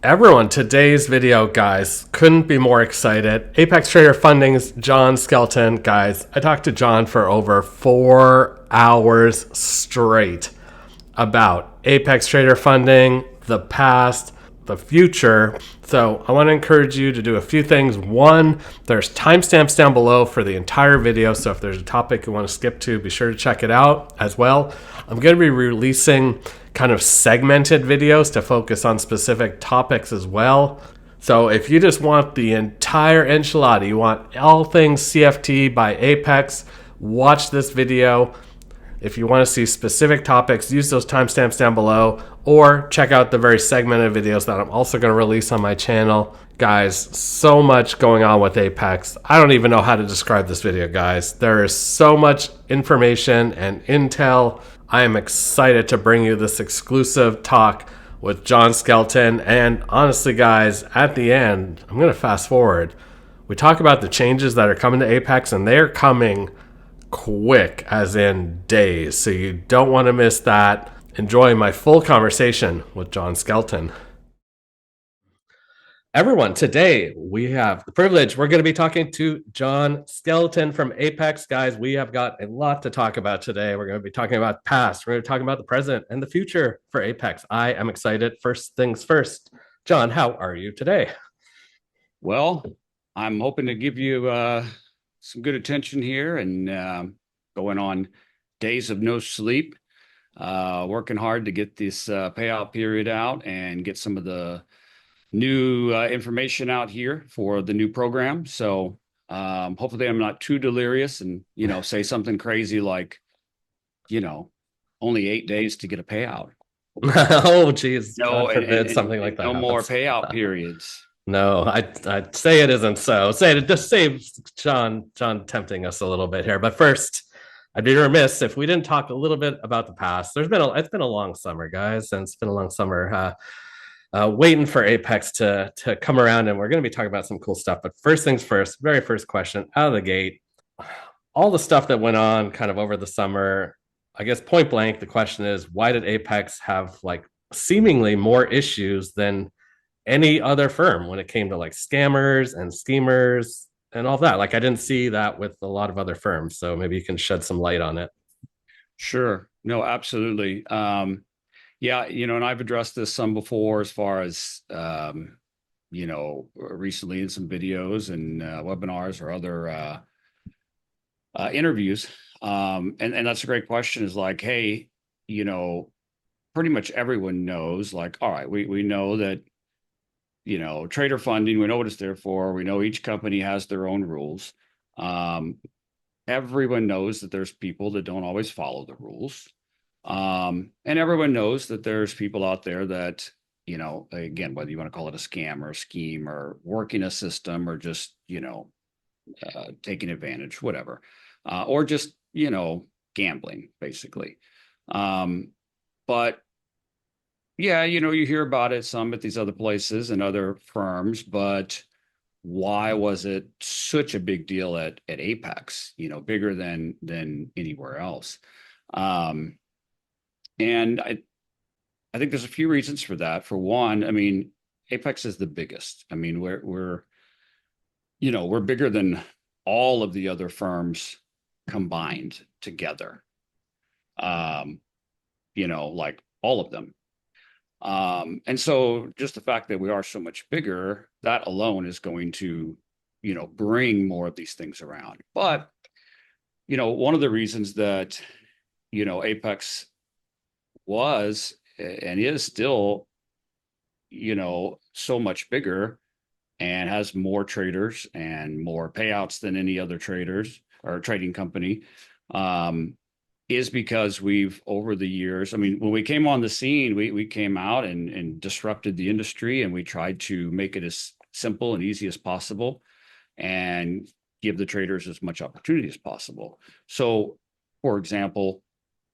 Everyone, today's video, guys, couldn't be more excited. Apex Trader Funding's John Skelton, guys. I talked to John for over 4 hours straight about Apex Trader Funding, the past, the future. So I want to encourage you to do a few things. One, there's timestamps down below for the entire video. So if there's a topic you want to skip to, be sure to check it out as well. I'm going to be releasing kind of segmented videos to focus on specific topics as well. So if you just want the entire enchilada, you want all things CFT by Apex, watch this video. If you want to see specific topics, use those timestamps down below, or check out the very segmented videos that I'm also going to release on my channel. Guys, so much going on with Apex. I don't even know how to describe this video, guys. There is so much information and intel. I am excited to bring you this exclusive talk with John Skelton. And honestly, guys, at the end, I'm going to fast forward. We talk about the changes that are coming to Apex, and they're coming quick, as in days. So you don't want to miss that. Enjoy my full conversation with John Skelton. Everyone, today we have the privilege. We're going to be talking to John Skelton from Apex. Guys, we have got a lot to talk about today. We're going to be talking about past. We're going to be talking about the present and the future for Apex. I am excited. First things first. John, how are you today? Well, I'm hoping to give you some good attention here and going on days of no sleep, working hard to get this payout period out and get some of the new information out here for the new program. So hopefully I'm not too delirious and, say something crazy like, only 8 days to get a payout. Oh, geez. No, God forbid something like that no happens. more payout periods. No, I'd say it isn't so. Say it, just save John tempting us a little bit here. But first, I'd be remiss if we didn't talk a little bit about the past. It's been a long summer, guys, and it's been a long summer. Waiting for Apex to come around, and we're going to be talking about some cool stuff. But first things first, very first question out of the gate, all the stuff that went on kind of over the summer. I guess point blank, the question is, why did Apex have like seemingly more issues than any other firm when it came to like scammers and schemers and all that? Like, I didn't see that with a lot of other firms. So maybe you can shed some light on it. Sure. No, absolutely. Yeah, and I've addressed this some before as far as, recently in some videos and webinars or other interviews. And that's a great question, is like, hey, pretty much everyone knows, like, all right, we know that, trader funding, we know what it's there for. We know each company has their own rules. Everyone knows that there's people that don't always follow the rules. And everyone knows that there's people out there that, again, whether you want to call it a scam or a scheme or working a system or just, taking advantage, whatever, or just, gambling, basically. But yeah, you hear about it some at these other places and other firms, but why was it such a big deal at Apex, bigger than anywhere else? And I think there's a few reasons for that. For one, I mean, Apex is the biggest. I mean, we're bigger than all of the other firms combined together. Like all of them. And so just the fact that we are so much bigger, that alone is going to, bring more of these things around. But, one of the reasons that, Apex was and is still, so much bigger and has more traders and more payouts than any other traders or trading company, is because we've, over the years, I mean, when we came on the scene, we came out and disrupted the industry, and we tried to make it as simple and easy as possible and give the traders as much opportunity as possible. So, for example,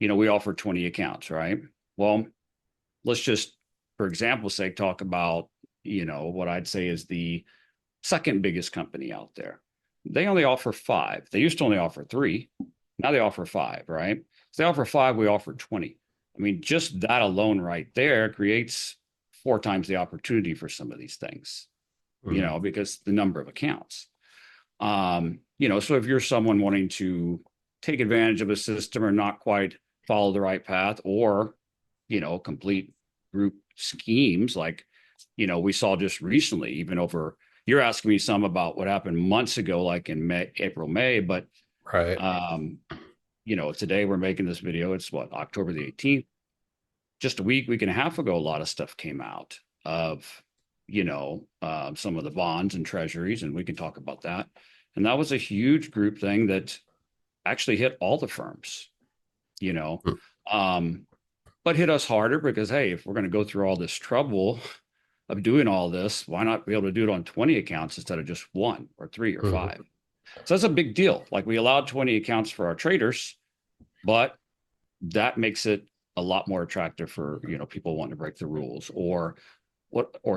we offer 20 accounts, right? Well, let's just, for example's sake, talk about, what I'd say is the second biggest company out there. They only offer 5. They used to only offer 3. Now they offer 5, right? So they offer 5, we offer 20. I mean, just that alone right there creates 4 times the opportunity for some of these things, you know, because the number of accounts. You know, so if you're someone wanting to take advantage of a system or not quite follow the right path, or, you know, complete group schemes like, you know, we saw just recently, even over, you're asking me some about what happened months ago, like in May, April, May, but, Right. you know, today we're making this video, it's what, October the 18th, just a week and a half ago, a lot of stuff came out of, you know, some of the bonds and treasuries, and we can talk about that. And that was a huge group thing that actually hit all the firms, you know, but hit us harder because, hey, if we're going to go through all this trouble of doing all this, why not be able to do it on 20 accounts instead of just 1 or 3 or 5? So that's a big deal. Like, we allowed 20 accounts for our traders, but that makes it a lot more attractive for, you know, people wanting to break the rules, or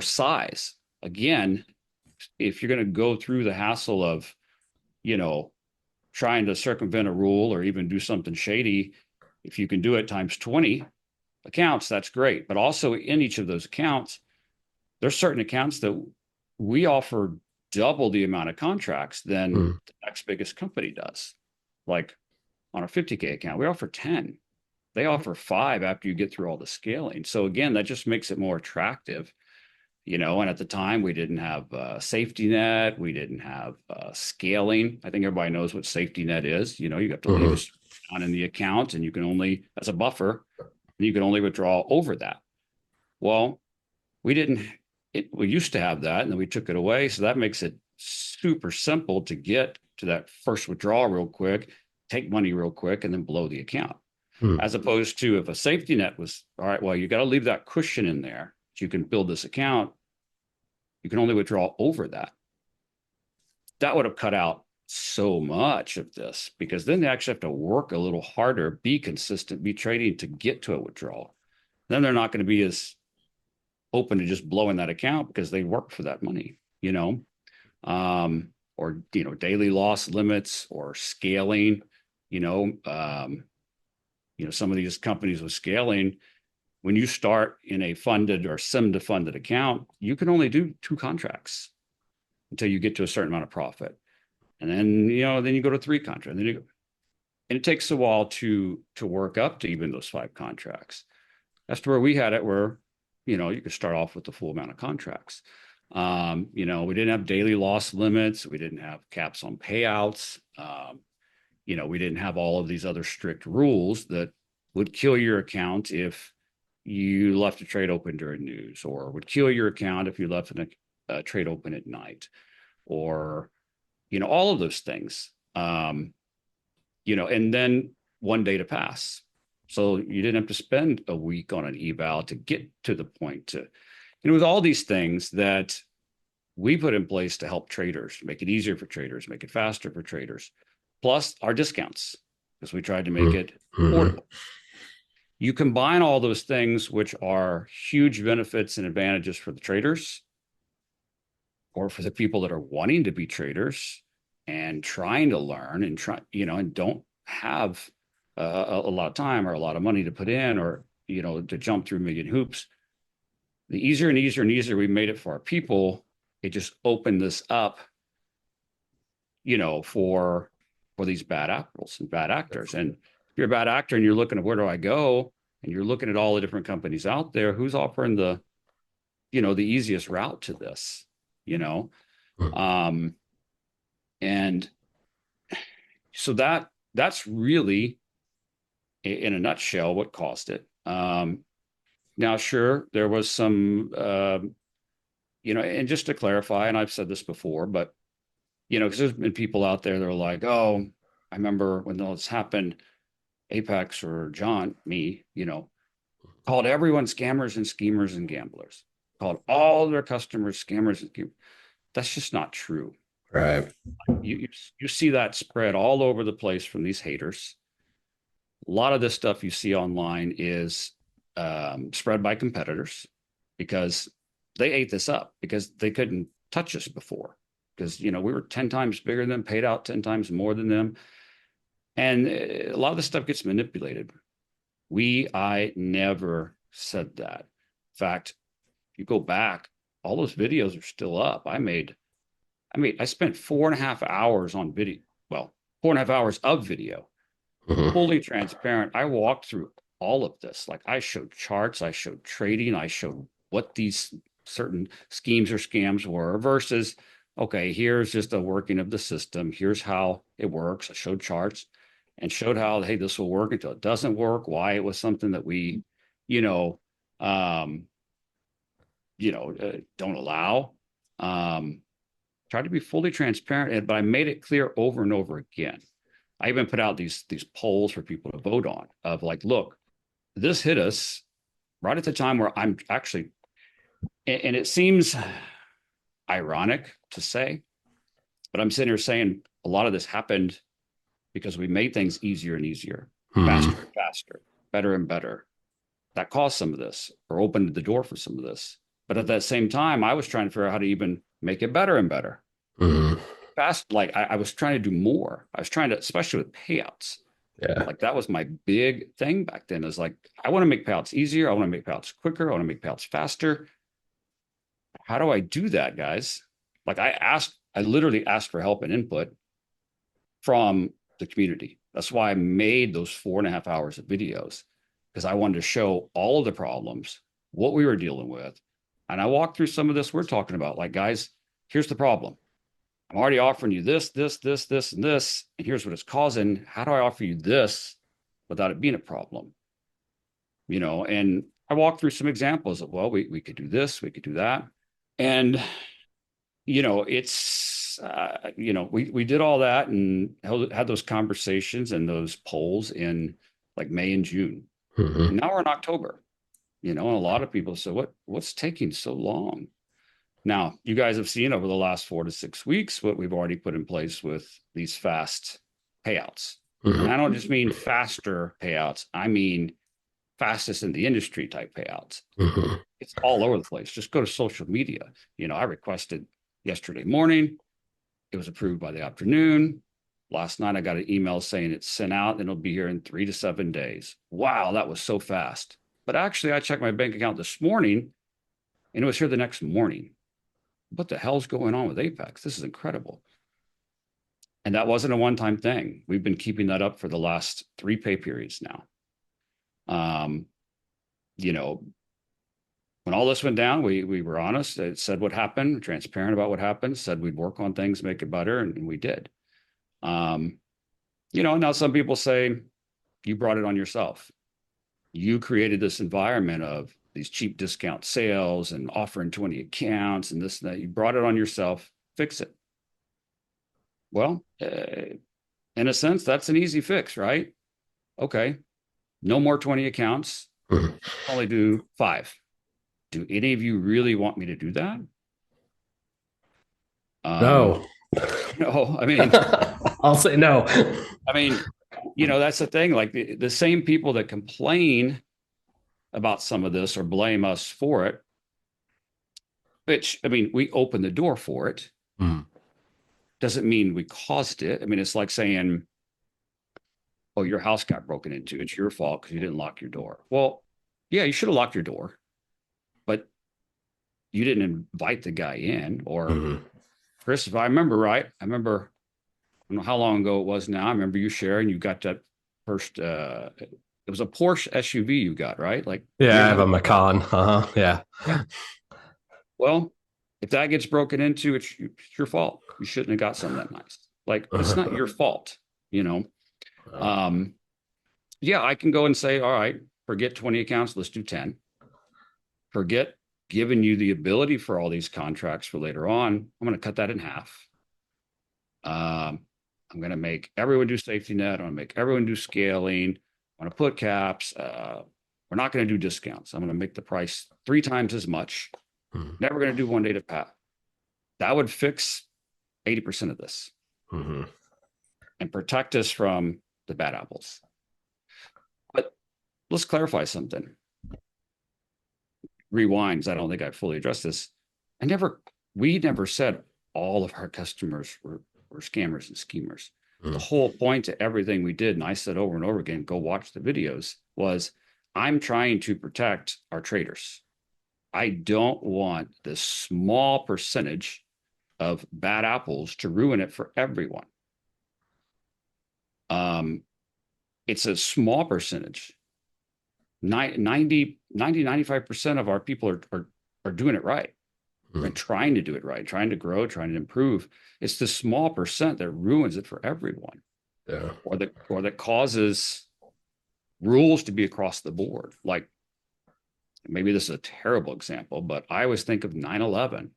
size. Again, if you're going to go through the hassle of, you know, trying to circumvent a rule or even do something shady, if you can do it times 20 accounts, that's great. But also in each of those accounts, there's certain accounts that we offer double the amount of contracts than the next biggest company does. Like on a 50K account, we offer 10. They offer 5 after you get through all the scaling. So again, that just makes it more attractive, you know. And at the time, we didn't have safety net. We didn't have scaling. I think everybody knows what safety net is. You know, you have to leave a on in the account, and you can only, as a buffer, you can only withdraw over that. Well, we didn't. We used to have that, and then we took it away. So that makes it super simple to get to that first withdrawal real quick, take money real quick, and then blow the account. As opposed to if a safety net was, all right, well, you got to leave that cushion in there so you can build this account. You can only withdraw over that. That would have cut out so much of this, because then they actually have to work a little harder, be consistent, be trading to get to a withdrawal. Then they're not going to be as open to just blowing that account because they work for that money, you know, or, you know, daily loss limits or scaling, you know, some of these companies with scaling, when you start in a funded or sim-to-funded account, you can only do 2 contracts until you get to a certain amount of profit. And then, you know, then you go to 3 contracts. And, and it takes a while to work up to even those 5 contracts. That's to where we had it, where, you know, you could start off with the full amount of contracts. You know, we didn't have daily loss limits. We didn't have caps on payouts. You know, we didn't have all of these other strict rules that would kill your account if you left a trade open during news, or would kill your account if you left a trade open at night, or, you know, all of those things. You know, and then one day to pass. So you didn't have to spend a week on an eval to get to the point to, you know, with all these things that we put in place to help traders, make it easier for traders, make it faster for traders, plus our discounts, because we tried to make it affordable. You combine all those things, which are huge benefits and advantages for the traders, or for the people that are wanting to be traders and trying to learn and try, you know, and don't have a lot of time or a lot of money to put in, or, you know, to jump through a million hoops. The easier and easier and easier we made it for our people, it just opened this up, you know, for these bad apples and bad actors. And if you're a bad actor and you're looking at where do I go, and you're looking at all the different companies out there, who's offering the, you know, the easiest route to this, you know? And so that's really, in a nutshell, what caused it. Now, sure, there was some, you know, and just to clarify, and I've said this before, but, you know, because there's been people out there that are like, oh, I remember when all this happened, Apex or John, me, you know, called everyone scammers and schemers and gamblers, called all their customers scammers and schemers. That's just not true. Right. You see that spread all over the place from these haters. A lot of this stuff you see online is spread by competitors, because they ate this up because they couldn't touch us before, because, you know, we were 10 times bigger than them, paid out 10 times more than them. And a lot of this stuff gets manipulated. I never said that. In fact, you go back, all those videos are still up. I spent 4.5 hours on video. Well, 4.5 hours of video, Mhm. fully transparent. I walked through all of this. Like I showed charts, I showed trading, I showed what these certain schemes or scams were versus, okay, here's just a working of the system. Here's how it works. I showed charts and showed how, hey, this will work until it doesn't work, why it was something that we, you know, um, don't allow. Um, Try to be fully transparent, but I made it clear over and over again. I even put out these polls for people to vote on of like, look, this hit us right at the time where I'm actually, and it seems ironic to say, but I'm sitting here saying a lot of this happened because we made things easier and easier, Mhm. faster and faster, better and better. That caused some of this or opened the door for some of this. But at that same time, I was trying to figure out how to even make it better and better. Mhm. Fast, like I was trying to do more. I was trying to, especially with payouts. Yeah. Like that was my big thing back then is like, I want to make payouts easier. I want to make payouts quicker. I want to make payouts faster. How do I do that, guys? Like I literally asked for help and input from the community. That's why I made those 4.5 hours of videos because I wanted to show all of the problems, what we were dealing with. And I walked through some of this we're talking about. Like, guys, here's the problem. I'm already offering you this, this, this, this, and this. And here's what it's causing. How do I offer you this without it being a problem? And I walked through some examples of, well, we could do this, we could do that. And, it's, we did all that and had those conversations and those polls in like May and June. Mhm. And now we're in October, and a lot of people say, what's taking so long? Now, you guys have seen over the last 4 to 6 weeks what we've already put in place with these fast payouts. And Mhm. I don't just mean faster payouts, I mean fastest in the industry type payouts. Mhm. It's all over the place. Just go to social media. I requested yesterday morning, it was approved by the afternoon. Last night, I got an email saying it's sent out and it'll be here in 3 to 7 days. Wow, that was so fast. But actually, I checked my bank account this morning and it was here the next morning. What the hell's going on with Apex? This is incredible. And that wasn't a one-time thing. We've been keeping that up for the last 3 pay periods now. Um, you know, when all this went down, we were honest. It said what happened, transparent about what happened, said we'd work on things, make it better, and we did. Um, now some people say you brought it on yourself. You created this environment of these cheap discount sales and offering 20 accounts and this and that. You brought it on yourself. Fix it. Well, in a sense, that's an easy fix, right? Okay, no more 20 accounts. Mhm. Only do 5. Do any of you really want me to do that? Um, No. no, I mean, I'll say no. I mean, that's the thing. Like the same people that complain about some of this or blame us for it, which I mean, we opened the door for it. Mhm. Doesn't mean we caused it. I mean, it's like saying, oh, your house got broken into. It's your fault because you didn't lock your door. Well, yeah, you should have locked your door, but you didn't invite the guy in. Or Mhm. Chris, if I remember right, I don't know how long ago it was now. I remember you sharing you got that first it was a Porsche SUV you got, right? Like a Yeah, year I and a have a half ago. Macan. Yeah. Yeah. Well, if that gets broken into, it's your fault. You shouldn't have got something that nice. Like it's not your fault, you know. Um, yeah, I can go and say, all right, forget 20 accounts, let's do 10. Forget giving you the ability for all these contracts for later on. I'm going to cut that in half. I'm going to make everyone do safety net. I'm going to make everyone do scaling. I'm going to put caps. We're not going to do discounts. I'm going to make the price 3 times as much. Mhm. Never going to do one day to pat. That would fix 80% of this Mhm. and protect us from the bad apples. But let's clarify something. Rewinds. I don't think I fully addressed this. We never said all of our customers were scammers and schemers. The Mhm. whole point to everything we did, and I said over and over again, go watch the videos, was I'm trying to protect our traders. I don't want this small percentage of bad apples to ruin it for everyone. It's a small percentage. 95% of our people are doing it right and trying to do it right, trying to grow, trying to improve. It's the small percent that ruins it for everyone. Yeah. Or that causes rules to be across the board. Like, maybe this is a terrible example, but I always think of 9/11,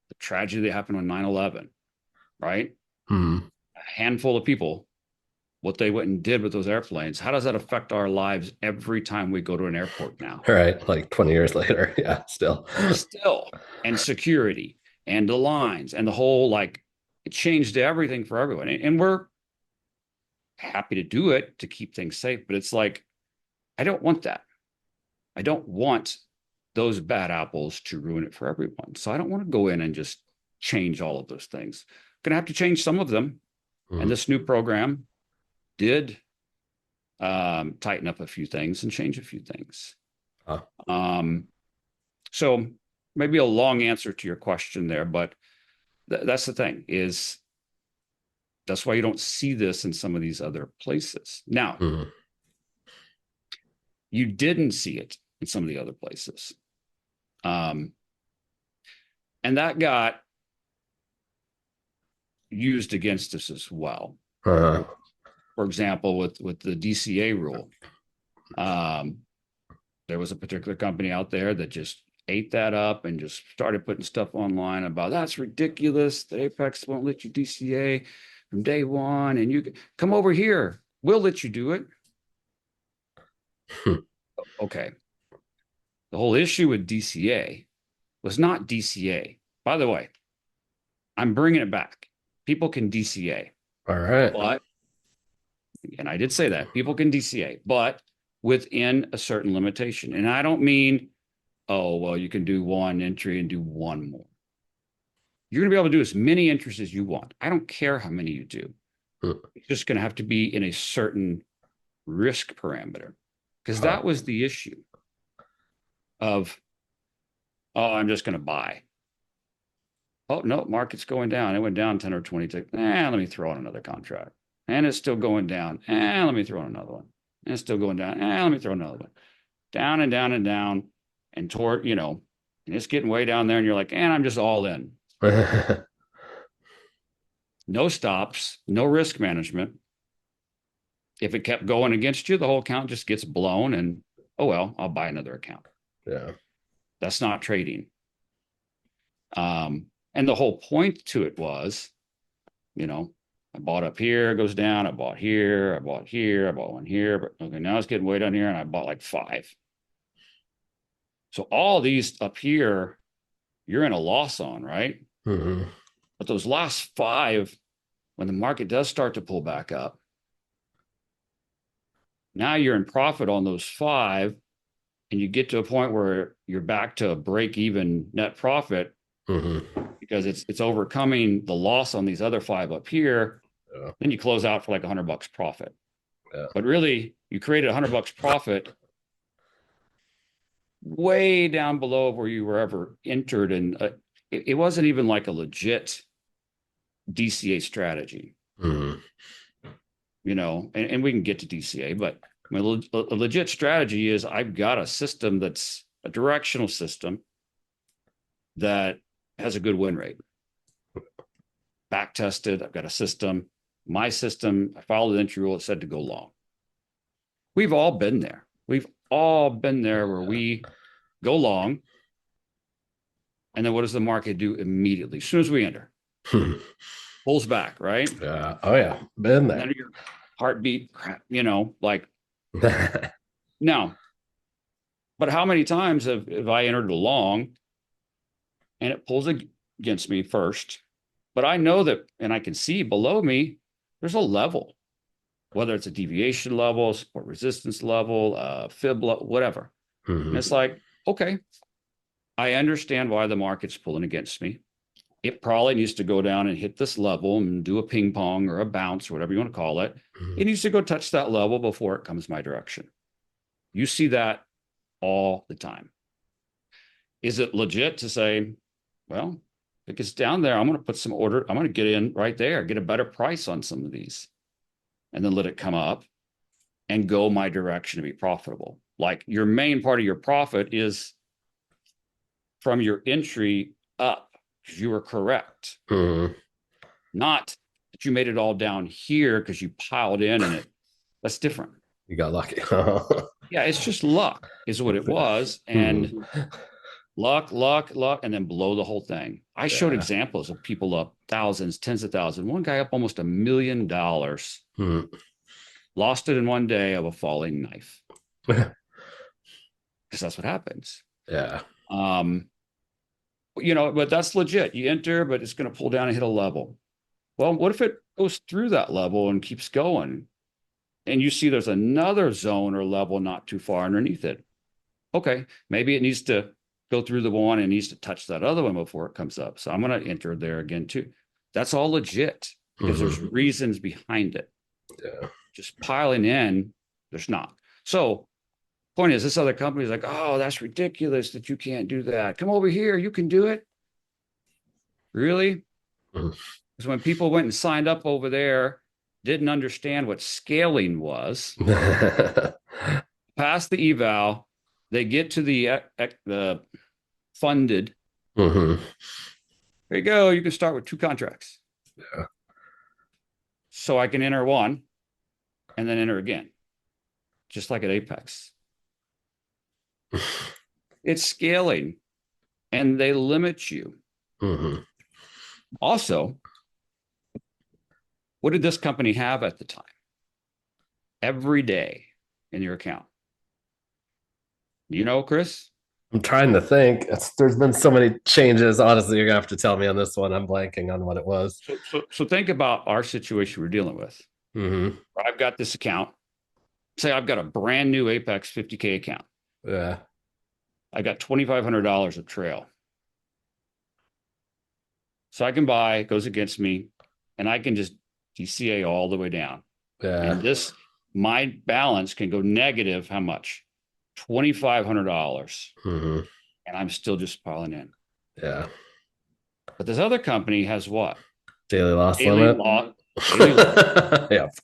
the tragedy that happened on 9/11, right? Hmm. A handful of people, what they went and did with those airplanes. How does that affect our lives every time we go to an airport now? All right. Like 20 years later. Yeah. Still. Still, and security and the lines and the whole, like, it changed everything for everyone. And we're happy to do it to keep things safe, but it's like, I don't want that. I don't want those bad apples to ruin it for everyone. So I don't want to go in and just change all of those things. I'm gonna have to change some of them. And this new program did tighten up a few things and change a few things. So maybe a long answer to your question there, but that's the thing, is that's why you don't see this in some of these other places. Now, you didn't see it in some of the other places. And that got used against us as well. For example, with the DCA rule, there was a particular company out there that just ate that up and just started putting stuff online about, that's ridiculous, that Apex won't let you DCA from day one, and you come over here, we'll let you do it. Okay. The whole issue with DCA was not DCA. By the way, I'm bringing it back. People can DCA. All right. But, and I did say that, people can DCA, but within a certain limitation. And I don't mean, oh, well, you can do one entry and do one more. You're going to be able to do as many entries as you want. I don't care how many you do. It's just going to have to be in a certain risk parameter, because that was the issue of, oh, I'm just going to buy. Oh, no, market's going down. It went down 10 or 20 ticks. Let me throw on another contract. And it's still going down. Let me throw on another one. And it's still going down. Let me throw another one. Down and down and down. And toward, and it's getting way down there. And you're like, I'm just all in. No stops, no risk management. If it kept going against you, the whole account just gets blown, and oh well, I'll buy another account. Yeah. That's not trading. And the whole point to it was, I bought up here, it goes down, I bought here, I bought here, I bought one here, but okay, now it's getting way down here, and I bought like 5. So all these up here, you're in a loss on, right? But those last 5, when the market does start to pull back up, now you're in profit on those 5, and you get to a point where you're back to a break-even net profit because it's overcoming the loss on these other 5 up here. Then you close out for like $100 profit. But really, you created $100 profit way down below where you were ever entered, and it wasn't even like a legit DCA strategy. And we can get to DCA, but a legit strategy is, I've got a system that's a directional system that has a good win rate. Back tested, I've got a system. My system, I followed the entry rule, it said to go long. We've all been there. We've all been there where we go long, and then what does the market do immediately? As soon as we enter, pulls back, right? Yeah. Oh yeah. Been there. And then your heartbeat, like, no. But how many times have I entered a long and it pulls against me first, but I know that, and I can see below me, there's a level, whether it's a deviation level, support resistance level, fib level, whatever. And it's like, okay, I understand why the market's pulling against me. It probably needs to go down and hit this level and do a ping pong or a bounce, or whatever you want to call it. It needs to go touch that level before it comes my direction. You see that all the time. Is it legit to say, well, if it gets down there, I'm going to put some order. I'm going to get in right there, get a better price on some of these, and then let it come up and go my direction to be profitable. Like your main part of your profit is from your entry up, because you were correct. Not that you made it all down here because you piled in it. That's different. You got lucky. Yeah, it's just luck is what it was. And luck, and then blow the whole thing. I showed examples of people up thousands, tens of thousands. One guy up almost $1 million. Lost it in one day of a falling knife. Because that's what happens. Yeah. But that's legit. You enter, but it's going to pull down and hit a level. Well, what if it goes through that level and keeps going? And you see there's another zone or level not too far underneath it. Okay, maybe it needs to go through the one and needs to touch that other one before it comes up. So I'm going to enter there again too. That's all legit because there's reasons behind it. Yeah. Just piling in, there's not. So point is, this other company is like, oh, that's ridiculous that you can't do that. Come over here, you can do it. Really? Because when people went and signed up over there, didn't understand what scaling was, passed the eval, they get to the funded. There you go. You can start with 2 contracts. Yeah. So I can enter one and then enter again, just like at Apex. It's scaling and they limit you. Also, what did this company have at the time? Every day in your account. You know, Chris? I'm trying to think. There's been so many changes. Honestly, you're gonna have to tell me on this one. I'm blanking on what it was. So think about our situation we're dealing with. I've got this account. Say I've got a brand new Apex 50K account. Yeah. I got $2,500 of trail. So I can buy, it goes against me, and I can just DCA all the way down. Yeah. And my balance can go negative how much? $2,500. And I'm still just piling in. Yeah. But this other company has what? Daily loss limit. Daily loss. Yep.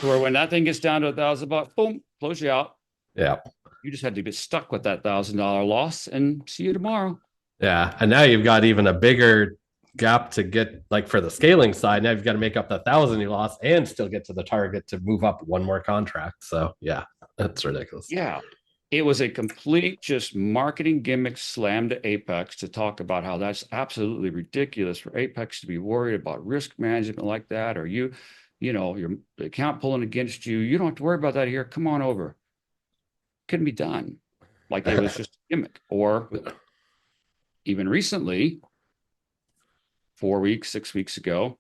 Where when that thing gets down to $1,000, boom, close you out. Yeah. You just had to get stuck with that $1,000 loss and see you tomorrow. Yeah. And now you've got even a bigger gap to get, like for the scaling side. Now you've got to make up the 1,000 you lost and still get to the target to move up one more contract. So yeah, that's ridiculous. Yeah. It was a complete just marketing gimmick slam to Apex to talk about how that's absolutely ridiculous for Apex to be worried about risk management like that, or your account pulling against you. You don't have to worry about that here. Come on over. Couldn't be done. Like it was just a gimmick. Or even recently, 4 weeks, 6 weeks ago,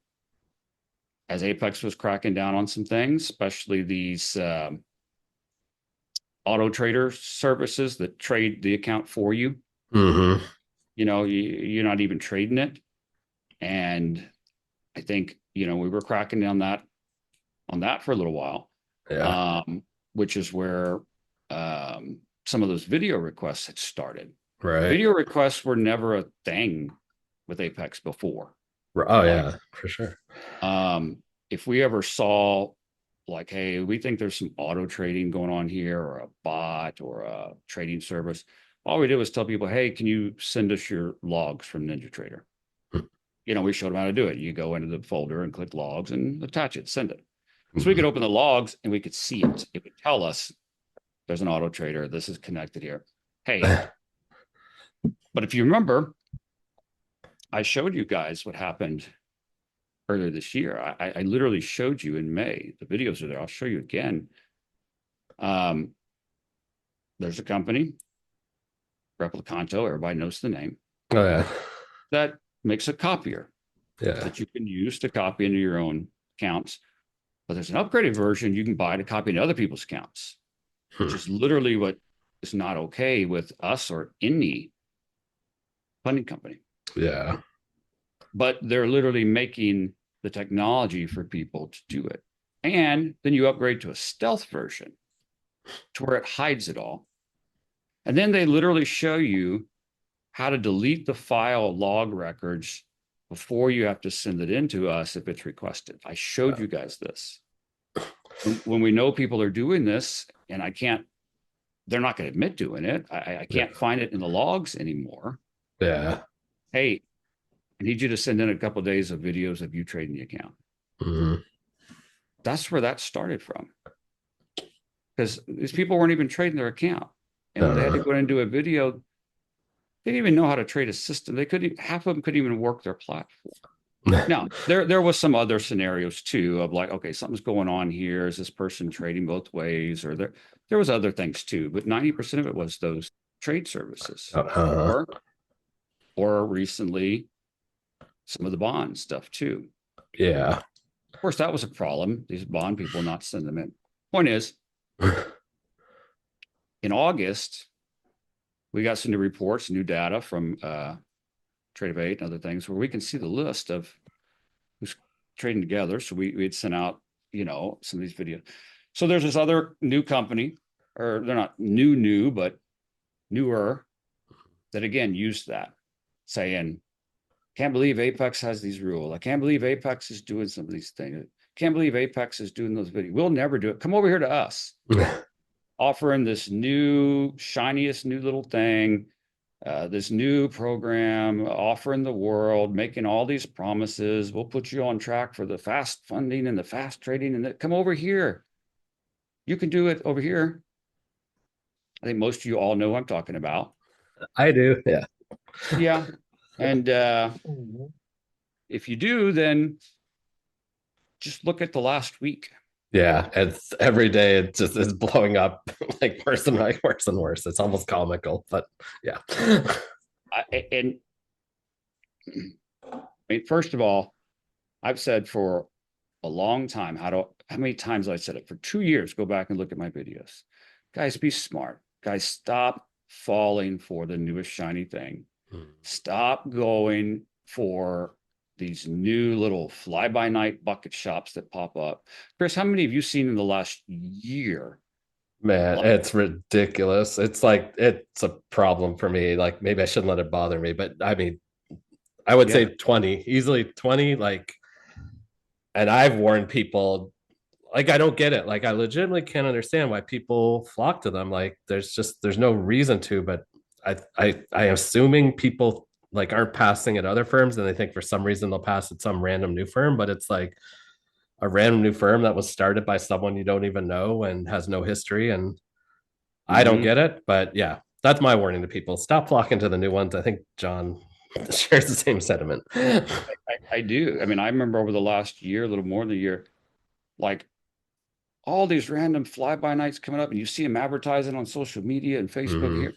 as Apex was cracking down on some things, especially these auto trader services that trade the account for you. You're not even trading it. And I think, we were cracking down on that for a little while. Yeah. Which is where some of those video requests had started. Right. Video requests were never a thing with Apex before. Oh, yeah, for sure. If we ever saw like, hey, we think there's some auto trading going on here, or a bot or a trading service, all we did was tell people, hey, can you send us your logs from NinjaTrader? We showed them how to do it. You go into the folder and click logs and attach it, send it. So we could open the logs and we could see it. It would tell us there's an auto trader. This is connected here. Hey, but if you remember, I showed you guys what happened earlier this year. I literally showed you in May. The videos are there. I'll show you again. There's a company, Replicanto, everybody knows the name. Oh, yeah. That makes a copier Yeah. that you can use to copy into your own accounts. But there's an upgraded version you can buy to copy into other people's accounts, which is literally what is not okay with us or any funding company. Yeah. But they're literally making the technology for people to do it. And then you upgrade to a stealth version to where it hides it all. And then they literally show you how to delete the file log records before you have to send it in to us if it's requested. I showed you guys this. When we know people are doing this, and they're not going to admit doing it. I can't find it in the logs anymore. Yeah. Hey, I need you to send in a couple of days of videos of you trading the account. Mm-hmm. That's where that started from. Because these people weren't even trading their account. And when they had to go in and do a video, they didn't even know how to trade a system. They couldn't, half of them couldn't even work their platform. Now, there was some other scenarios too of like, okay, something's going on here. Is this person trading both ways? Or there was other things too, but 90% of it was those trade services. Uh-huh. Or recently, some of the bond stuff too. Yeah. Of course, that was a problem. These bond people not send them in. Point is, in August, we got some new reports, new data from Tradeviz and other things where we can see the list of who's trading together. So we had sent out, some of these videos. So there's this other new company, or they're not new, but newer, that again used that, saying, can't believe Apex has these rules. I can't believe Apex is doing some of these things. Can't believe Apex is doing those videos. We'll never do it. Come over here to us. Offering this new, shiniest new little thing, this new program, offering the world, making all these promises. We'll put you on track for the fast funding and the fast trading. And come over here. You can do it over here. I think most of you all know what I'm talking about. I do. Yeah. Yeah. And if you do, then just look at the last week. Yeah, it's every day it just is blowing up like worse and worse and worse. It's almost comical, but yeah. And I mean, first of all, I've said for a long time, how many times I said it? For 2 years, go back and look at my videos. Guys, be smart. Guys, stop falling for the newest shiny thing. Stop going for these new little fly-by-night bucket shops that pop up. Chris, how many have you seen in the last year? Man, it's ridiculous. It's like it's a problem for me. Like maybe I shouldn't let it bother me, but I mean, I would say 20, easily 20, like, and I've warned people, like, I don't get it. Like, I legitimately can't understand why people flock to them. Like, there's no reason to, but I assuming people like aren't passing at other firms and they think for some reason they'll pass at some random new firm, but it's like a random new firm that was started by someone you don't even know and has no history. And I don't get it, but yeah, that's my warning to people. Stop flocking to the new ones. I think John shares the same sentiment. I do. I mean, I remember over the last year, a little more than a year, like all these random fly-by-nights coming up, and you see them advertising on social media and Facebook here.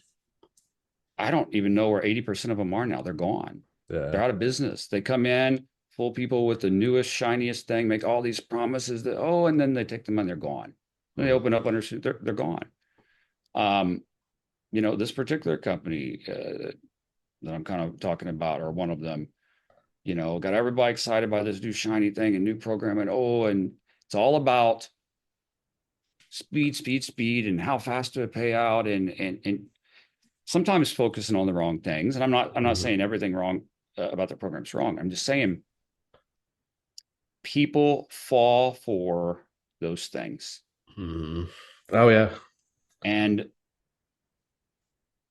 I don't even know where 80% of them are now. They're gone. Yeah. They're out of business. They come in, full people with the newest, shiniest thing, make all these promises that, and then they take the money, they're gone. When they open up under suit, they're gone. This particular company that I'm kind of talking about, or one of them, got everybody excited by this new shiny thing and new program. And it's all about speed, and how fast to pay out, and sometimes focusing on the wrong things. And I'm not saying everything wrong about the program's wrong. I'm just saying people fall for those things. Oh yeah. And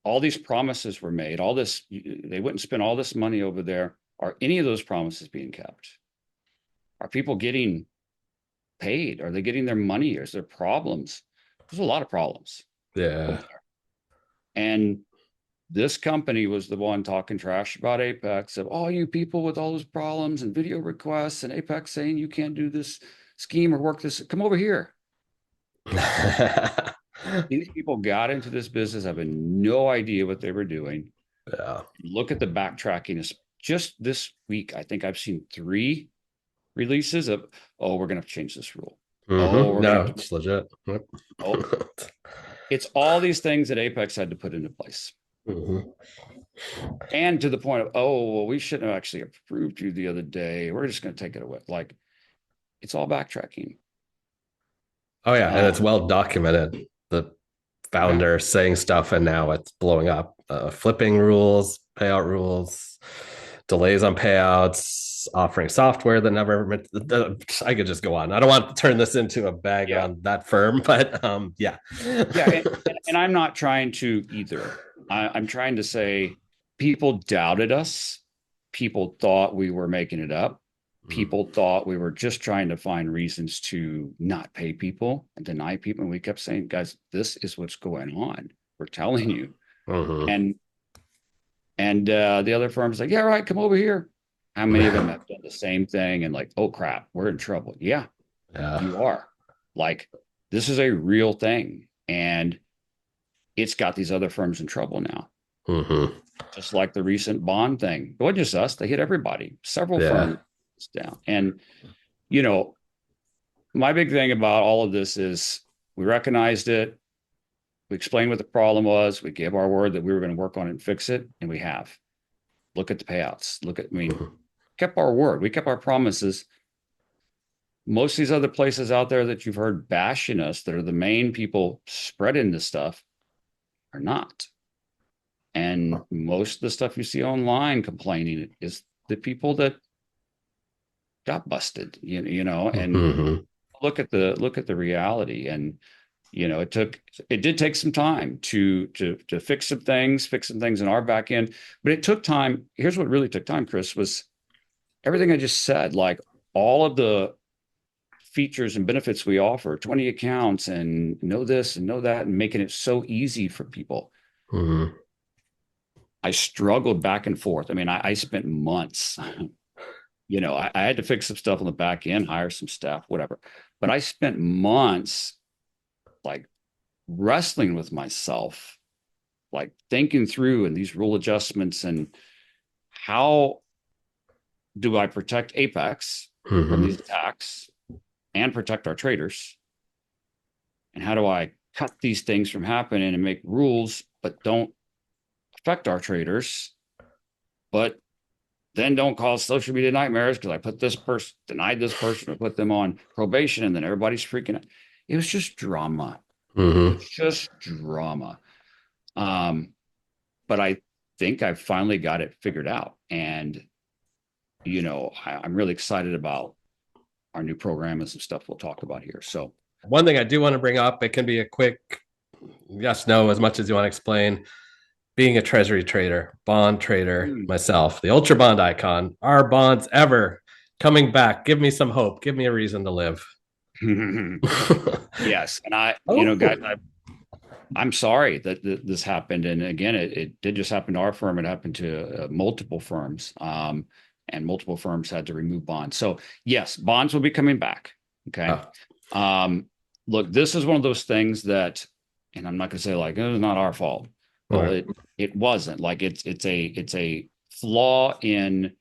all these promises were made, they wouldn't spend all this money over there. Are any of those promises being kept? Are people getting paid? Are they getting their money? Is there problems? There's a lot of problems. Yeah. And this company was the one talking trash about Apex of all you people with all those problems and video requests, and Apex saying you can't do this scheme or work this. Come over here. These people got into this business having no idea what they were doing. Yeah. Look at the backtracking. Just this week, I think I've seen 3 releases of, we're going to change this rule. It's legit. Yep. It's all these things that Apex had to put into place. And to the point of, we shouldn't have actually approved you the other day. We're just going to take it away. Like, it's all backtracking. Oh yeah, and it's well documented. The founder saying stuff, and now it's blowing up. Flipping rules, payout rules, delays on payouts, offering software that never. I could just go on. I don't want to turn this into a bag Yeah. on that firm, but yeah. Yeah. And I'm not trying to either. I'm trying to say people doubted us. People thought we were making it up. People thought we were just trying to find reasons to not pay people and deny people. And we kept saying, guys, this is what's going on. We're telling you. Mm-hmm. And the other firms like, yeah, right, come over here. How many of them have done the same thing and like, oh crap, we're in trouble? Yeah, Yeah. you are. Like, this is a real thing, and it's got these other firms in trouble now. Mm-hmm. Just like the recent bond thing. It wasn't just us; they hit everybody. Several Yeah. firms down, and you know, my big thing about all of this is we recognized it. We explained what the problem was. We gave our word that we were going to work on it and fix it, and we have. Look at the payouts. Kept our word. We kept our promises. Most of these other places out there that you've heard bashing us, that are the main people spreading this stuff, are not. And most of the stuff you see online complaining is the people that got busted, and Mm-hmm. look at the reality. And it did take some time to fix some things in our back end, but it took time. Here's what really took time, Chris, was everything I just said, like all of the features and benefits we offer, 20 accounts and know this and know that, and making it so easy for people. Mm-hmm. I struggled back and forth. I mean, I spent months, I had to fix some stuff on the back end, hire some staff, whatever. But I spent months like wrestling with myself, like thinking through and these rule adjustments and how do I protect Apex from these attacks and protect our traders? And how do I cut these things from happening and make rules, but don't affect our traders, but then don't cause social media nightmares because I put this person, denied this person, or put them on probation, and then everybody's freaking out. It was just drama. Mm-hmm. It's just drama. But I think I finally got it figured out. And, I'm really excited about our new program and some stuff we'll talk about here. So One thing I do want to bring up, it can be a quick yes, no, as much as you want to explain. Being a treasury trader, bond trader myself, the ultra bond icon, are bonds ever coming back? Give me some hope. Give me a reason to live. yes. And guys, I'm sorry that this happened. And again, it did just happen to our firm. It happened to multiple firms, and multiple firms had to remove bonds. So yes, bonds will be coming back. Okay. Look, this is one of those things that, and I'm not going to say like, it was not our fault. Well, it wasn't. Like it's a flaw in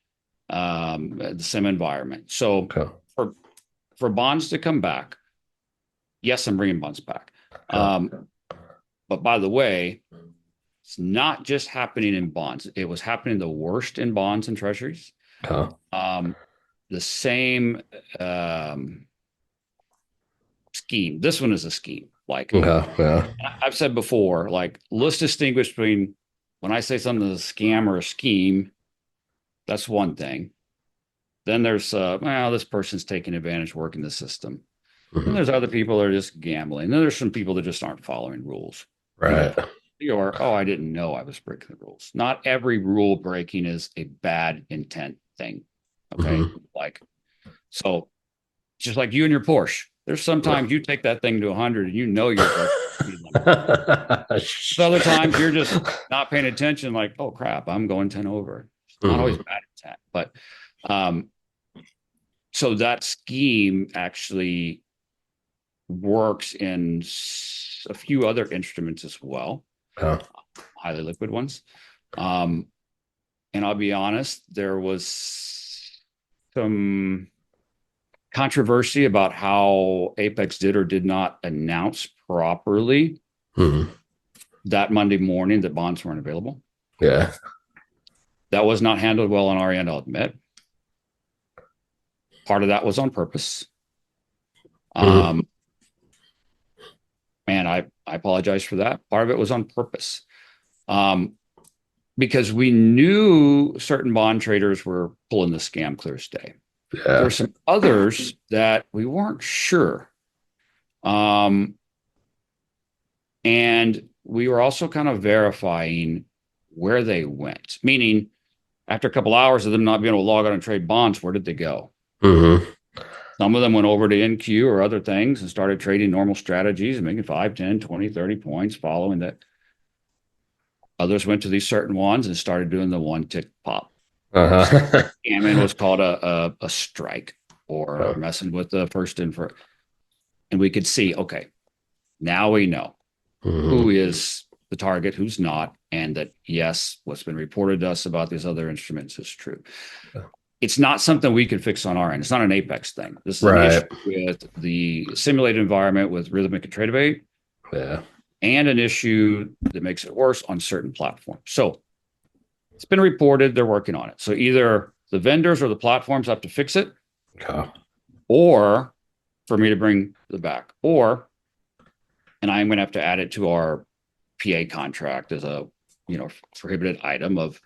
the SIM environment. So for bonds to come back, yes, I'm bringing bonds back. But by the way, it's not just happening in bonds. It was happening the worst in bonds and treasuries. The same scheme. This one is a scheme. Like I've said before, like let's distinguish between when I say something is a scam or a scheme, that's one thing. Then there's this person's taking advantage working the system. And there's other people that are just gambling. Then there's some people that just aren't following rules. Right. Or, I didn't know I was breaking the rules. Not every rule breaking is a bad intent thing. Okay. Like, so just like you and your Porsche, there's sometimes you take that thing to 100 and you're other times you're just not paying attention, like, oh crap, I'm going 10 over. It's not always bad intent. But so that scheme actually works in a few other instruments as well, highly liquid ones. And I'll be honest, there was some controversy about how Apex did or did not announce properly that Monday morning that bonds weren't available. Yeah. That was not handled well on our end, I'll admit. Part of that was on purpose. And I apologize for that. Part of it was on purpose. Because we knew certain bond traders were pulling the scam clear as day. There were Yeah. some others that we weren't sure. Um, and we were also kind of verifying where they went, meaning after a couple hours of them not being able to log on and trade bonds, where did they go? Mm-hmm. Some of them went over to NQ or other things and started trading normal strategies and making 5, 10, 20, 30 points following that. Others went to these certain ones and started doing the one tick pop. Uh-huh. Scamming was called a strike or messing with the first in for, and we could see, okay, now we know who Mm-hmm. is the target, who's not, and that yes, what's been reported to us about these other instruments is true. It's not something we can fix on our end. It's not an Apex thing. This is an issue Right. with the simulated environment with Rhythmic and Tradeviz, Yeah. and an issue that makes it worse on certain platforms. So it's been reported they're working on it. So either the vendors or the platforms have to fix it, Okay. or for me to bring it back, or, and I'm going to have to add it to our PA contract as a, prohibited item of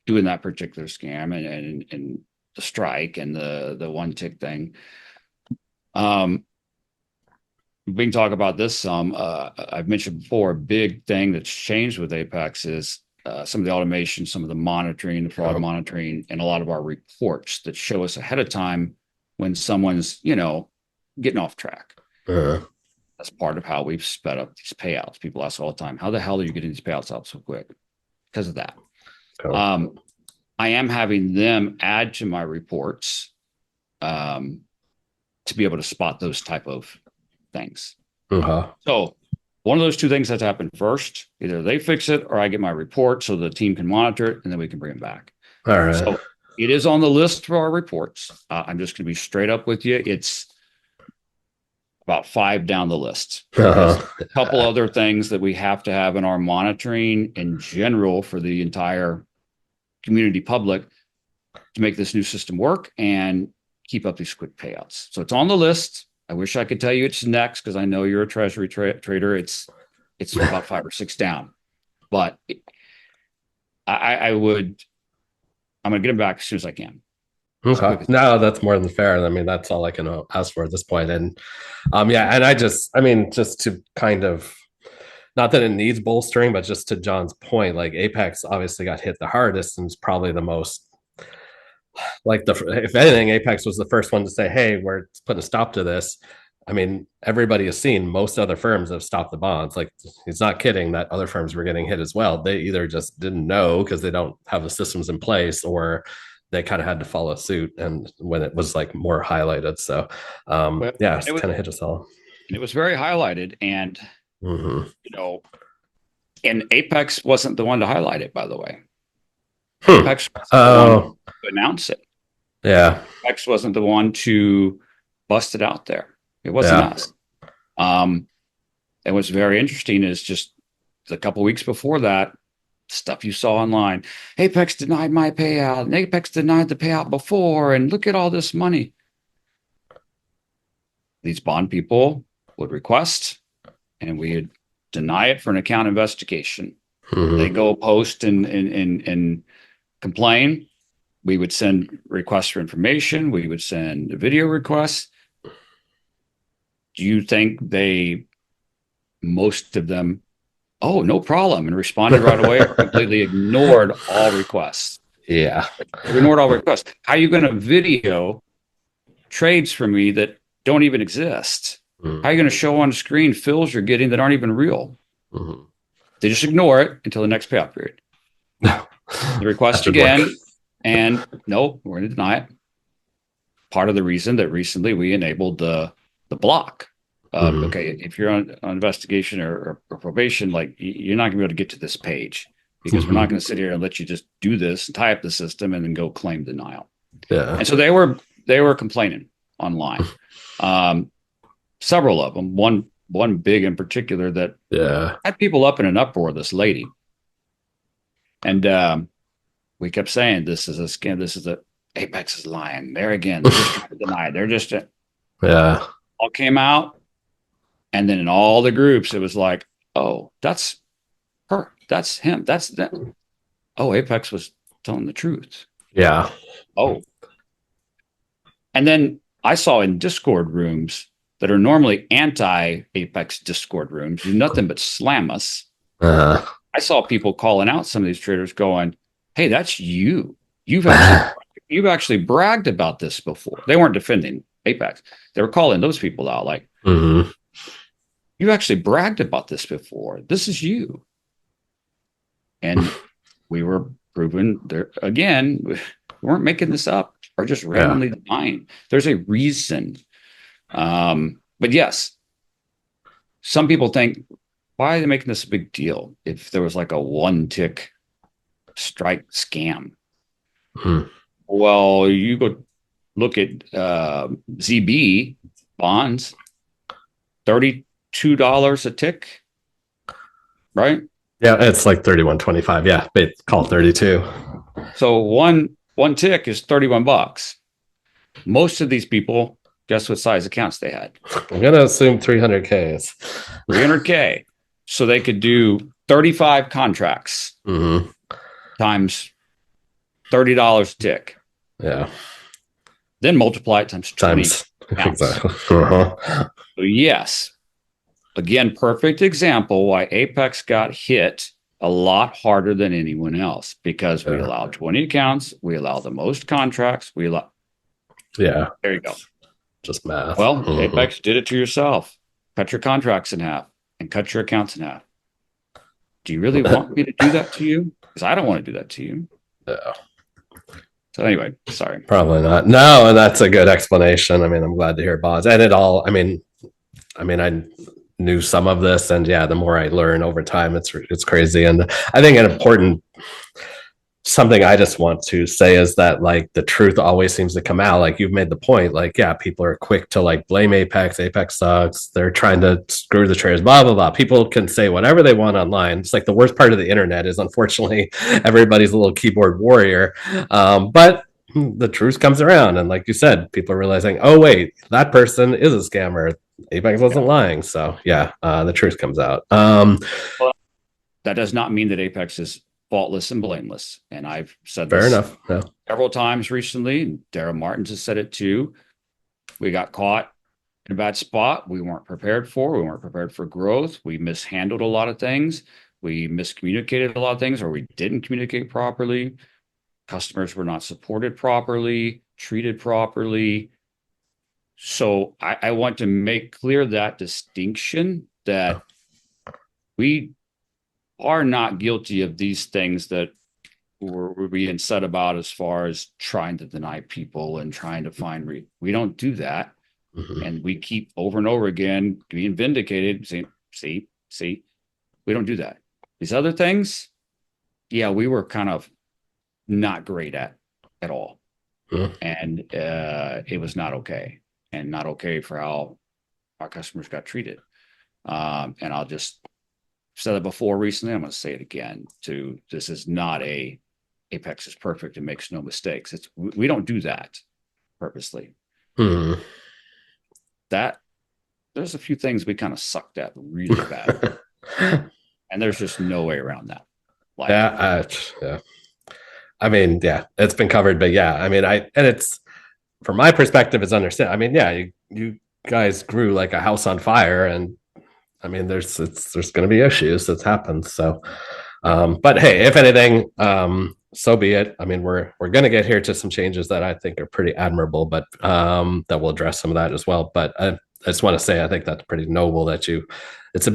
doing that particular scam and the strike and the one tick thing. We can talk about this some. I've mentioned before, a big thing that's changed with Apex is some of the automation, some of the monitoring, the fraud monitoring, and a lot of our reports that show us ahead of time when someone's, getting off track. Uh-huh. That's part of how we've sped up these payouts. People ask all the time, how the hell are you getting these payouts out so quick? Because of that. Okay. I am having them add to my reports to be able to spot those type of things. Uh-huh. So one of those two things has to happen first. Either they fix it or I get my report so the team can monitor it and then we can bring it back. All right. So it is on the list for our reports. I'm just going to be straight up with you. It's about 5 down the list. There's Uh-huh. a couple other things that we have to have in our monitoring in general for the entire community public to make this new system work and keep up these quick payouts. So it's on the list. I wish I could tell you it's next because I know you're a treasury trader. It's about 5 or 6 down, but I'm going to get them back as soon as I can. As Okay. quick as No, that's more than fair. I mean, that's all I can ask for at this point. And yeah, and I mean, just to kind of, not that it needs bolstering, but just to John's point, like Apex obviously got hit the hardest and is probably the most, like, if anything, Apex was the first one to say, hey, we're putting a stop to this. I mean, everybody has seen most other firms have stopped the bonds. Like, he's not kidding that other firms were getting hit as well. They either just didn't know because they don't have the systems in place, or they kind of had to follow suit. And when it was like more highlighted, so well, yeah, it it's was, kind of hit us all. it was very highlighted, and Mm-hmm. you know, and Apex wasn't the one to highlight it, by the way. Hmm. Apex wasn't the one Oh, to announce it. yeah, Apex wasn't the one to bust it out there. It wasn't yeah. us. Um, and what's very interesting is just a couple weeks before that, stuff you saw online. Apex denied my payout, and Apex denied the payout before, and look at all this money. These bond people would request, and we would deny it for an account investigation. They Mm-hmm. go post and complain. We would send requests for information. We would send video requests. Do you think most of them, oh, no problem, and responded right away, or completely ignored all requests? Yeah. They ignored all requests. How are you going to video trades for me that don't even exist? How are you going to show on screen fills you're getting that aren't even real? Mm-hmm. They just ignore it until the next payout period. The That request should work. again, and nope, we're going to deny it. Part of the reason that recently we enabled the block. Mm-hmm. Okay, if you're on investigation or probation, like you're not going to be able to get to this page because we're not Mm-hmm. going to sit here and let you just do this, tie up the system, and then go claim denial. Yeah. And so they were complaining online. Several of them. One big in particular that Yeah. had people up in an uproar. This lady, and we kept saying, "This is a scam. This is a Apex is lying. There again. They're just trying to deny it. They're just Yeah. all came out." And then in all the groups, it was like, oh, that's her. That's him. That's that. Oh, Apex was telling the truth. Yeah. Oh. And then I saw in Discord rooms that are normally anti Apex Discord rooms, do nothing but slam us. Uh, I saw people calling out some of these traders going, hey, that's you. You've actually bragged about this before. They weren't defending Apex. They were calling those people out like, mhm. you actually bragged about this before. This is you. And we were proven there again, we weren't making this up or just randomly lying. There's a reason. But yes, some people think, why are they making this a big deal if there was like a one tick strike scam? Hmm. Well, you go look at ZB bonds, $32 a tick, right? Yeah, it's like 31.25. Yeah, they call it 32. So one tick is 31 bucks. Most of these people, guess what size accounts they had? I'm gonna assume 300K is 300K. So they could do 35 contracts times $30 a tick. Yeah. Then multiply it times 20 accounts. Exactly. So yes, again, perfect example why Apex got hit a lot harder than anyone else because we allow 20 accounts, we allow the most contracts, we allow. Yeah. There you go. Just math. Well, Apex did it to yourself. Cut your contracts in half and cut your accounts in half. Do you really want me to do that to you? Because I don't want to do that to you. Yeah. So anyway, sorry. Probably not. No, and that's a good explanation. I mean, I'm glad to hear bonds. And it all, I mean, I knew some of this, and yeah, the more I learn over time, it's crazy. And I think an important something I just want to say is that like the truth always seems to come out. Like you've made the point, like, yeah, people are quick to like blame Apex. Apex sucks. They're trying to screw the traders, blah, blah, blah. People can say whatever they want online. It's like the worst part of the internet is unfortunately everybody's a little keyboard warrior. But the truth comes around. And like you said, people are realizing, oh, wait, that person is a scammer. Apex wasn't lying. So yeah, the truth comes out. Well, that does not mean that Apex is faultless and blameless. And I've said fair this enough. Yeah. several times recently. And Daryl Martins has said it too. We got caught in a bad spot. We weren't prepared for. We weren't prepared for growth. We mishandled a lot of things. We miscommunicated a lot of things, or we didn't communicate properly. Customers were not supported properly, treated properly. So I want to make clear that distinction that we are not guilty of these things that we're being said about as far as trying to deny people and trying to find we don't do that. And we keep over and over again being vindicated, saying, see, we don't do that. These other things, yeah, we were kind of not great at all. And it was not okay, and not okay for how our customers got treated. And I'll just said it before recently, I'm going to say it again too. This is not a Apex is perfect and makes no mistakes. We don't do that purposely. That there's a few things we kind of sucked at really bad. And there's just no way around that. Like, yeah. I mean, yeah, it's been covered, but yeah, I mean, and it's from my perspective, it's understand. I mean, yeah, you guys grew like a house on fire, and I mean, there's going to be issues that's happened. So, but hey, if anything, so be it. I mean, we're going to get here to some changes that I think are pretty admirable, but that will address some of that as well. But I just want to say, I think that's pretty noble that takes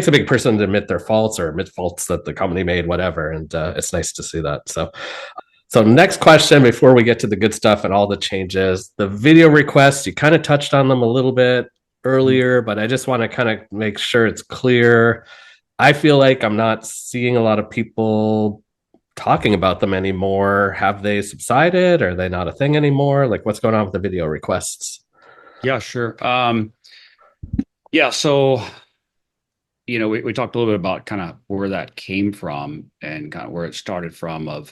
a big person to admit their faults or admit faults that the company made, whatever. And it's nice to see that. So next question before we get to the good stuff and all the changes, the video requests, you kind of touched on them a little bit earlier, but I just want to kind of make sure it's clear. I feel like I'm not seeing a lot of people talking about them anymore. Have they subsided? Are they not a thing anymore? Like what's going on with the video requests? Yeah, sure. Yeah, so we talked a little bit about kind of where that came from and kind of where it started from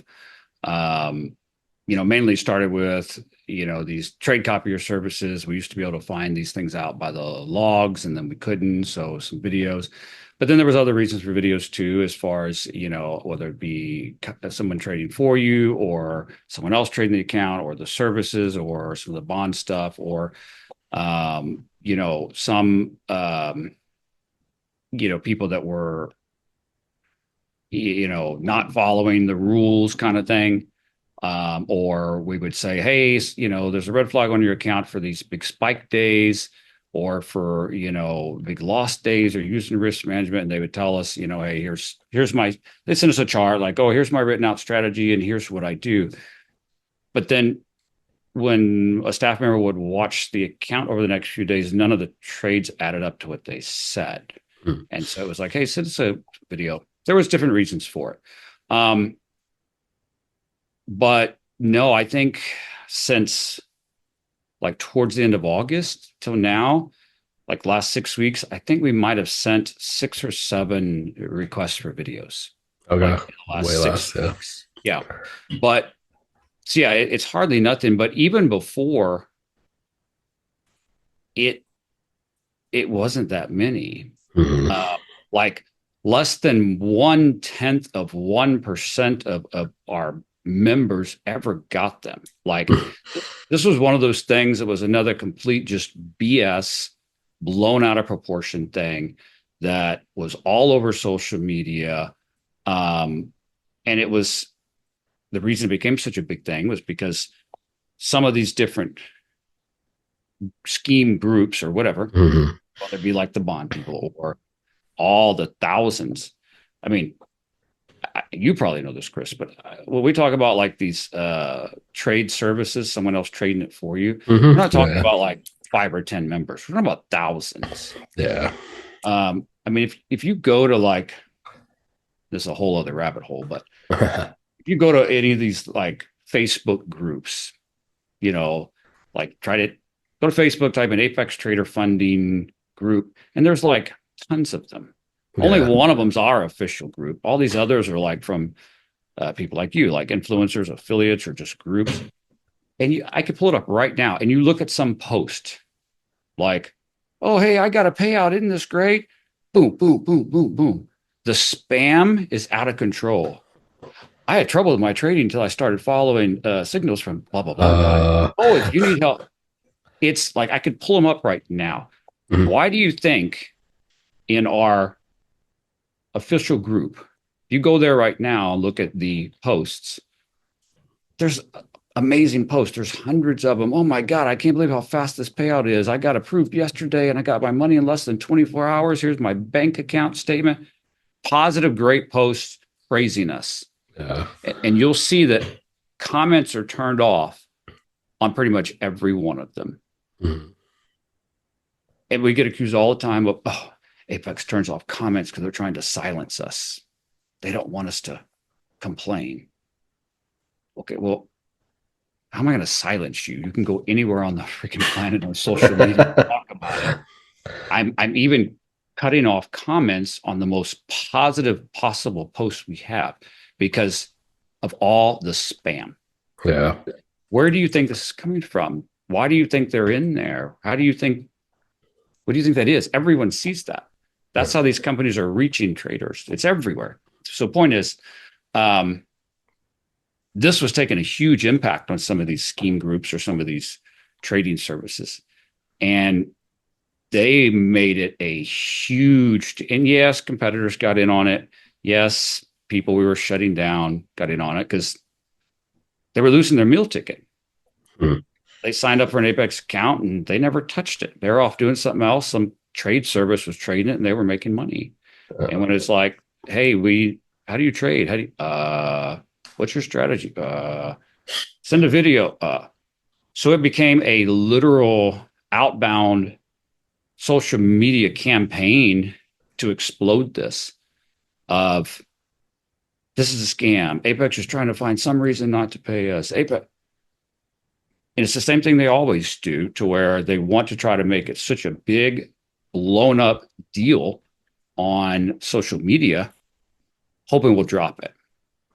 mainly started with these trade copier services. We used to be able to find these things out by the logs, and then we couldn't. So some videos, but then there was other reasons for videos too, as far as, whether it be someone trading for you or someone else trading the account or the services or some of the bond stuff or, some, people that were, not following the rules kind of thing. Or we would say, hey, there's a red flag on your account for these big spike days or for, big loss days or using risk management. And they would tell us, hey, they send us a chart like, oh, here's my written out strategy and here's what I do. But then when a staff member would watch the account over the next few days, none of the trades added up to what they said. And so it was like, hey, send us a video. There was different reasons for it. But no, I think since like towards the end of August till now, like last 6 weeks, I think we might have sent 6 or 7 requests for videos. Okay. Like in the last Way 6 less, weeks. Yeah. But so yeah, it's hardly nothing. But even before it wasn't that many. Like less than 0.1% of our members ever got them. Like this was one of those things that was another complete just BS, blown out of proportion thing that was all over social media. And it was, the reason it became such a big thing was because some of these different scheme groups or whatever, whether it be like the bond people or all the thousands. I mean, you probably know this, Chris, but when we talk about like these trade services, someone else trading it for you, we're not talking about like 5 or 10 members. We're talking about thousands. Yeah. I mean, if you go to like, this is a whole other rabbit hole, but if you go to any of these like Facebook groups, like try to go to Facebook, type in Apex Trader Funding group, and there's like tons of them. Only one of them's our official group. All these others are like from people like you, like influencers, affiliates, or just groups. And I could pull it up right now, and you look at some post like, oh, hey, I got a payout. Isn't this great? Boom, boom, boom, boom, boom. The spam is out of control. I had trouble with my trading until I started following signals from blah, blah, blah guy. Oh, if you need help, it's like I could pull them up right now. Why do you think in our official group, if you go there right now and look at the posts, there's amazing posts. There's hundreds of them. Oh my God, I can't believe how fast this payout is. I got approved yesterday and I got my money in less than 24 hours. Here's my bank account statement. Positive, great posts praising us. Yeah. And you'll see that comments are turned off on pretty much every one of them. And we get accused all the time of, oh, Apex turns off comments because they're trying to silence us. They don't want us to complain. Okay, well, how am I going to silence you? You can go anywhere on the freaking planet on social media and talk about it. I'm even cutting off comments on the most positive possible posts we have because of all the spam. Yeah. Where do you think this is coming from? Why do you think they're in there? What do you think that is? Everyone sees that. That's how these companies are reaching traders. It's everywhere. So point is, this was taking a huge impact on some of these scheme groups or some of these trading services. And they made it a huge, and yes, competitors got in on it. Yes, people we were shutting down got in on it because they were losing their meal ticket. They signed up for an Apex account and they never touched it. They're off doing something else. Some trade service was trading it and they were making money. And when it's like, hey, how do you trade? How do you, what's your strategy? Send a video. So it became a literal outbound social media campaign to explode this of this is a scam. Apex is trying to find some reason not to pay us. Apex. And it's the same thing they always do, to where they want to try to make it such a big, blown up deal on social media, hoping we'll drop it.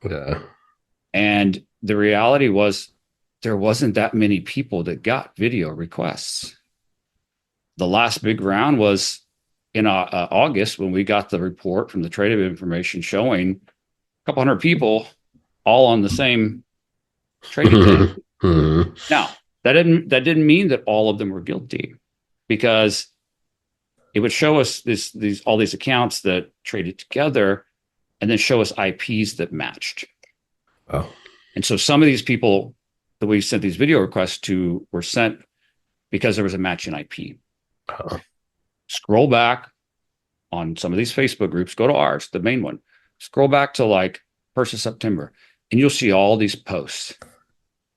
Yeah. And the reality was there wasn't that many people that got video requests. The last big round was in August when we got the report from the trade of information showing a couple hundred people all on the same trading day. Now, that didn't mean that all of them were guilty, because it would show us these all these accounts that traded together, and then show us IPs that matched. Oh. And so some of these people that we sent these video requests to were sent because there was a match in IP. Oh. Scroll back on some of these Facebook groups, go to ours, the main one, scroll back to like 1st of September, and you'll see all these posts.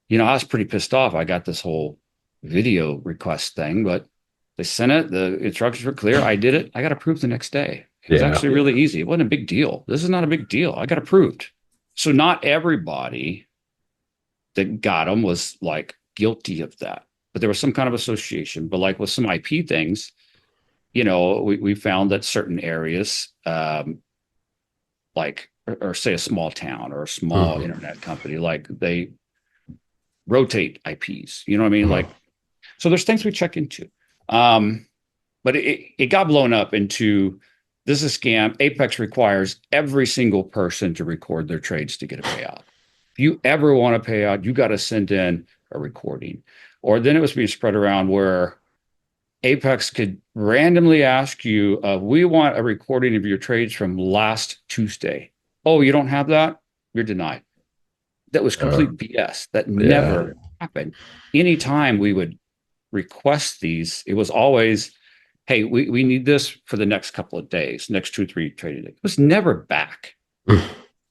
You know, I was pretty pissed off. I got this whole video request thing, but they sent it. The instructions were clear. I did it. I got approved the next day. It was actually really easy. It wasn't a big deal. This is not a big deal. I got approved. So not everybody that got them was like guilty of that, but there was some kind of association. But like with some IP things, you know, we found that certain areas, like, or say a small town or a small internet company, like they rotate IPs, you know what I mean? Like, so there's things we check into. But it got blown up into, this is a scam. Apex requires every single person to record their trades to get a payout. If you ever want a payout, you got to send in a recording. Or then it was being spread around where Apex could randomly ask you, we want a recording of your trades from last Tuesday. Oh, you don't have that? You're denied. That was complete BS. That never happened. Anytime we would request these, it was always, hey, we need this for the next couple of days, next 2-3 trading days. It was never back. So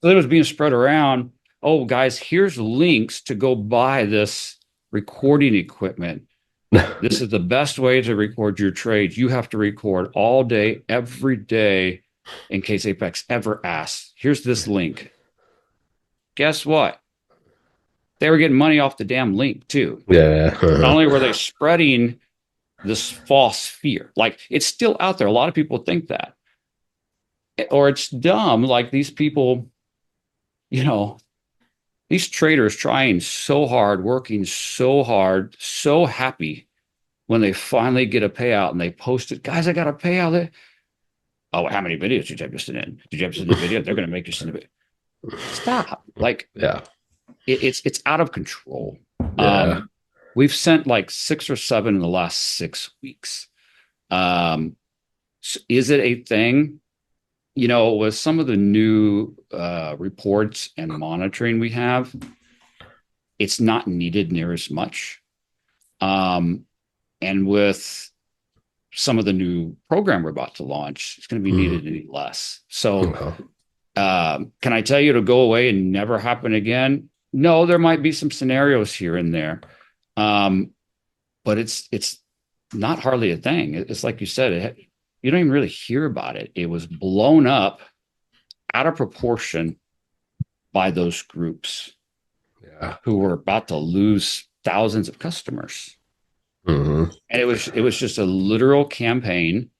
it was being spread around. Oh, guys, here's links to go buy this recording equipment. This is the best way to record your trades. You have to record all day, every day, in case Apex ever asks. Here's this link. Guess what? They were getting money off the damn link too. Yeah. Not only were they spreading this false fear, like it's still out there. A lot of people think that, or it's dumb. Like these people, you know, these traders trying so hard, working so hard, so happy when they finally get a payout and they post it. Guys, I got a payout. Oh, how many videos did you have to send in? Did you have to send a video? They're going to make you send a video. Stop. Like, it's out of control. We've sent like 6 or 7 in the last 6 weeks. So is it a thing? You know, with some of the new reports and monitoring we have, it's not needed near as much. And with some of the new program we're about to launch, it's going to be needed any less. So can I tell you to go away and never happen again? No, there might be some scenarios here and there. But it's not hardly a thing. It's like you said, you don't even really hear about it. It was blown up out of proportion by those groups who were about to lose thousands of customers. And it was just a literal campaign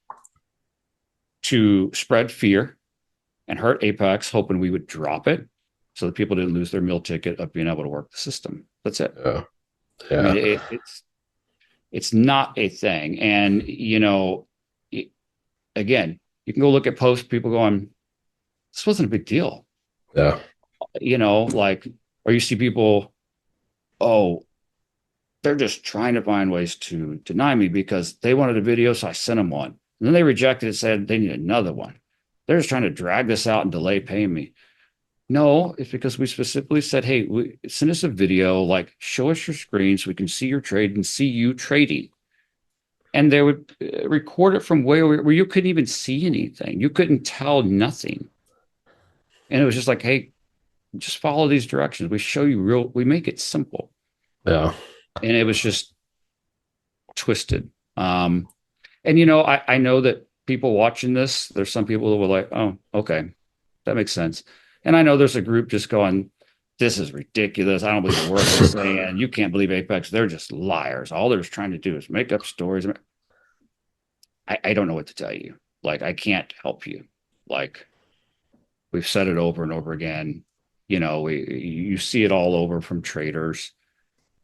to spread fear and hurt Apex, hoping we would drop it so that people didn't lose their meal ticket of being able to work the system. That's it. I mean, it's not a thing. And, you know, again, you can go look at posts, people going, this wasn't a big deal. You know, like, or you see people, oh, they're just trying to find ways to deny me because they wanted a video, so I sent them one. And then they rejected it, said they need another one. They're just trying to drag this out and delay paying me. No, it's because we specifically said, hey, send us a video, like show us your screen so we can see your trade and see you trading. And they would record it from where you couldn't even see anything. You couldn't tell nothing. And it was just like, hey, just follow these directions. We show you we make it simple. And it was just twisted. And, you know, I know that people watching this, there's some people that were like, oh, okay, that makes sense. And I know there's a group just going, this is ridiculous. I don't believe a word they're saying. You can't believe Apex. They're just liars. All they're trying to do is make up stories. I don't know what to tell you. Like, I can't help you. Like, we've said it over and over again. You know, you see it all over from traders.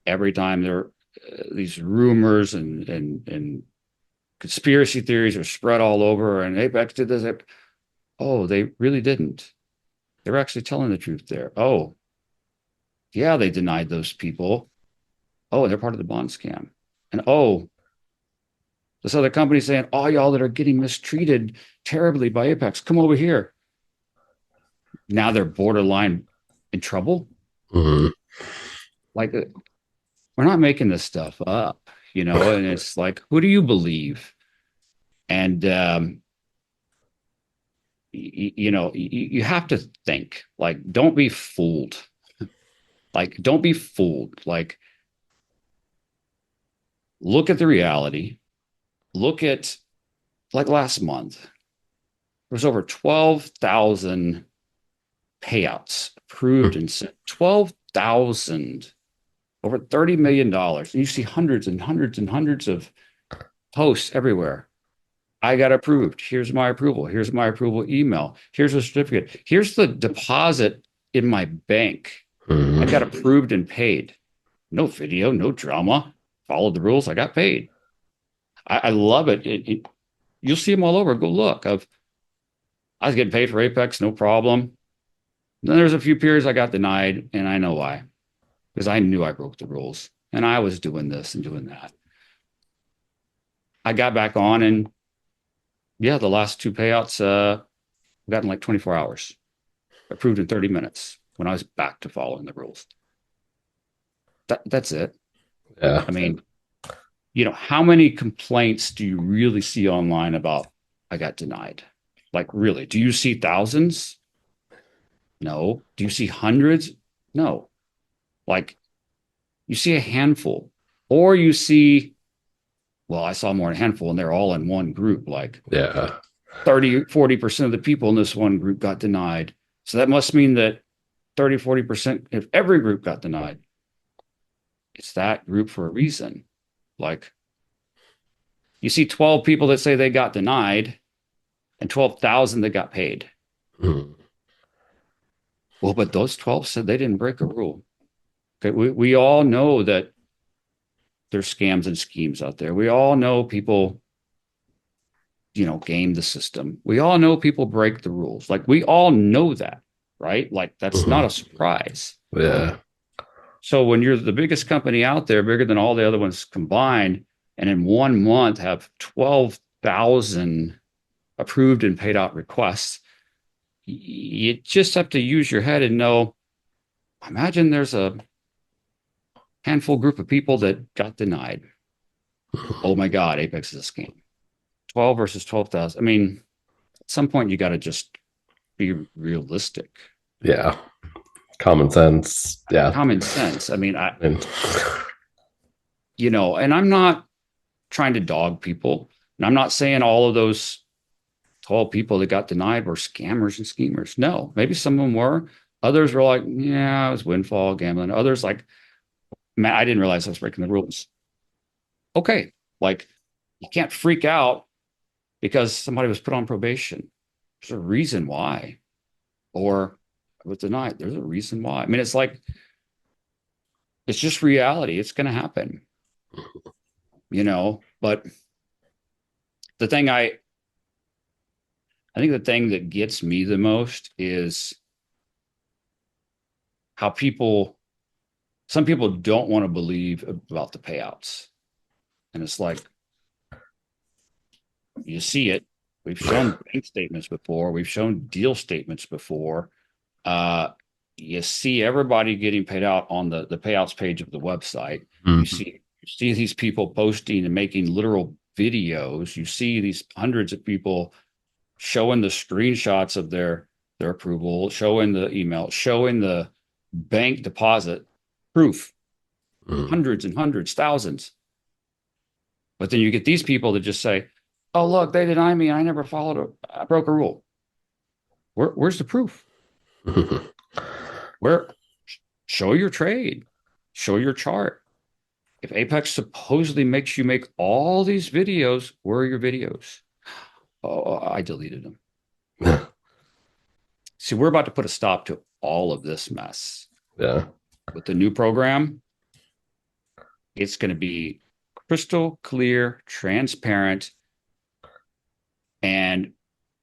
every time there these rumors and conspiracy theories are spread all over, and Apex did this. Oh, they really didn't. They were actually telling the truth there. Oh, yeah, they denied those people. Oh, and they're part of the bond scam. And oh, this other company saying, oh, y'all that are getting mistreated terribly by Apex, come over here. Now they're borderline in trouble. Mm-hmm. Like, we're not making this stuff up, and it's like, who do you believe? And, you have to think, like, don't be fooled. Like, don't be fooled. Like, look at the reality. Look at, like, last month, there was over 12,000 payouts approved and sent. 12,000, over $30 million. And you see hundreds and hundreds and hundreds of posts everywhere. I got approved. Here's my approval. Here's my approval email. Here's a certificate. Here's the deposit in my bank. I got approved and paid. No video, no drama. Followed the rules. I got paid. I love it. You'll see them all over. Go look. I was getting paid for Apex, no problem. Then there's a few periods I got denied, and I know why. Because I knew I broke the rules, and I was doing this and doing that. I got back on, and yeah, the last two payouts got in like 24 hours, approved in 30 minutes when I was back to following the rules. That's it. Yeah. I mean, how many complaints do you really see online about I got denied? Like, really? Do you see thousands? No. Do you see hundreds? No. Like, you see a handful, or you see, well, I saw more than a handful, and they're all in one group. Like, Yeah. 30-40% of the people in this one group got denied. So that must mean that 30-40% of every group got denied. It's that group for a reason. Like, you see 12 people that say they got denied and 12,000 that got paid. Mm-hmm. Well, but those 12 said they didn't break a rule. Okay, we all know that there's scams and schemes out there. We all know people, game the system. We all know people break the rules. Like, we all know that, right? Like, that's not a surprise. Yeah. So when you're the biggest company out there, bigger than all the other ones combined, and in 1 month have 12,000 approved and paid out requests, you just have to use your head and know, imagine there's a handful group of people that got denied. Oh my God, Apex is a scam. 12 versus 12,000. I mean, at some point you got to just be realistic. Yeah. Common sense. Yeah. Common sense. I mean, and I'm not trying to dog people. And I'm not saying all of those 12 people that got denied were scammers and schemers. No, maybe some of them were. Others were like, yeah, it was windfall gambling. Others like, man, I didn't realize I was breaking the rules. Okay. Like, you can't freak out because somebody was put on probation. There's a reason why. Or was denied. There's a reason why. I mean, it's like, it's just reality. It's going to happen, but the thing I think the thing that gets me the most is how some people don't want to believe about the payouts. And it's like, you see it. We've shown bank statements before. We've shown deal statements before. You see everybody getting paid out on the payouts page of the website. You see these people posting and making literal videos. You see these hundreds of people showing the screenshots of their approval, showing the email, showing the bank deposit proof, hundreds and hundreds, thousands. But then you get these people that just say, oh, look, they deny me. I never I broke a rule. Where's the proof? Show your trade, show your chart. If Apex supposedly makes you make all these videos, where are your videos? Oh, I deleted them. See, we're about to put a stop to all of this mess. Yeah. With the new program, It's going to be crystal clear, transparent, and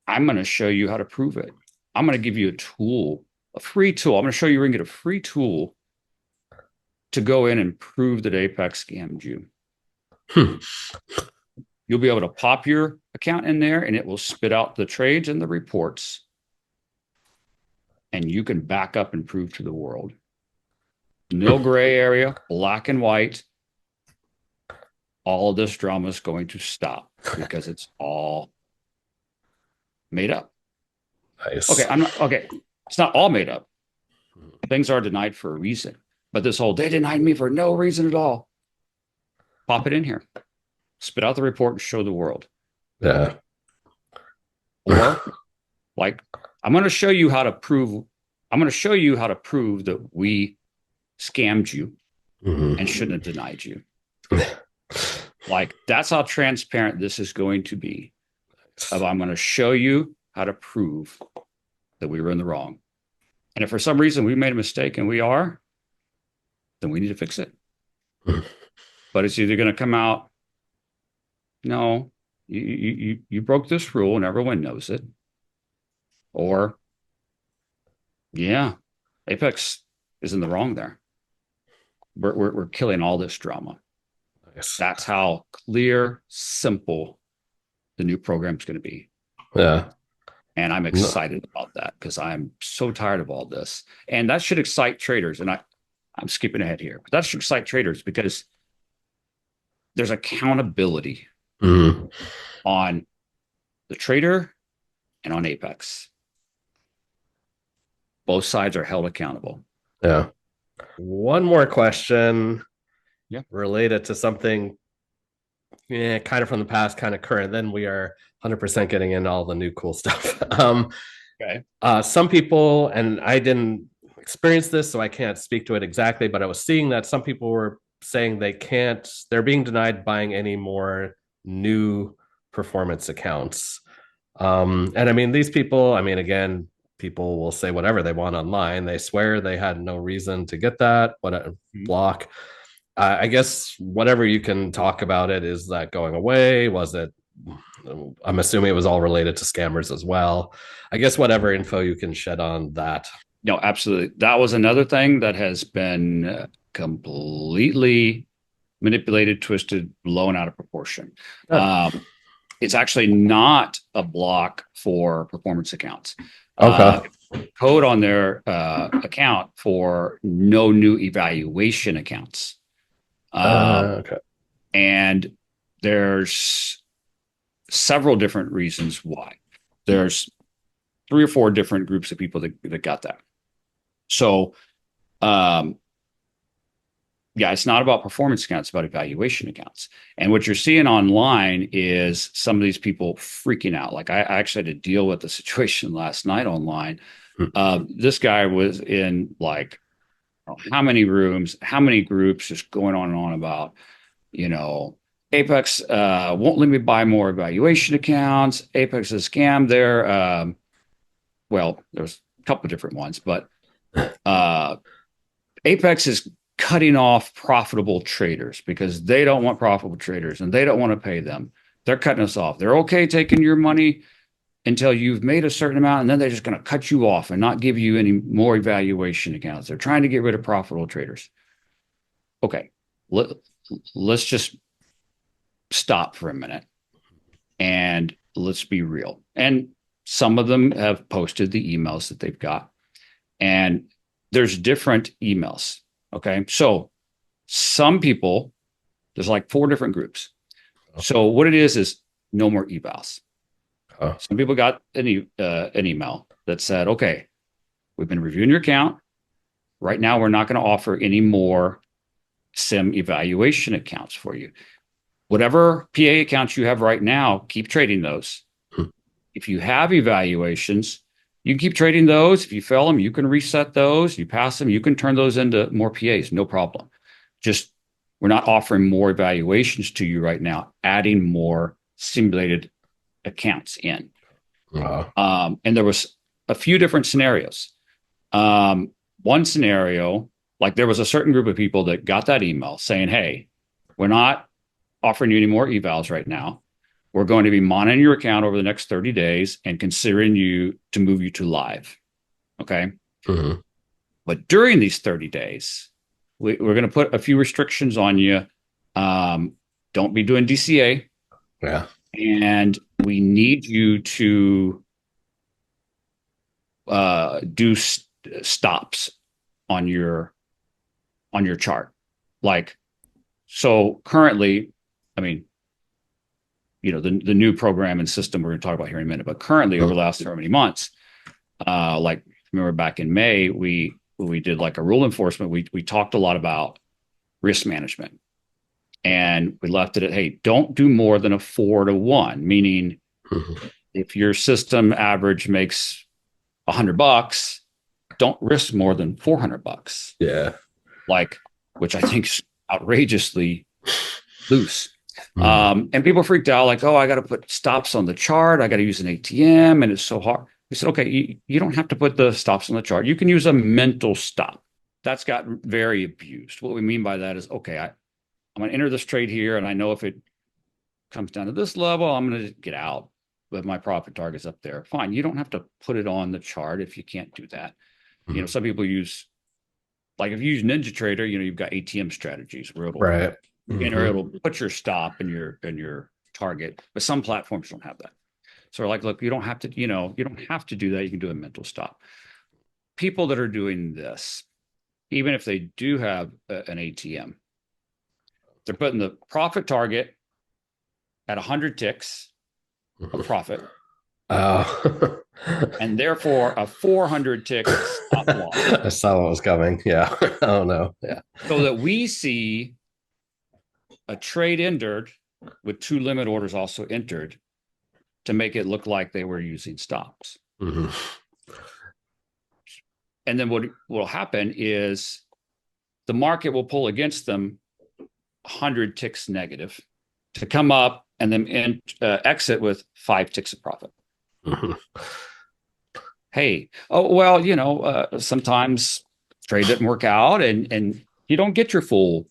I'm going to show you how to prove it. I'm going to give you a tool, a free tool. I'm going to show you where you can get a free tool to go in and prove that Apex scammed you. You'll be able to pop your account in there and it will spit out the trades and the reports. And you can back up and prove to the world. No gray area, black and white. All of this drama is going to stop because it's all made up. Nice. Okay. It's not all made up. Things are denied for a reason. But this whole, they denied me for no reason at all. Pop it in here. Spit out the report and show the world. Yeah. Or like, I'm going to show you how to prove that we scammed you and shouldn't have denied you. Like, that's how transparent this is going to be. I'm going to show you how to prove that we were in the wrong. And if for some reason we made a mistake and we are, then we need to fix it. But it's either going to come out, no, you broke this rule and everyone knows it. Or, yeah, Apex is in the wrong there. We're killing all this drama. Nice. That's how clear, simple the new program is going to be. Yeah. And I'm excited about that because I'm so tired of all this. And that should excite traders. And I'm skipping ahead here, but that should excite traders because there's accountability on the trader and on Apex. Both sides are held accountable. Yeah. One more question. Yeah. Related to something kind of from the past, kind of current. Then we are 100% getting into all the new cool stuff. Okay. Some people, and I didn't experience this, so I can't speak to it exactly, but I was seeing that some people were saying they're being denied buying any more new performance accounts. And I mean, these people, again, people will say whatever they want online. They swear they had no reason to get that, block. I guess whatever you can talk about it, is that going away? Was it, I'm assuming it was all related to scammers as well. I guess whatever info you can shed on that. No, absolutely. That was another thing that has been completely manipulated, twisted, blown out of proportion. It's actually not a block for performance accounts. Okay. Code on their account for no new evaluation accounts. Okay. And there's several different reasons why. There's 3 or 4 different groups of people that got that. So, yeah, it's not about performance accounts, it's about evaluation accounts. And what you're seeing online is some of these people freaking out. Like I actually had to deal with the situation last night online. This guy was in like, how many rooms, how many groups, just going on and on about, Apex won't let me buy more evaluation accounts. Apex is a scam there. Well, there's a couple of different ones, but Apex is cutting off profitable traders because they don't want profitable traders and they don't want to pay them. They're cutting us off. They're okay taking your money until you've made a certain amount, and then they're just going to cut you off and not give you any more evaluation accounts. They're trying to get rid of profitable traders. Okay, let's just stop for a minute and let's be real. And some of them have posted the emails that they've got, and there's different emails. Okay, so some people, there's like 4 different groups. So what it is no more evals. Some people got an email that said, okay, we've been reviewing your account. Right now, we're not going to offer any more SIM evaluation accounts for you. Whatever PA accounts you have right now, keep trading those. If you have evaluations, you can keep trading those. If you fail them, you can reset those. You pass them, you can turn those into more PAs, no problem. Just, we're not offering more evaluations to you right now, adding more simulated accounts in. And there was a few different scenarios. One scenario, like there was a certain group of people that got that email saying, hey, We're not offering you any more evals right now. We're going to be monitoring your account over the next 30 days and considering you to move you to live. Okay. Mm-hmm. But during these 30 days, we're going to put a few restrictions on you. Don't be doing DCA. Yeah. And we need you to do stops on your chart. Like, so currently, I mean, the new program and system we're going to talk about here in a minute, but currently over the last so many months, like remember back in May, we did like a rule enforcement. We talked a lot about risk management, and we left it at, hey, don't do more than a 4-to-1, meaning if your system average makes $100, don't risk more than $400. Yeah. Like, which I think is outrageously loose. And people freaked out, like, oh, I got to put stops on the chart. I got to use an ATM, and it's so hard. We said, okay, you don't have to put the stops on the chart. You can use a mental stop. That's gotten very abused. What we mean by that is, okay, I'm going to enter this trade here, and I know if it comes down to this level, I'm going to get out. But my profit target's up there. Fine. You don't have to put it on the chart if you can't do that. Some people use, like if you use NinjaTrader, you've got ATM strategies where it'll, Right. it'll put your stop in your target, but some platforms don't have that. So we're like, look, you don't have to, you don't have to do that. You can do a mental stop. People that are doing this, even if they do have an ATM, they're putting the profit target at 100 ticks of profit. Oh. And therefore a 400 tick stop loss. I saw what was coming. Yeah. Oh no. Yeah. So that we see a trade entered with 2 limit orders also entered to make it look like they were using stops. And then what will happen is the market will pull against them 100 ticks negative to come up and then exit with 5 ticks of profit. Hey, oh, well, sometimes trade didn't work out and you don't get your full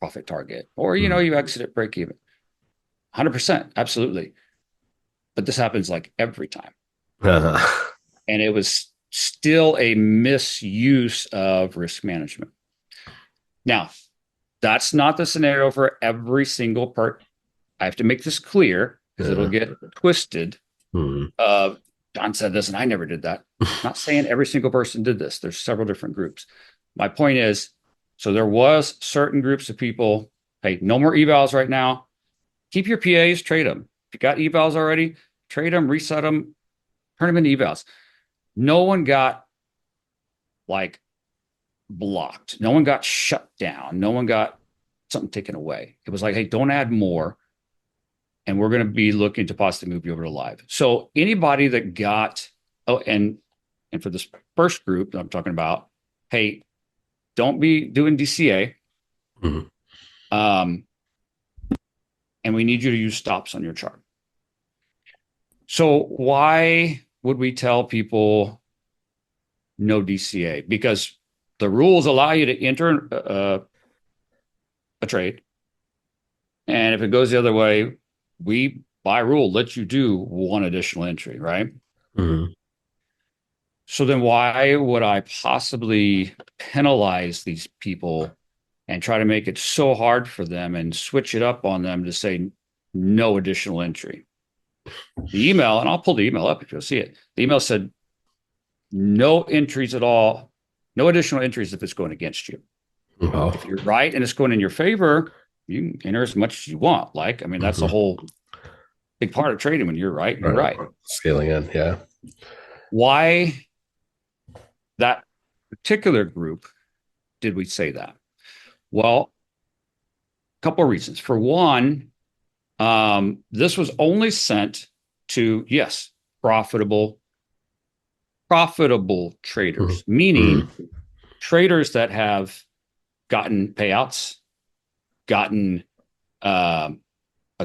profit target, or, you exit at break even. 100%, absolutely. But this happens like every time. And it was still a misuse of risk management. Now, that's not the scenario for every single part. I have to make this clear because it'll get twisted. John said this and I never did that. I'm not saying every single person did this. There's several different groups. My point is, so there was certain groups of people, hey, no more evals right now. Keep your PAs, trade them. If you got evals already, trade them, reset them, turn them into evals. No one got like blocked. No one got shut down. No one got something taken away. It was like, hey, don't add more. And we're going to be looking to possibly move you over to live. So anybody that got, and for this first group that I'm talking about, hey, don't be doing DCA. And we need you to use stops on your chart. So why would we tell people no DCA? Because the rules allow you to enter a trade. And if it goes the other way, we, by rule, let you do one additional entry, right? So then why would I possibly penalize these people and try to make it so hard for them and switch it up on them to say no additional entry? The email, and I'll pull the email up if you'll see it. The email said no entries at all, no additional entries if it's going against you. If you're right and it's going in your favor, you can enter as much as you want. Like, I mean, that's a whole big part of trading. When you're right, you're right. Scaling in, yeah. Why that particular group did we say that? Well, a couple of reasons. For one, this was only sent to, yes, profitable traders, meaning traders that have gotten payouts, gotten a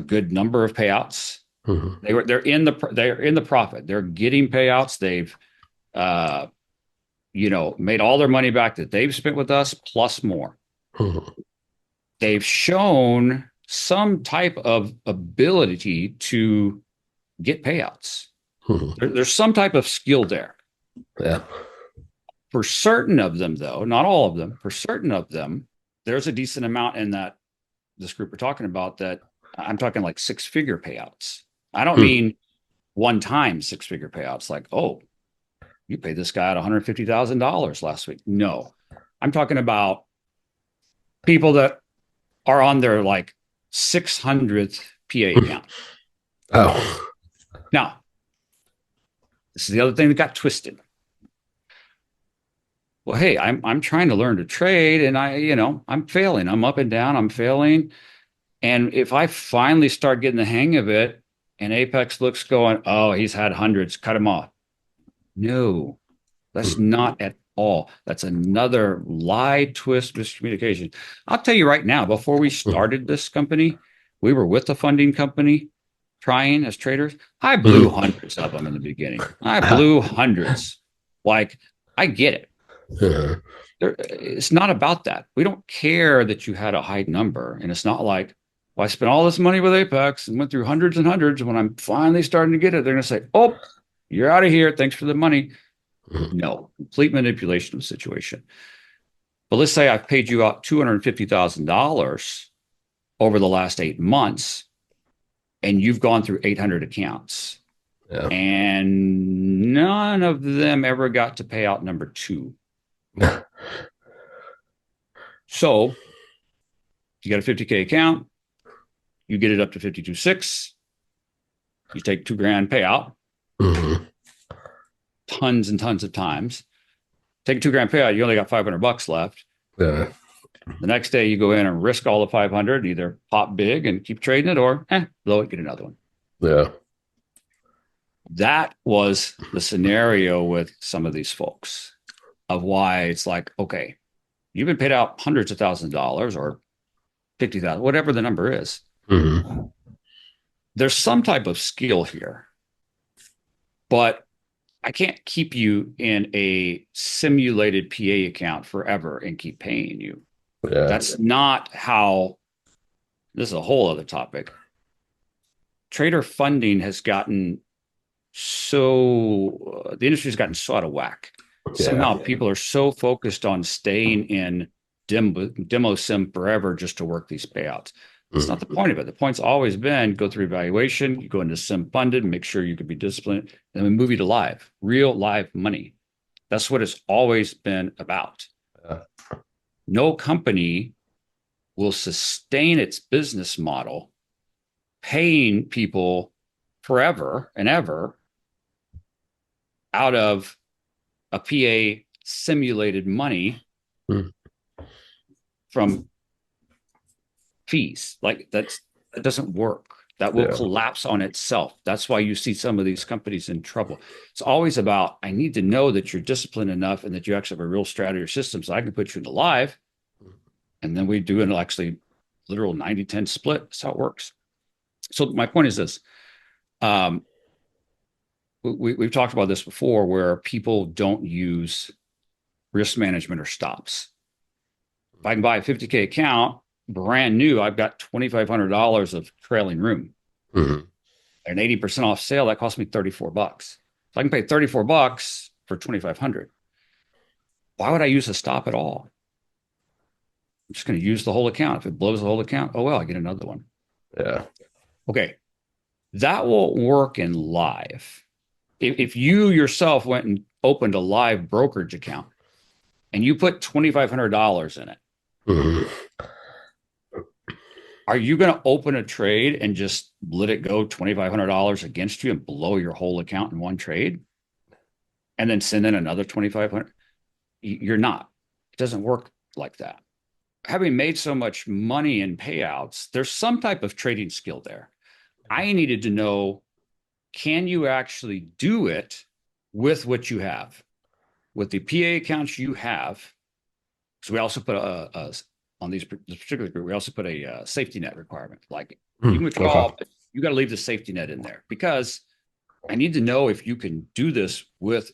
good number of payouts. They're in the profit. They're getting payouts. They've made all their money back that they've spent with us plus more. they've shown some type of ability to get payouts. Mhm. There's some type of skill there. Yeah. For certain of them, though, not all of them, for certain of them, there's a decent amount in that this group we're talking about that I'm talking like six-figure payouts. I don't Hmm. mean one-time six-figure payouts like, oh, you paid this guy out $150,000 last week. No, I'm talking about people that are on their like 600th PA account. Oh. Now, this is the other thing that got twisted. Well, hey, I'm trying to learn to trade and I'm failing. I'm up and down, I'm failing. And if I finally start getting the hang of it and Apex looks going, oh, he's had hundreds, cut him off. No, that's Hmm. not at all. That's another lie, twist, miscommunication. I'll tell you right now, before we started this company, we were with the funding company trying as traders. I blew Hmm. hundreds of them in the beginning. I blew hundreds. Like, I get it. Yeah. It's not about that. We don't care that you had a high number. And it's not like, well, I spent all this money with Apex and went through hundreds and hundreds. When I'm finally starting to get it, they're going to say, oh, you're out of here. Thanks for the money. Hmm. No, complete manipulation of the situation. But let's say I've paid you out $250,000 over the last 8 months, and you've gone through 800 accounts, Yeah. and none of them ever got to pay out number two. So you got a 50K account, you get it up to 52.6, you take $2,000 payout, Hmm. tons and tons of times. Take a $2,000 payout, you only got $500 left. Yeah. The next day you go in and risk all the 500, either pop big and keep trading it or blow it, get another one. Yeah. That was the scenario with some of these folks of why it's like, okay, you've been paid out hundreds of thousands of dollars or 50,000, whatever the number is. Hmm. There's some type of skill here, but I can't keep you in a simulated PA account forever and keep paying you. Yeah. That's not how, this is a whole other topic. Trader funding has gotten the industry's gotten so out of whack. Yeah. Somehow people are so focused on staying in demo sim forever just to work these payouts. That's not the Hmm. point of it. The point's always been go through evaluation, you go into sim funded, make sure you can be disciplined, and then we move you to live, real live money. That's what it's always been about. Yeah. No company will sustain its business model paying people forever and ever out of a PA simulated money Hmm. from fees. Like that doesn't work. That will Yeah. collapse on itself. That's why you see some of these companies in trouble. It's always about, I need to know that you're disciplined enough and that you actually have a real strategy or system so I can put you into live. And then we do an actually literal 90-10 split. That's how it works. So my point is this. We've talked about this before where people don't use risk management or stops. If I can buy a 50K account brand new, I've got $2,500 of trailing room. Hmm. At an 80% off sale, that cost me $34. So I can pay $34 for 2,500. Why would I use a stop at all? I'm just going to use the whole account. If it blows the whole account, oh well, I get another one. Yeah. Okay. That won't work in live. If you yourself went and opened a live brokerage account and you put $2,500 in it, Hmm. are you going to open a trade and just let it go $2,500 against you and blow your whole account in one trade and then send in another 2,500? You're not. It doesn't work like that. Having made so much money in payouts, there's some type of trading skill there. I needed to know, can you actually do it with what you have? With the PA accounts you have, so we also put on this particular group, we also put a safety net requirement. Like you can withdraw, Okay. but you got to leave the safety net in there because I need to know if you can do this with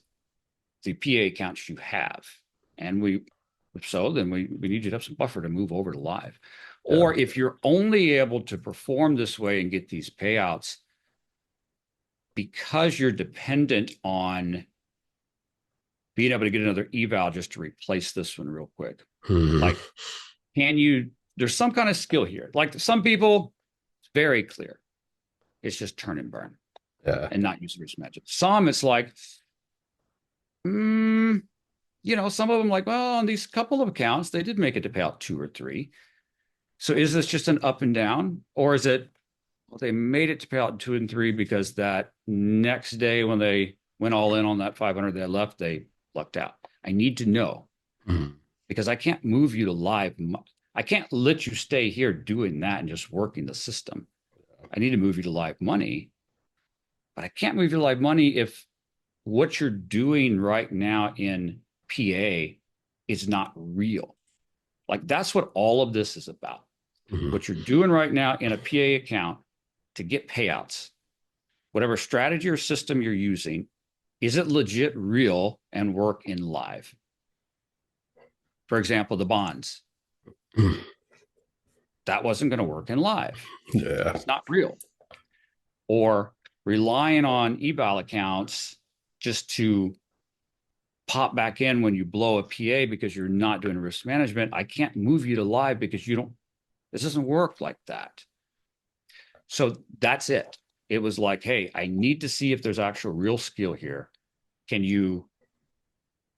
the PA accounts you have. And if so, then we need you to have some buffer to move over to live. Or if you're only able to perform this way and get these payouts because you're dependent on being able to get another eval just to replace this one real quick. Like, there's some kind of skill here. Like some people, it's very clear. It's just turn and burn and not use risk management. Some, it's like, some of them like, well, on these couple of accounts, they did make it to payout 2 or 3. So is this just an up and down, or is it, well, they made it to payout 2 and 3 because that next day when they went all in on that 500 they left, they lucked out. I need to know because I can't move you to live. I can't let you stay here doing that and just working the system. I need to move you to live money, but I can't move you to live money if what you're doing right now in PA is not real. Like that's what all of this is about. What you're doing right now in a PA account to get payouts, whatever strategy or system you're using, is it legit real and work in live? For example, the bonds. That wasn't going to work in live. Yeah. It's not real. Or relying on eval accounts just to pop back in when you blow a PA because you're not doing risk management. I can't move you to live because this doesn't work like that. So that's it. It was like, hey, I need to see if there's actual real skill here. Can you,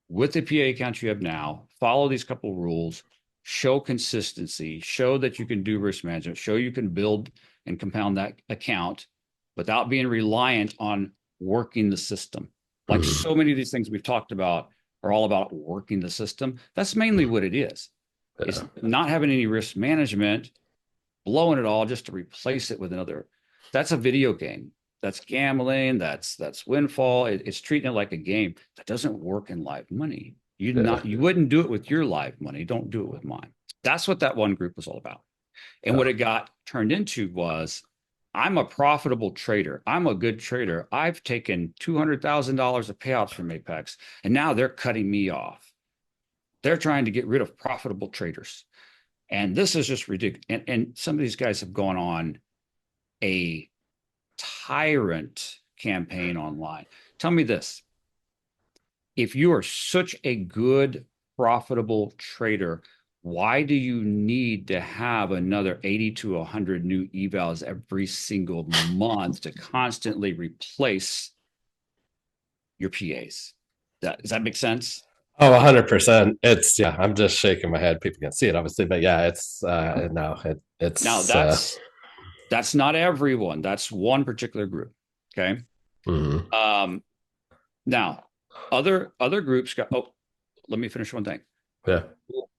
with the PA account you have now, follow these couple rules, show consistency, show that you can do risk management, show you can build and compound that account without being reliant on working the system. Like so many of these things we've talked about are all about working the system. That's mainly what it is. It's not having any risk management, blowing it all just to replace it with another. That's a video game. That's gambling. That's windfall. It's treating it like a game. That doesn't work in live money. You wouldn't do it with your live money. Don't do it with mine. That's what that one group was all about. And what it got turned into was, I'm a profitable trader. I'm a good trader. I've taken $200,000 of payouts from Apex, and now they're cutting me off. They're trying to get rid of profitable traders. And this is just ridiculous. And some of these guys have gone on a tyrant campaign online. Tell me this. If you are such a good, profitable trader, why do you need to have another 80 to 100 new evals every single month to constantly replace your PAs? Does that make sense? Oh, 100%. I'm just shaking my head. People can see it, obviously, but yeah, it's now that's not everyone. That's one particular group. Okay. Now other groups got, let me finish one thing. Yeah.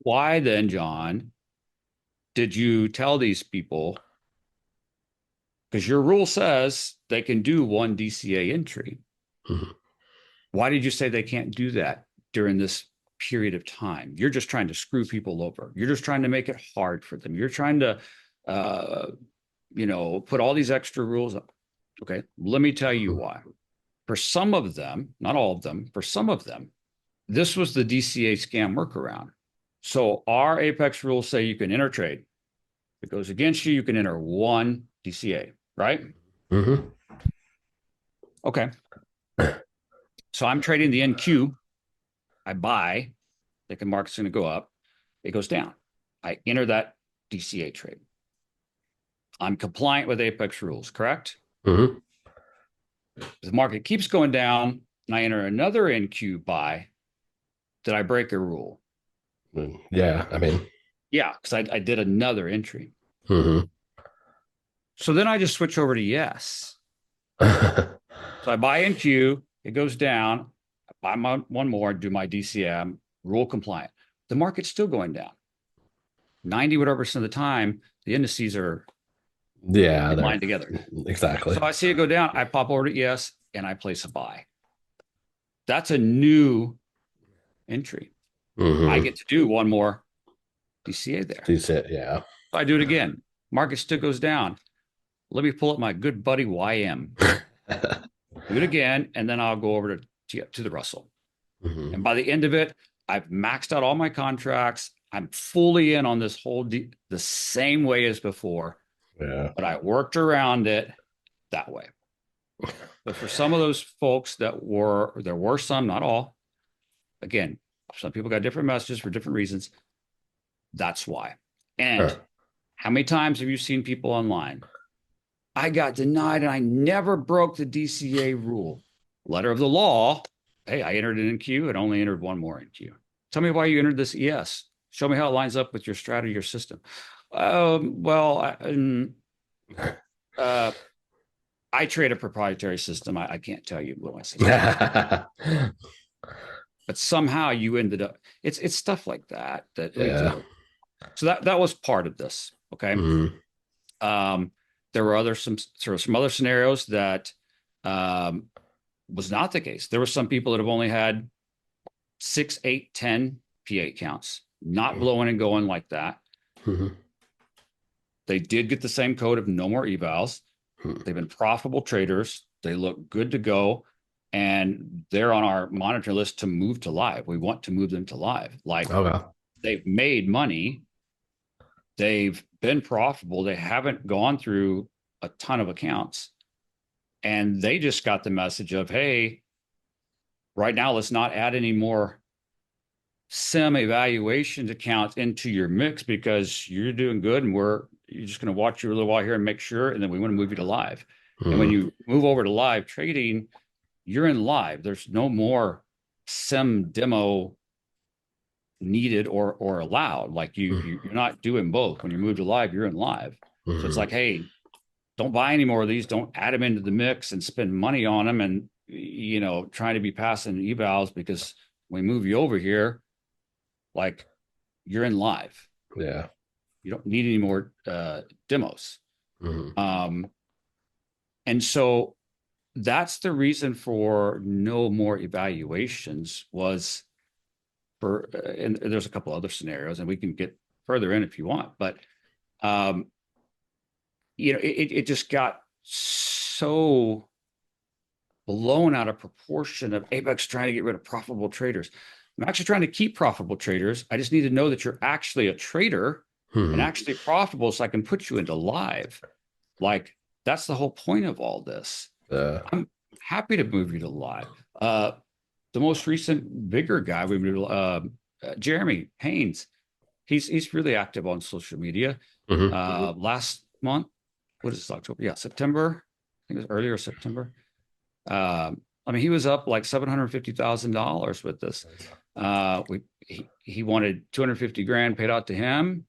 Why then, John, did you tell these people? Because your rule says they can do one DCA entry. Why did you say they can't do that during this period of time? You're just trying to screw people over. You're just trying to make it hard for them. You're trying to, put all these extra rules up. Okay, let me tell you why. For some of them, not all of them, for some of them, this was the DCA scam workaround. So our Apex rules say you can enter trade. If it goes against you, you can enter one DCA, right? Okay. So I'm trading the NQ. I buy, thinking market's going to go up. It goes down. I enter that DCA trade. I'm compliant with Apex rules, correct? The market keeps going down, and I enter another NQ buy. Did I break a rule? Yeah, I mean. Yeah, because I did another entry. So then I just switch over to yes. So I buy NQ, it goes down. I buy one more, do my DCM, rule compliant. The market's still going down. 90 whatever % of the time, the indices are lined together. Exactly. So I see it go down. I pop over to yes, and I place a buy. That's a new entry. I get to do one more DCA there. DCA, yeah. I do it again. Market still goes down. Let me pull up my good buddy YM. Do it again, and then I'll go over to the Russell. And by the end of it, I've maxed out all my contracts. I'm fully in on this whole the same way as before, Yeah. but I worked around it that way. But for some of those folks there were some, not all. Again, some people got different messages for different reasons. That's why. And Sure. how many times have you seen people online? I got denied and I never broke the DCA rule. Letter of the law. Hey, I entered it in queue and only entered one more in queue. Tell me why you entered this ES. Show me how it lines up with your strategy or system. Well, I trade a proprietary system. I can't tell you what I say. But somehow you ended up. It's stuff like that we Yeah. do. So that was part of this. Okay. There were some other scenarios that was not the case. There were some people that have only had 6, 8, 10 P8 counts, not blowing and going like that. They did get the same code of no more evals. They've been profitable traders. They look good to go. And they're on our monitor list to move to live. We want to move them to live. Like, Okay. they've made money. They've been profitable. They haven't gone through a ton of accounts. And they just got the message of, hey, right now, let's not add any more sim evaluation accounts into your mix because you're doing good and you're just going to watch you a little while here and make sure. And then we want to move you to live. And when you move over to live trading, you're in live. There's no more sim demo needed or allowed. Like you're not doing both. When you move to live, you're in live. So it's like, hey, don't buy any more of these. Don't add them into the mix and spend money on them and, trying to be passing evals because when we move you over here, like you're in live. Yeah. You don't need any more demos. And so that's the reason for no more evaluations was and there's a couple other scenarios and we can get further in if you want, but it just got so blown out of proportion of Apex trying to get rid of profitable traders. I'm actually trying to keep profitable traders. I just need to know that you're actually a trader and actually profitable so I can put you into live. Like, that's the whole point of all this. I'm happy to move you to live. The most recent bigger guy we moved, Jeremy Haynes, he's really active on social media. Last month, what is this, October? Yeah, September. I think it was earlier September. He was up like $750,000 with this. He wanted 250 grand paid out to him.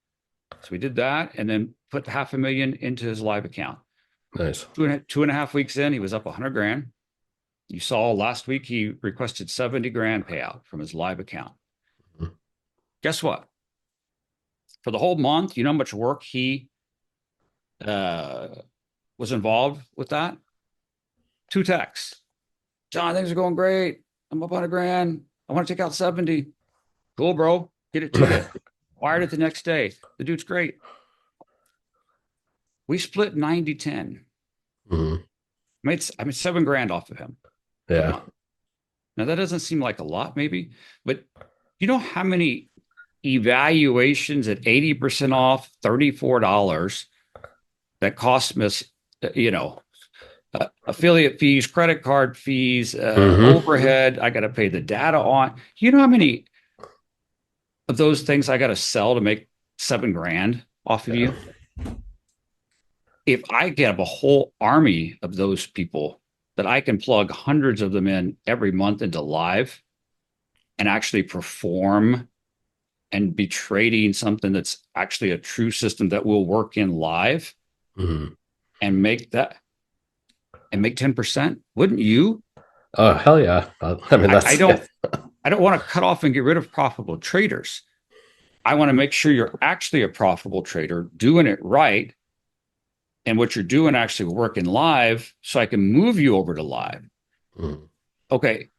So we did that and then put $500,000 into his live account. Nice. 2.5 weeks in, he was up 100 grand. You saw last week, he requested 70 grand payout from his live account. Guess what? For the whole month, you know how much work he was involved with that? 2 texts. John, things are going great. I'm up 100 grand. I want to take out 70. Cool, bro. Get it to you. Wired it the next day. The dude's great. We split 90-10. Made 7 grand off of him. Yeah. Now that doesn't seem like a lot, maybe, but you know how many evaluations at 80% off, $34 that cost us, affiliate fees, credit card fees, overhead. I got to pay the data on. You know how many of those things I got to sell to make 7 grand off of you? If I get a whole army of those people that I can plug hundreds of them in every month into live and actually perform and be trading something that's actually a true system that will work in live and make 10%, wouldn't you? Oh, hell yeah. I don't want to cut off and get rid of profitable traders. I want to make sure you're actually a profitable trader doing it right. And what you're doing actually working live so I can move you over to live. Okay.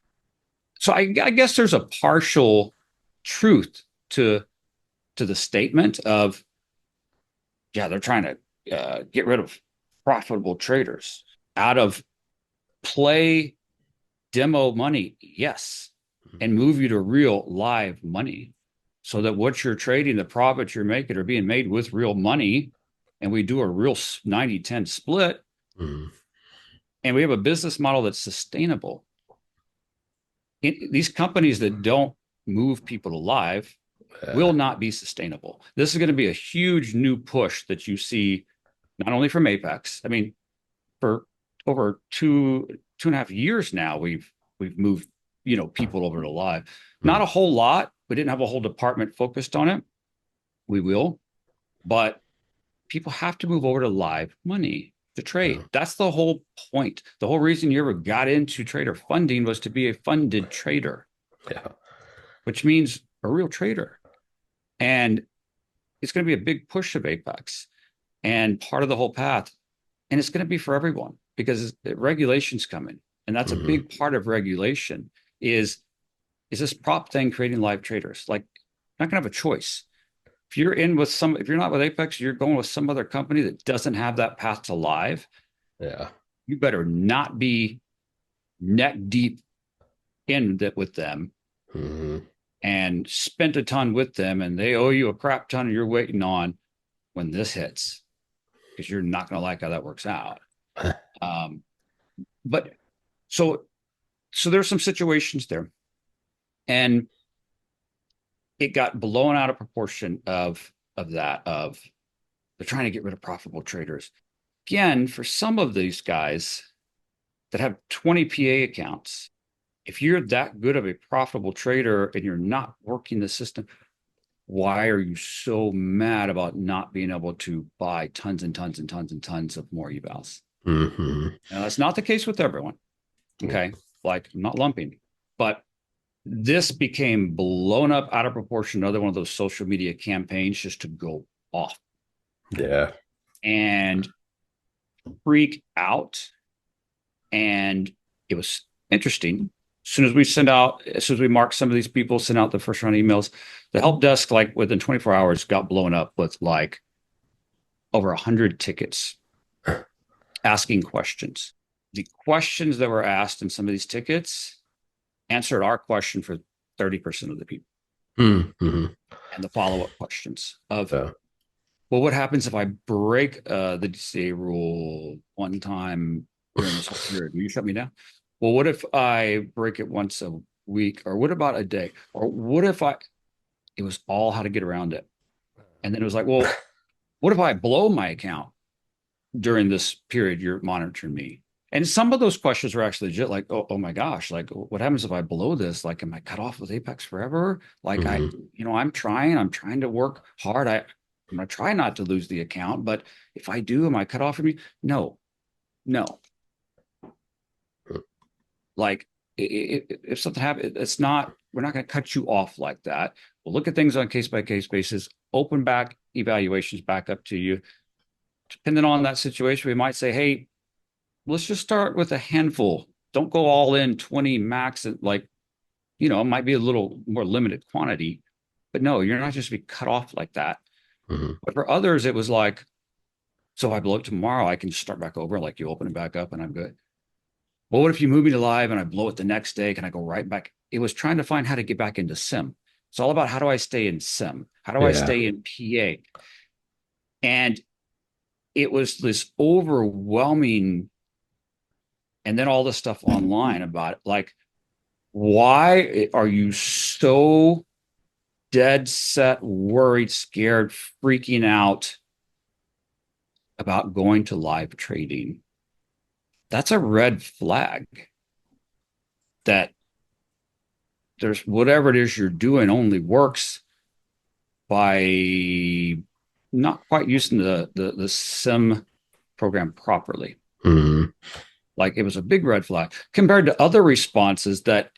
So I guess there's a partial truth to the statement of, yeah, they're trying to get rid of profitable traders out of play demo money. Yes. And move you to real live money. so that what you're trading, the profits you're making are being made with real money. And we do a real 90-10 split. Mm. And we have a business model that's sustainable. These companies that don't move people alive will not be sustainable. This is going to be a huge new push that you see not only from Apex. I mean, for over 2.5 years now, we've moved, people over to live. Not a whole lot. We didn't have a whole department focused on it. We will, but people have to move over to live money to trade. That's the whole point. The whole reason you ever got into trader funding was to be a funded trader, which means a real trader. And it's going to be a big push of Apex and part of the whole path. And it's going to be for everyone because regulation's coming. And that's a big part of regulation is this prop thing creating live traders? Like, you're not going to have a choice. If you're not with Apex, you're going with some other company that doesn't have that path to live. Yeah. You better not be neck deep in that with them and spent a ton with them and they owe you a crap ton and you're waiting on when this hits because you're not going to like how that works out. But so there's some situations there and it got blown out of proportion of they're trying to get rid of profitable traders. Again, for some of these guys that have 20 PA accounts, if you're that good of a profitable trader and you're not working the system, why are you so mad about not being able to buy tons and tons and tons and tons of more evals? Now, that's not the case with everyone. Okay. Like, I'm not lumping, but this became blown up out of proportion. Another one of those social media campaigns just to go off. Yeah. And freak out. And it was interesting. As soon as we marked some of these people, sent out the first round emails, the help desk, like within 24 hours, got blown up with like over 100 tickets asking questions. The questions that were asked in some of these tickets answered our question for 30% of the people. And the follow-up questions of, well, what happens if I break the DCA rule one time during this whole period? Will you shut me down? Well, what if I break it once a week? Or what about a day? Or what if it was all how to get around it. And then it was like, well, what if I blow my account during this period you're monitoring me? And some of those questions were actually legit, like, oh my gosh, like, what happens if I blow this? Like, am I cut off with Apex forever? Like, I'm trying to work hard. I'm going to try not to lose the account, but if I do, am I cut off from you? No. Like, if something happens, we're not going to cut you off like that. We'll look at things on a case-by-case basis, open back evaluations back up to you. Depending on that situation, we might say, hey, let's just start with a handful. Don't go all in 20 max. Like, it might be a little more limited quantity, but no, you're not just be cut off like that. But for others, it was like, so if I blow it tomorrow, I can just start back over. Like, you open it back up and I'm good. Well, what if you move me to live and I blow it the next day? Can I go right back? It was trying to find how to get back into sim. It's all about how do I stay in sim? How do I stay in PA? And it was this overwhelming, and then all the stuff online about it. Like, why are you so dead set, worried, scared, freaking out about going to live trading? That's a red flag that there's whatever it is you're doing only works by not quite using the sim program properly. Like, it was a big red flag compared to other responses that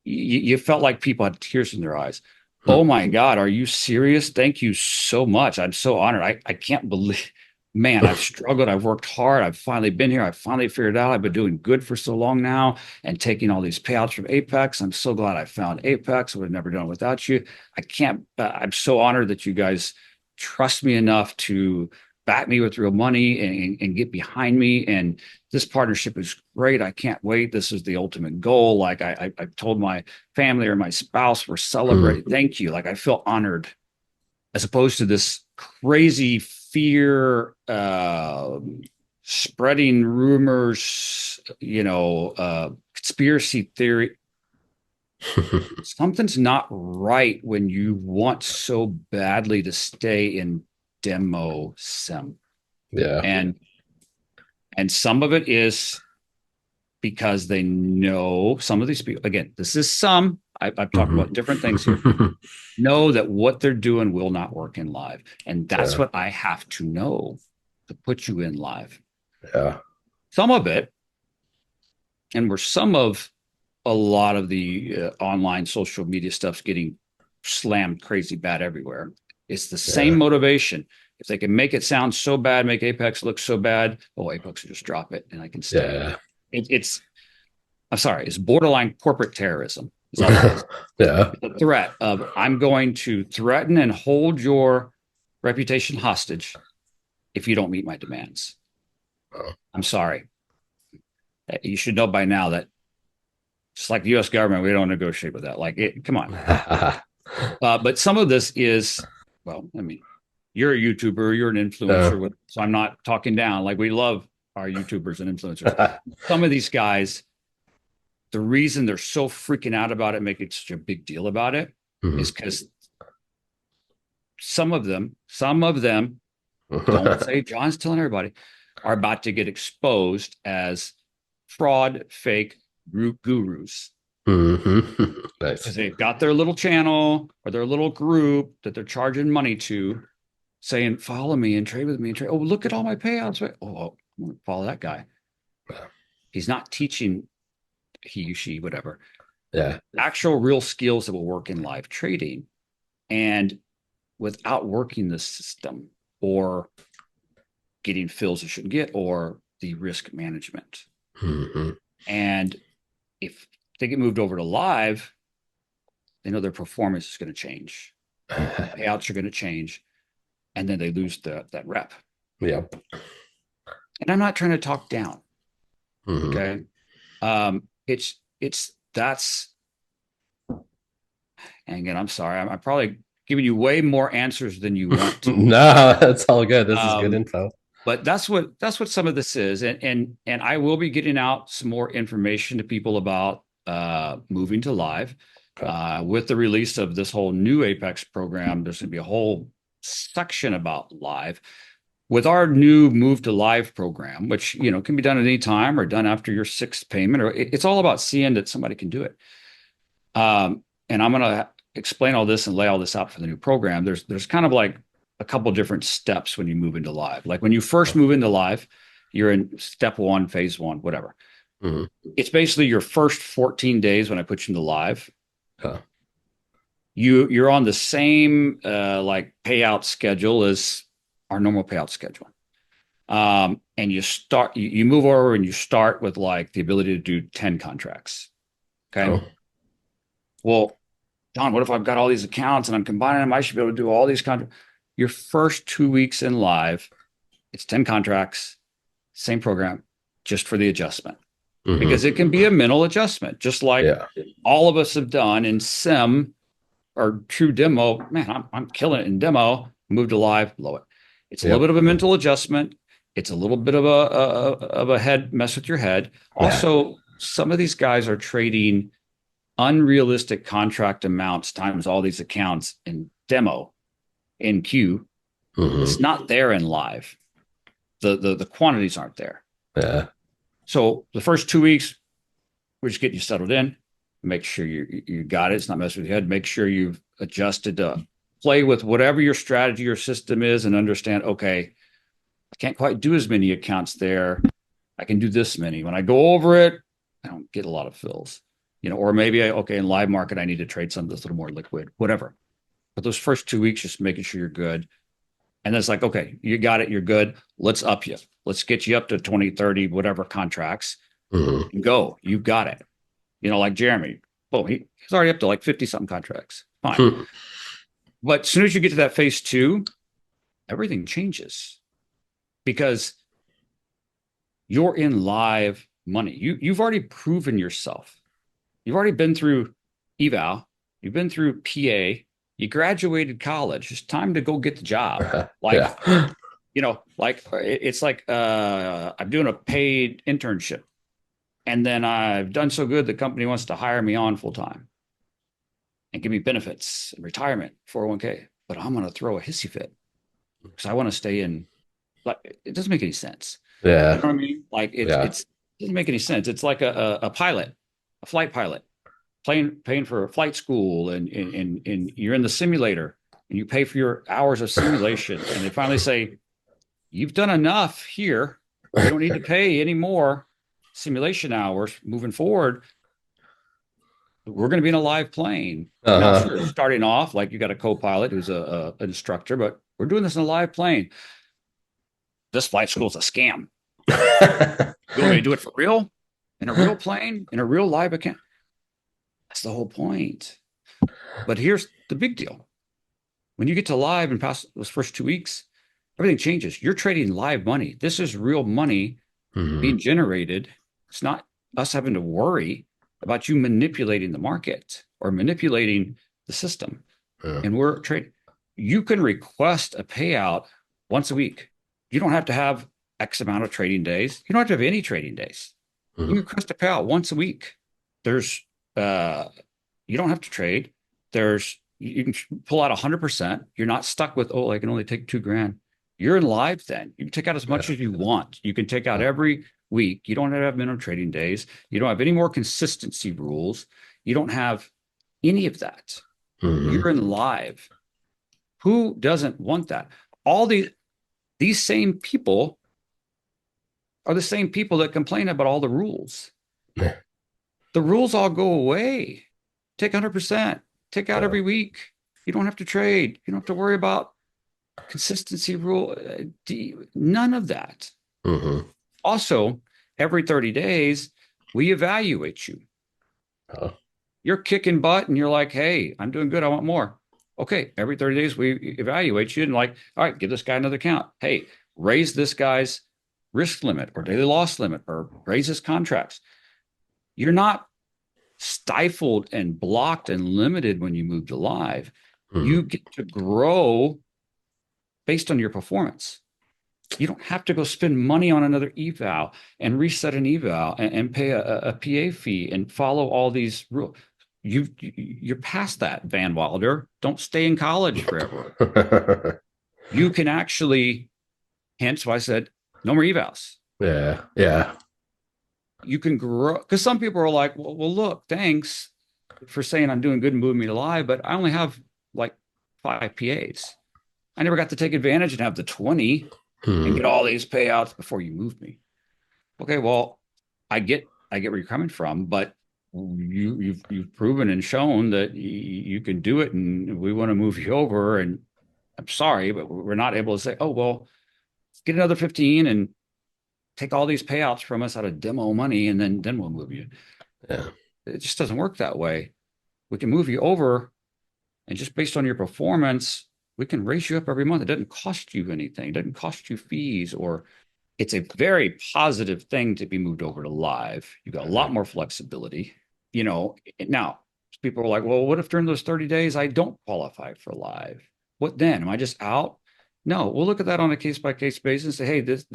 you felt like people had tears in their eyes. Oh my God, are you serious? Thank you so much. I'm so honored. I can't believe, man, I've struggled. I've worked hard. I've finally been here. I've finally figured it out. I've been doing good for so long now and taking all these payouts from Apex. I'm so glad I found Apex. I would have never done it without you. I'm so honored that you guys trust me enough to back me with real money and get behind me. And this partnership is great. I can't wait. This is the ultimate goal. Like I told my family or my spouse, we're celebrating. Thank you. Like I feel honored, as opposed to this crazy fear, spreading rumors, conspiracy theory. Something's not right when you want so badly to stay in demo sim. Yeah. And some of it is because they know, some of these people, again, this is some, I've talked about different things here, know that what they're doing will not work in live. And that's what I have to know to put you in live. Yeah. Some of it, and where some of a lot of the online social media stuff's getting slammed crazy bad everywhere. It's the same motivation. If they can make it sound so bad, make Apex look so bad, Apex will just drop it and I can stay. It's I'm sorry, it's borderline corporate terrorism. Is all it is. The threat of I'm going to threaten and hold your reputation hostage if you don't meet my demands. I'm sorry. You should know by now that just like the U.S. government, we don't negotiate with that. Like, come on. But some of this is, well, I mean, you're a YouTuber, you're an influencer, so I'm not talking down. Like, we love our YouTubers and influencers. Some of these guys, the reason they're so freaking out about it, making such a big deal about it, is because some of them, don't say John's telling everybody, are about to get exposed as fraud, fake gurus. Nice. Because they've got their little channel or their little group that they're charging money to, saying, follow me and trade with me and trade. Oh, look at all my payouts. Oh, I'm going to follow that guy. He's not teaching he, she, whatever. Actual real skills that will work in live trading. And without working the system or getting fills it shouldn't get or the risk management. And if they get moved over to live, they know their performance is going to change. Payouts are going to change. And then they lose that rep. Yep. And I'm not trying to talk down. Okay. That's, and again, I'm sorry. I'm probably giving you way more answers than you want to. No, that's all good. This is good info. But that's what some of this is. And I will be getting out some more information to people about moving to live. With the release of this whole new Apex program, there's going to be a whole section about live. With our new move to live program, which can be done at any time or done after your 6th payment, or it's all about seeing that somebody can do it. And I'm going to explain all this and lay all this out for the new program. There's kind of like a couple different steps when you move into live. Like when you first move into live, you're in step 1, phase 1, whatever. It's basically your first 14 days when I put you into live. You're on the same like payout schedule as our normal payout schedule. And you move over and you start with like the ability to do 10 contracts. Okay. Well, John, what if I've got all these accounts and I'm combining them? I should be able to do all these contracts. Your first 2 weeks in live, it's 10 contracts, same program, just for the adjustment. Because it can be a mental adjustment, just like all of us have done in sim or true demo. Man, I'm killing it in demo. Move to live, blow it. It's a little bit of a mental adjustment. It's a little bit of a head mess with your head. Also, some of these guys are trading unrealistic contract amounts times all these accounts in demo, in queue. It's not there in live. The quantities aren't there. So the first 2 weeks, we're just getting you settled in. Make sure you got it. It's not messing with your head. Make sure you've adjusted to play with whatever your strategy or system is and understand, okay, I can't quite do as many accounts there. I can do this many. When I go over it, I don't get a lot of fills. Or maybe in live market, I need to trade something that's a little more liquid, whatever. But those first 2 weeks, just making sure you're good. And then it's like, okay, you got it. You're good. Let's up you. Let's get you up to 20, 30, whatever contracts. Go. You've got it. Like Jeremy. Oh, he's already up to like 50 something contracts. Fine. But as soon as you get to that phase 2, everything changes. because you're in live money. You've already proven yourself. You've already been through eval. You've been through PA. You graduated college. It's time to go get the job. Like, Yeah. like it's like I'm doing a paid internship, and then I've done so good the company wants to hire me on full time and give me benefits and retirement, 401k. But I'm going to throw a hissy fit because I want to stay in. Like, it doesn't make any sense. You know Yeah. what I mean? Like Yeah. it doesn't make any sense. It's like a pilot, a flight pilot, paying for a flight school, and you're in the simulator and you pay for your hours of simulation, and they finally say, you've done enough here. We don't need to pay any more simulation hours moving forward. We're going to be in a live plane. Now, sure, Uh-huh. starting off, like you got a co-pilot who's an instructor, but we're doing this in a live plane. This flight school is a scam. You want me to do it for real? In a real plane? In a real live account? That's the whole point. But here's the big deal. When you get to live and pass those first 2 weeks, everything changes. You're trading live money. This is real money being Mhm. generated. It's not us having to worry about you manipulating the market or manipulating the system. Yeah. And we're trading. You can request a payout once a week. You don't have to have X amount of trading days. You don't have to have any trading days. You can Mhm. request a payout once a week. There's you don't have to trade. You can pull out 100%. You're not stuck with, oh, I can only take 2 grand. You're in live then. You can take out as much Yeah. as you want. You can take out every week. You don't have minimum trading days. You don't have any more consistency rules. You don't have any of that. Mhm. You're in live. Who doesn't want that? All these same people are the same people that complain about all the rules. The rules all go away. Take 100%. Take out Yeah. every week. You don't have to trade. You don't have to worry about consistency rule. None of that. Mhm. Also, every 30 days, we evaluate you. Oh. You're kicking butt and you're like, hey, I'm doing good. I want more. Okay. Every 30 days, we evaluate you and like, all right, give this guy another count. Hey, raise this guy's risk limit or daily loss limit or raise his contracts. You're not stifled and blocked and limited when you move to live. Mhm. You get to grow based on your performance. You don't have to go spend money on another eval and reset an eval and pay a PA fee and follow all these rules. You're past that, Van Wilder. Don't stay in college forever. You can actually, hence why I said no more evals. Yeah. Yeah. You can grow because some people are like, well, look, thanks for saying I'm doing good and moving me to live, but I only have like 5 PAs. I never got to take advantage and have the 20 and Mhm. get all these payouts before you moved me. Okay, well, I get where you're coming from, but you've proven and shown that you can do it, and we want to move you over. And I'm sorry, but we're not able to say, oh well, get another 15 and take all these payouts from us out of demo money, and then we'll move you. Yeah. It just doesn't work that way. We can move you over, and just based on your performance, we can raise you up every month. It doesn't cost you anything. It doesn't cost you fees or it's a very positive thing to be moved over to live. You got a lot more flexibility. Now people are like, well, what if during those 30 days I don't qualify for live? What then? Am I just out? No, we'll look at that on a case by case basis and say, hey, this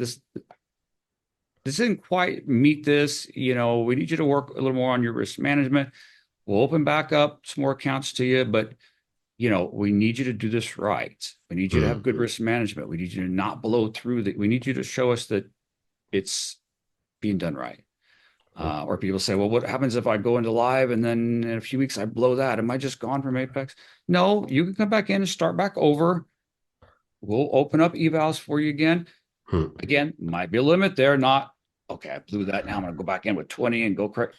didn't quite meet this. We need you to work a little more on your risk management. We'll open back up some more accounts to you, but we need you to do this right. We need you to have Mhm. good risk management. We need you to not blow through that. We need you to show us that it's being done right. Or people say, well, what happens if I go into live and then in a few weeks I blow that? Am I just gone from Apex? No, you can come back in and start back over. We'll open up evals for you again. Mhm. Again, might be a limit there, not, okay, I blew that. Now I'm going to go back in with 20 and go correct.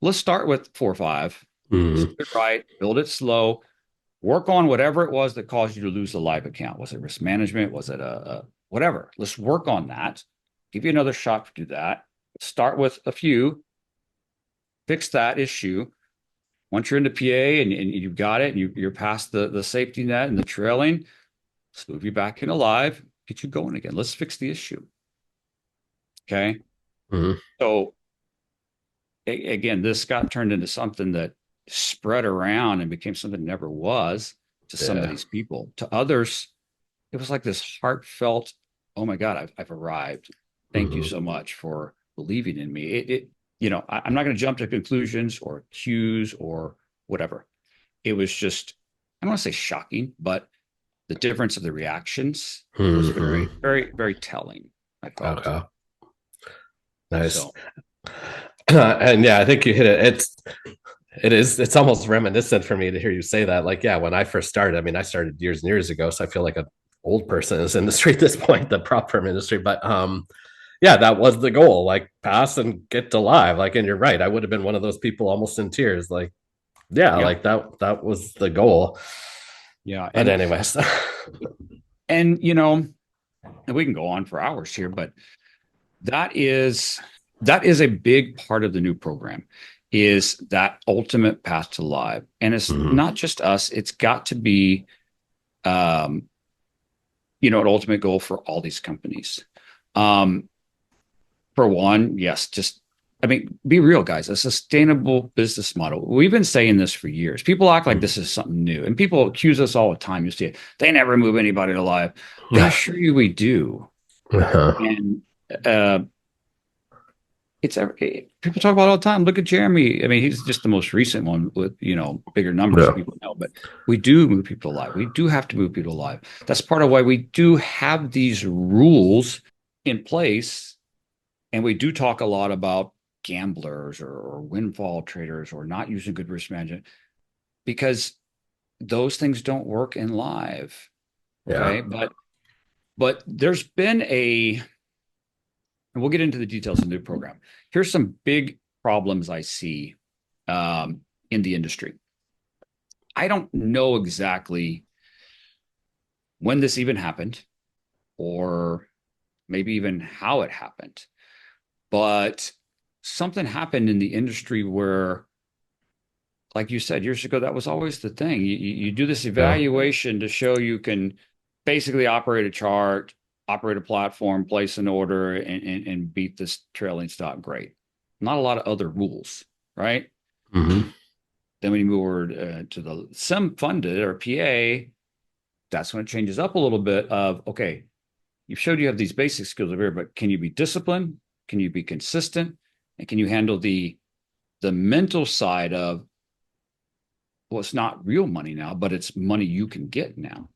Let's start with 4 or 5. Let's do Mhm. it right, build it slow, work on whatever it was that caused you to lose the live account. Was it risk management? Was it a whatever? Let's work on that. Give you another shot to do that. Start with a few, fix that issue. Once you're into PA and you've got it and you're past the safety net and the trailing, let's move you back into live, get you going again. Let's fix the issue. Okay. Hmm. So again, this got turned into something that spread around and became something it never was to some of Yeah. these people. To others, it was like this heartfelt, oh my God, I've arrived. Thank you Hmm. so much for believing in me. I'm not going to jump to conclusions or accuse or whatever. It was just, I don't want to say shocking, but the difference of the reactions was Hmm. very, very, very telling, I felt. Okay. Nice. So, And yeah, I think you hit it. It's almost reminiscent for me to hear you say that. Like, yeah, when I first started, I mean, I started years and years ago, so I feel like an old person in this industry at this point, the prop firm industry. But yeah, that was the goal. Like, pass and get to live. Like, and you're right. I would have been one of those people almost in tears. Like, yeah, yeah, like that was the goal. yeah. But anyways. And, and we can go on for hours here, but that is a big part of the new program is that ultimate path to live. And it's Mhm. not just us, it's got to be um, an ultimate goal for all these companies. Um, for one, yes, just I mean, be real, guys. A sustainable business model. We've been saying this for years. People act like Mhm. this is something new, and people accuse us all the time. You see it. They never move anybody to live. I assure you, we do. Uh-huh. And uh, people talk about it all the time. Look at Jeremy. I mean, he's just the most recent one with bigger numbers Yeah. that people know. But we do move people alive. We do have to move people alive. That's part of why we do have these rules in place, and we do talk a lot about gamblers or windfall traders or not using good risk management because those things don't work in live. Yeah. Okay, but there's been and we'll get into the details of the new program. Here's some big problems I see in the industry. I don't know exactly when this even happened or maybe even how it happened, but something happened in the industry where, like you said years ago, that was always the thing. You do this Yeah. evaluation to show you can basically operate a chart, operate a platform, place an order, and beat this trailing stop. Great. Not a lot of other rules, right? Hmm. Then when you move over to the SIM funded or PA, that's when it changes up a little bit of, okay, you've showed you have these basic skills over here, but can you be disciplined? Can you be consistent? And can you handle the mental side of, well, it's not real money now, but it's money you can get now,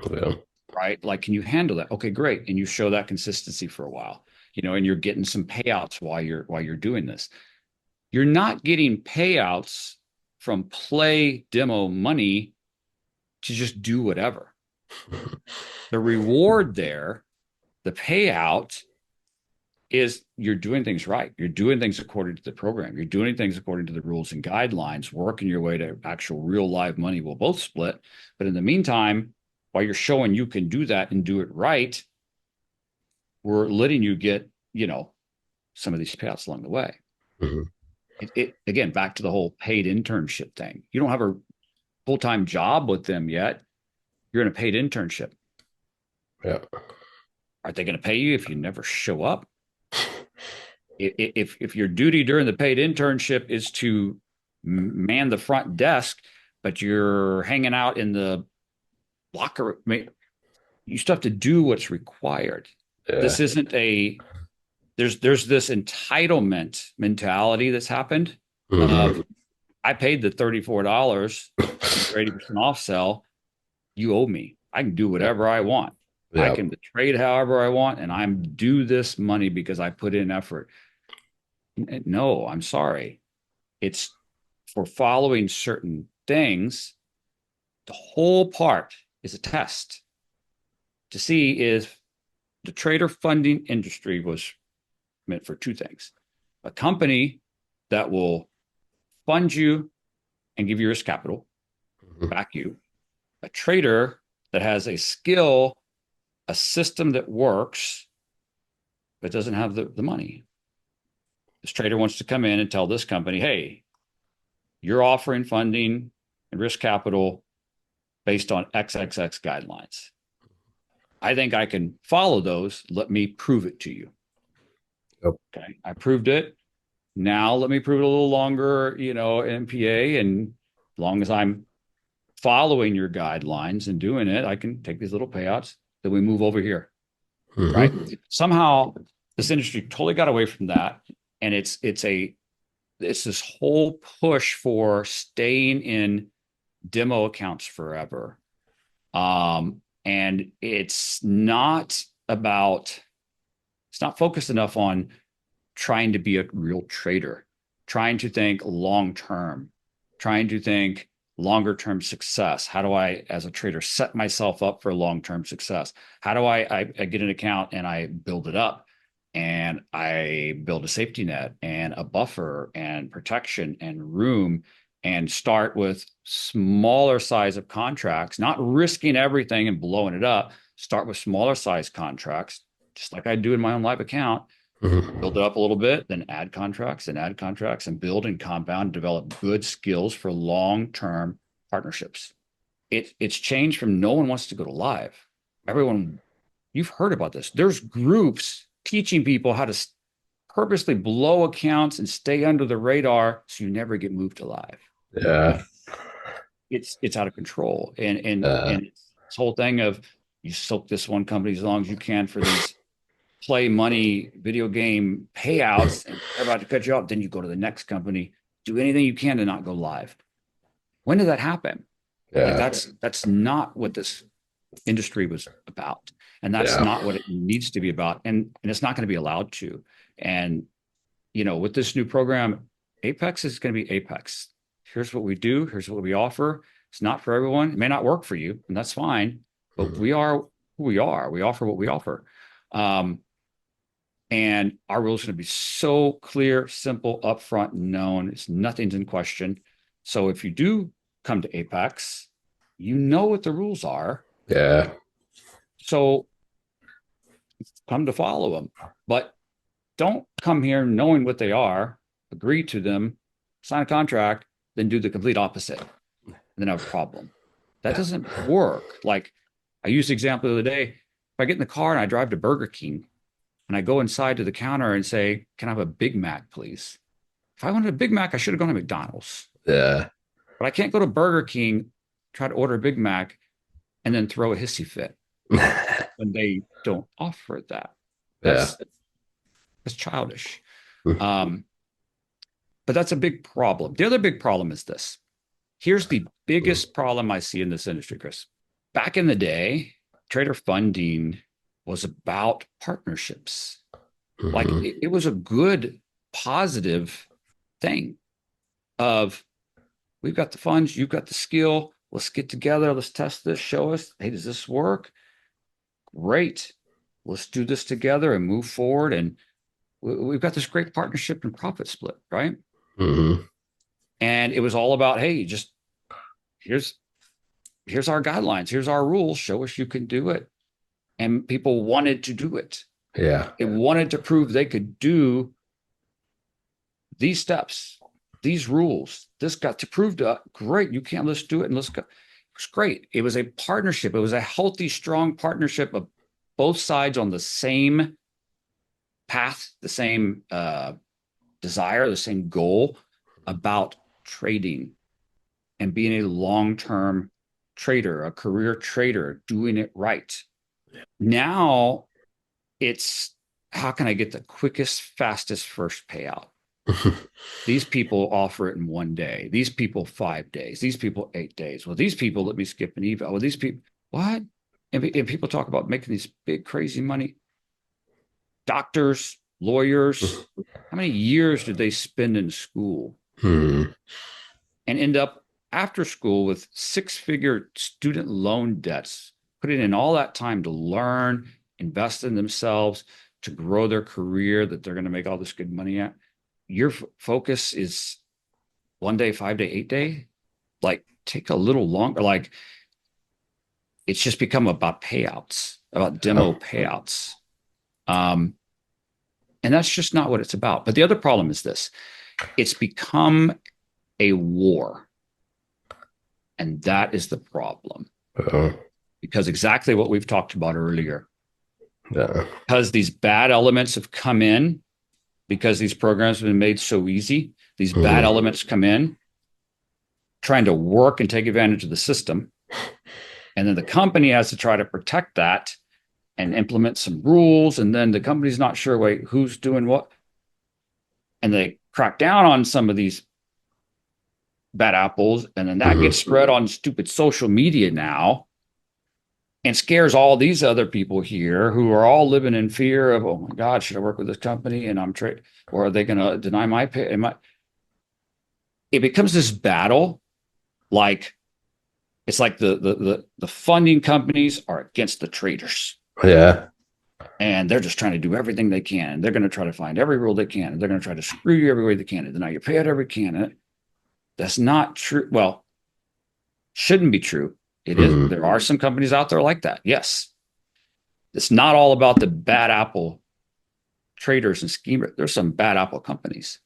Yeah. right? Like, can you handle that? Okay, great. And you show that consistency for a while, and you're getting some payouts while you're doing this. You're not getting payouts from play demo money to just do whatever. The reward there, the payout is you're doing things right. You're doing things according to the program. You're doing things according to the rules and guidelines, working your way to actual real live money. We'll both split. But in the meantime, while you're showing you can do that and do it right, we're letting you get, some of these payouts along the way. Hmm. Again, back to the whole paid internship thing. You don't have a full-time job with them yet. You're in a paid internship. Yeah. Are they going to pay you if you never show up? If your duty during the paid internship is to man the front desk, but you're hanging out in the locker, you still have to do what's required. Yeah. This isn't there's this entitlement mentality that's happened Hmm. of I paid the $34 in your 80% off sell. You owe me. I can do Yeah. whatever I want. I Yeah. can trade however I want, and I'm due this money because I put in effort. No, I'm sorry. It's for following certain things. The whole part is a test to see if the trader funding industry was meant for two things: a company that will fund you and give you risk capital, Mhm. back you, a trader that has a skill, a system that works, but doesn't have the money. This trader wants to come in and tell this company, hey, you're offering funding and risk capital based on XXX guidelines. I think I can follow those. Let me prove it to you. Yep. Okay. I proved it. Now let me prove it a little longer, MPA. And as long as I'm following your guidelines and doing it, I can take these little payouts. Then we move over here. Right. Mm-hmm. Somehow this industry totally got away from that. And it's this whole push for staying in demo accounts forever. And it's not focused enough on trying to be a real trader, trying to think long term, trying to think longer term success. How do I, as a trader, set myself up for long term success? How do I get an account and I build it up and I build a safety net and a buffer and protection and room and start with smaller size of contracts, not risking everything and blowing it up. Start with smaller size contracts, just like I do in my own live account, Mm-hmm. build it up a little bit, then add contracts and build and compound, develop good skills for long-term partnerships. It's changed from no one wants to go to live. Everyone, you've heard about this. There's groups teaching people how to purposely blow accounts and stay under the radar so you never get moved to live. Yeah. It's out of control. And Uh, this whole thing of you soak this one company as long as you can for these play money video game payouts and they're about to cut you off, then you go to the next company, do anything you can to not go live. When did that happen? Like yeah. that's not what this industry was about. And that's Yeah. not what it needs to be about. And it's not going to be allowed to. And with this new program, Apex is going to be Apex. Here's what we do, here's what we offer. It's not for everyone. It may not work for you, and that's fine. But Mhm. we are who we are. We offer what we offer. And our rules are going to be so clear, simple, upfront, known. It's nothing's in question. So if you do come to Apex, you know what the rules are. Yeah. So come to follow them. But don't come here knowing what they are, agree to them, sign a contract, then do the complete opposite, and then have a problem. That Yeah. doesn't work. Like I used the example the other day. If I get in the car and I drive to Burger King and I go inside to the counter and say, "Can I have a Big Mac, please?" If I wanted a Big Mac, I should have gone to McDonald's. Yeah. But I can't go to Burger King, try to order a Big Mac, and then throw a hissy fit when they don't offer that. Yeah. That's that's childish. Um, but that's a big problem. The other big problem is this. Here's the biggest problem I see in this industry, Chris. Back in the day, trader funding was about partnerships. Like Mhm. it was a good, positive thing of we've got the funds, you've got the skill. Let's get together. Let's test this. Show us, hey, does this work? Great. Let's do this together and move forward. And we've got this great partnership and profit split, right? Mhm. And it was all about, hey, just here's here's our guidelines, here's our rules. Show us you can do it. And people wanted to do it. Yeah. They wanted to prove they could do these steps, these rules. This got to prove to great. You can't. Let's do it and let's go. It was great. It was a partnership. It was a healthy, strong partnership of both sides on the same path, the same desire, the same goal about trading and being a long-term trader, a career trader, doing it right. Now it's how can I get the quickest, fastest first payout? These people offer it in one day. These people 5 days. These people 8 days. Well, these people let me skip an eval. Well, these people what? And people talk about making these big crazy money. Doctors, lawyers. How many years did they spend in school Mhm. and end up after school with six-figure student loan debts, putting in all that time to learn, invest in themselves, to grow their career that they're going to make all this good money at? Your focus is 1 day, 5 day, 8 day. Like take a little longer. Like it's just become about payouts, about demo Yeah. payouts. Um, and that's just not what it's about. But the other problem is this: it's become a war, and that is the problem. Uh-oh. because exactly what we've talked about earlier. Yeah. Because these bad elements have come in, because these programs have been made so easy, these bad Mhm. elements come in trying to work and take advantage of the system. And then the company has to try to protect that and implement some rules. And then the company's not sure, wait, who's doing what? And they crack down on some of these bad apples. And then that gets Mhm. spread on stupid social media now and scares all these other people here who are all living in fear of, oh my God, should I work with this company? And I'm trade, or are they going to deny my pay? It becomes this battle. Like it's like the funding companies are against the traders, Yeah. and they're just trying to do everything they can. And they're going to try to find every rule they can. And they're going to try to screw you every way they can and deny your payout every can. That's not true. Well, shouldn't be true. It is. Mhm. There are some companies out there like that. Yes. It's not all about the bad apple traders and schemers. There's some bad apple companies.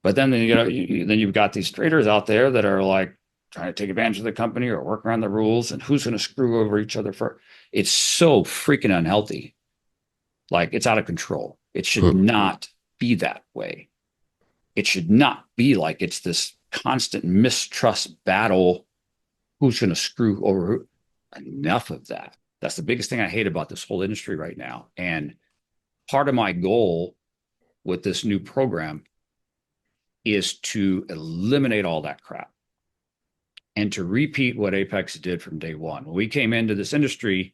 But then then you've got these traders out there that are like trying to take advantage of the company or work around the rules, and who's going to screw over each other for. It's so freaking unhealthy. Like it's out of control. It should Mhm. not be that way. It should not be like it's this constant mistrust battle. Who's going to screw over who? Enough of that. That's the biggest thing I hate about this whole industry right now. And part of my goal with this new program is to eliminate all that crap and to repeat what Apex did from day one. When we came into this industry,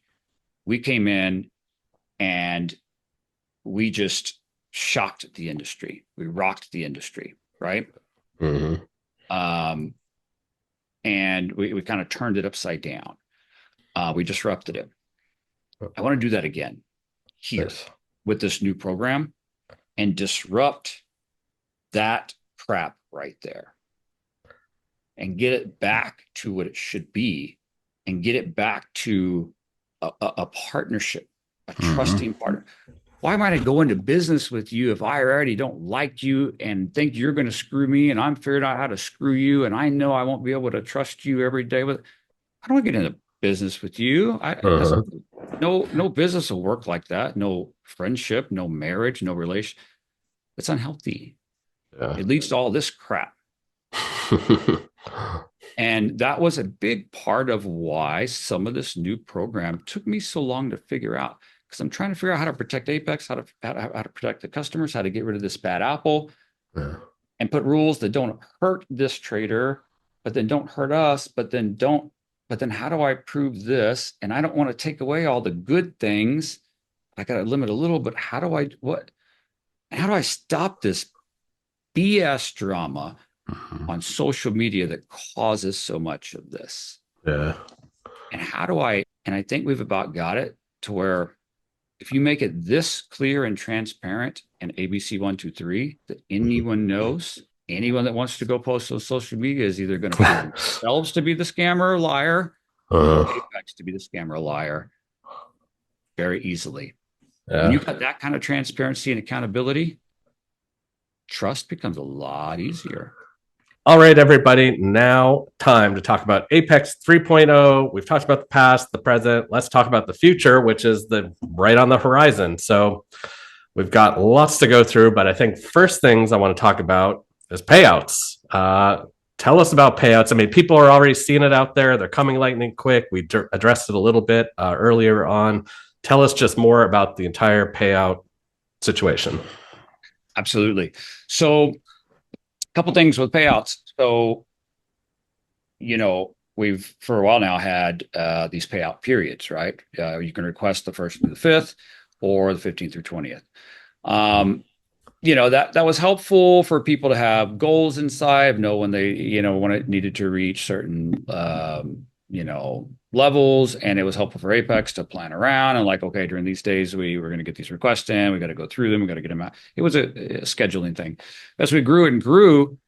we came in and we just shocked the industry. We rocked the industry, right? Mhm. Um, and we kind of turned it upside down. We disrupted it. I want to do that again here Nice. with this new program and disrupt that crap right there and get it back to what it should be and get it back to a partnership, a Mhm. trusting partner. Why might I go into business with you if I already don't like you and think you're going to screw me and I'm figuring out how to screw you and I know I won't be able to trust you every day with. I don't get into business with you. It Uh-huh. doesn't. No business will work like that. No friendship, no marriage, no relation. It's unhealthy. Yeah. It leads to all this crap. And that was a big part of why some of this new program took me so long to figure out, because I'm trying to figure out how to protect Apex, how to protect the customers, how to get rid of this bad apple, Yeah. and put rules that don't hurt this trader, but then don't hurt us, but then don't. But then how do I prove this? And I don't want to take away all the good things. I got to limit a little, but how do I what? How do I stop this BS drama Mhm. on social media that causes so much of this? Yeah. And how do I, and I think we've about got it to where if you make it this clear and transparent and ABC 123 that Mhm. anyone knows, anyone that wants to go post on social media is either going to prove themselves to be the scammer or liar or Uh, Apex to be the scammer or liar very easily. When yeah. you've got that kind of transparency and accountability, trust becomes a lot easier. All right, everybody. Now, time to talk about Apex 3.0. We've talked about the past, the present. Let's talk about the future, which is the right on the horizon. So, we've got lots to go through, but I think first things I want to talk about is payouts. Tell us about payouts. I mean, people are already seeing it out there. They're coming lightning quick. We addressed it a little bit earlier on. Tell us just more about the entire payout situation. Absolutely. So, a couple things with payouts. So, we've for a while now had these payout periods, right? You can request the first through the fifth or the 15th through 20th. Um, that was helpful for people to have goals inside, know when they, when it needed to reach certain, levels, and it was helpful for Apex to plan around and like, okay, during these days we were going to get these requests in, we got to go through them, we got to get them out. It was a scheduling thing. As we grew and grew,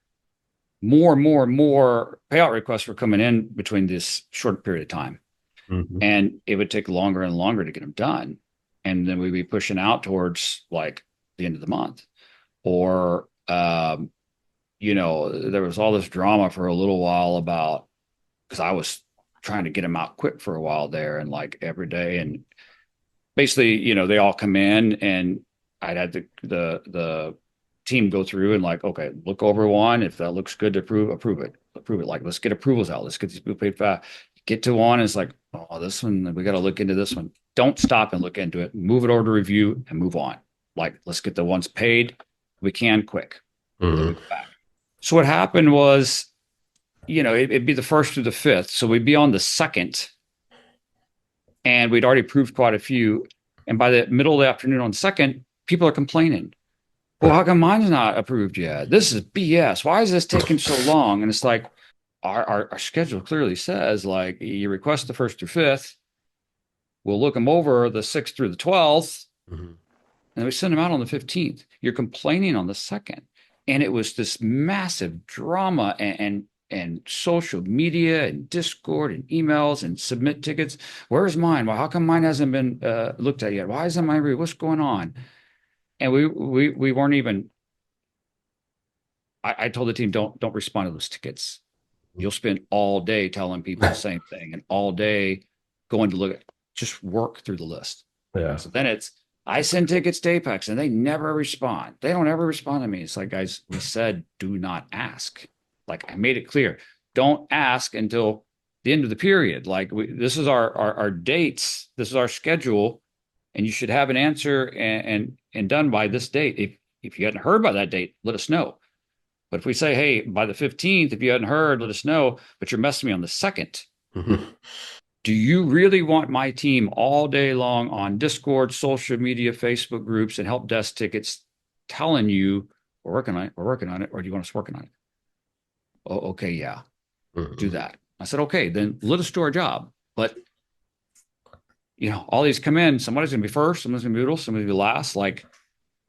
more and more and more payout requests were coming in between this short period of time. Mm-hmm. And it would take longer and longer to get them done. And then we'd be pushing out towards like the end of the month. Or, there was all this drama for a little while about, because I was trying to get them out quick for a while there and like every day. And basically, they all come in and I'd had the team go through and like, okay, look over one. If that looks good to approve it. Approve it. Like, let's get approvals out. Let's get these people paid fast. Get to one. It's like, oh, this one, we got to look into this one. Don't stop and look into it. Move it over to review and move on. Like, let's get the ones paid. We can quick. Then we go back. So what happened was, it'd be the first through the fifth. So we'd be on the second and we'd already approved quite a few. And by the middle of the afternoon on second, people are complaining. Well, how come mine's not approved yet? This is BS. Why is this taking so long? And it's like, our schedule clearly says like you request the first through fifth. We'll look them over the 6th through the 12th. And we send them out on the 15th. You're complaining on the second. And it was this massive drama and social media and Discord and emails and submit tickets. Where's mine? Well, how come mine hasn't been looked at yet? Why isn't mine? What's going on? And we weren't even. I told the team don't respond to those tickets. You'll spend all day telling people the same thing and all day going to look at. Just work through the list. Yeah. So then I send tickets to Apex and they never respond. They don't ever respond to me. It's like, guys, we said do not ask. Like I made it clear, don't ask until the end of the period. Like this is our dates. This is our schedule, and you should have an answer and done by this date. If you hadn't heard by that date, let us know. But if we say, hey, by the 15th, if you hadn't heard, let us know. But you're messing me on the 2nd. Do you really want my team all day long on Discord, social media, Facebook groups, and help desk tickets telling you we're working on it, or do you want us working on it? Oh, okay, yeah, do that. I said, okay, then let us do our job. But all these come in, somebody's gonna be first, somebody's gonna be middle, somebody's gonna be last. Like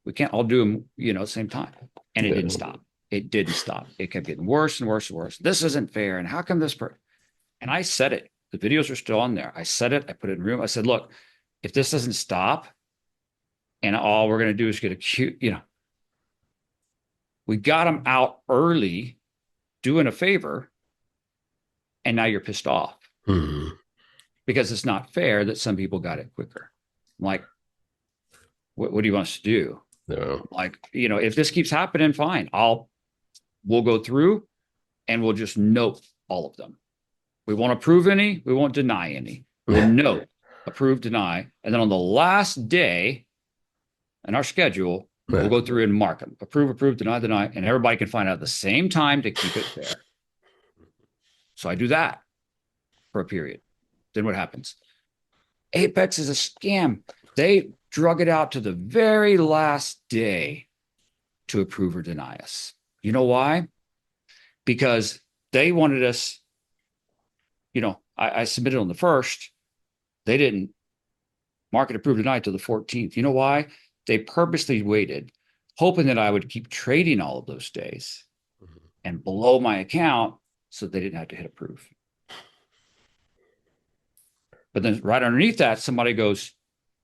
we can't all do them, at the same time. And it didn't stop. It didn't stop. It kept getting worse and worse and worse. This isn't fair. And how come this and I said it. The videos are still on there. I said it. I put it in the room. I said, look, if this doesn't stop and all we're going to do is get a cute, we got them out early doing a favor. And now you're pissed off because it's not fair that some people got it quicker. I'm like, what do you want us to do? No. Like, if this keeps happening, fine. We'll go through and we'll just note all of them. We won't approve any. We won't deny any. We'll note, approve, deny. And then on the last day in our schedule, we'll go through and mark them. Approve, deny. And everybody can find out at the same time to keep it fair. So I do that for a period. Then what happens? Apex is a scam. They drug it out to the very last day to approve or deny us. You know why? Because they wanted us. I submitted on the 1st. They didn't mark it, approve, deny till the 14th. You know why? They purposely waited, hoping that I would keep trading all of those days and blow my account so they didn't have to hit approve. But then right underneath that, somebody goes,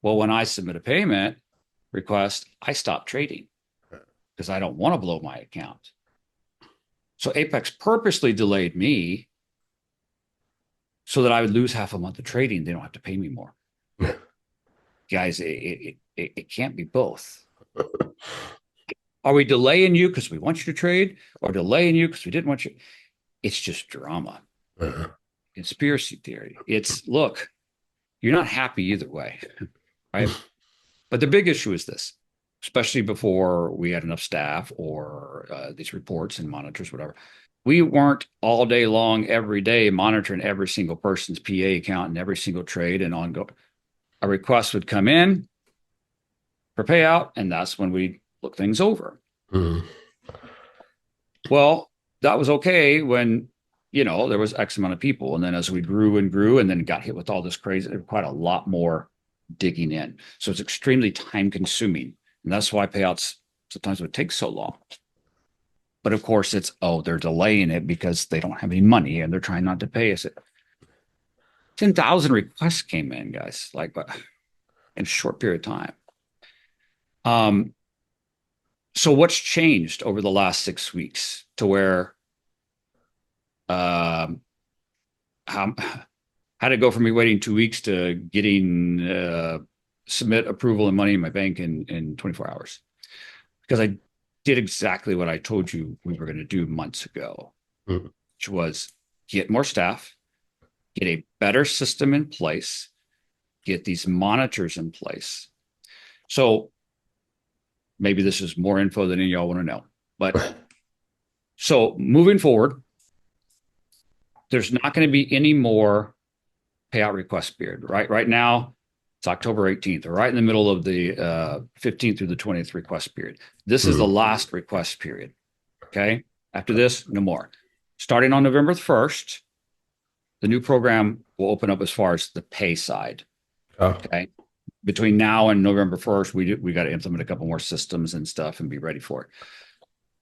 well, when I submit a payment request, I stop trading because I don't want to blow my account. So Apex purposely delayed me so that I would lose half a month of trading. They don't have to pay me more. Guys, it can't be both. Are we delaying you because we want you to trade, or delaying you because we didn't want you? It's just drama. Conspiracy theory. Look, you're not happy either way, right? But the big issue is this, especially before we had enough staff or these reports and monitors, whatever. We weren't all day long, every day, monitoring every single person's PA account and every single trade and ongoing. A request would come in for payout, and that's when we look things over. Well, that was okay when, there was X amount of people. And then as we grew and grew and then got hit with all this crazy, quite a lot more digging in. So it's extremely time consuming. And that's why payouts sometimes would take so long. But of course, they're delaying it because they don't have any money and they're trying not to pay us. 10,000 requests came in, guys, like in a short period of time. So what's changed over the last 6 weeks to where Had to go from me waiting 2 weeks to getting submit approval and money in my bank in 24 hours because I did exactly what I told you we were going to do months ago, which was get more staff, get a better system in place, get these monitors in place. So maybe this is more info than any of y'all want to know. But so moving forward, there's not going to be any more payout request period. Right now, it's October 18th, or right in the middle of the 15th through the 20th request period. This is the last request period. Okay. After this, no more. Starting on November 1st, the new program will open up as far as the pay side. Okay. Between now and November 1st, we got to implement a couple more systems and stuff and be ready for it.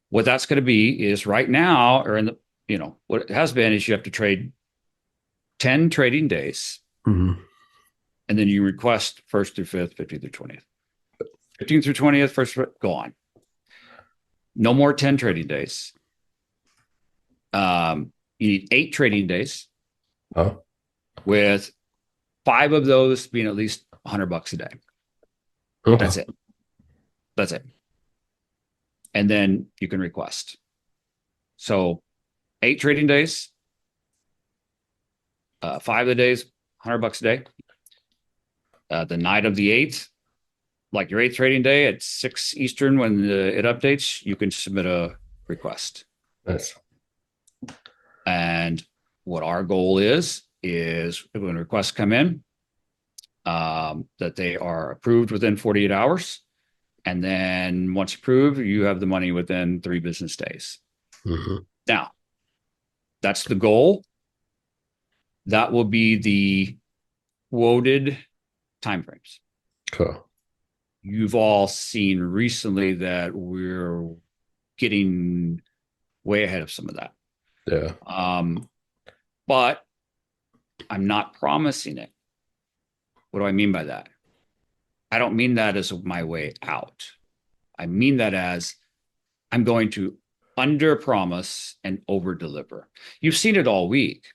What that's going to be is right now, or in the, what it has been is you have to trade 10 trading days. And then you request 1st through 5th, 15th through 20th. 15th through 20th, first, go on. No more 10 trading days. You need 8 trading days. With 5 of those being at least $100 a day. Okay. That's it. And then you can request. So 8 trading days, 5 of the days, $100 a day. The night of the 8th, like your 8th trading day at 6 Eastern, when it updates, you can submit a request. Nice. And what our goal is when requests come in, that they are approved within 48 hours. And then once approved, you have the money within 3 business days. Now, that's the goal. That will be the quoted timeframes. Cool. You've all seen recently that we're getting way ahead of some of that. Yeah. But I'm not promising it. What do I mean by that? I don't mean that as my way out. I mean that as I'm going to under promise and over deliver. You've seen it all week,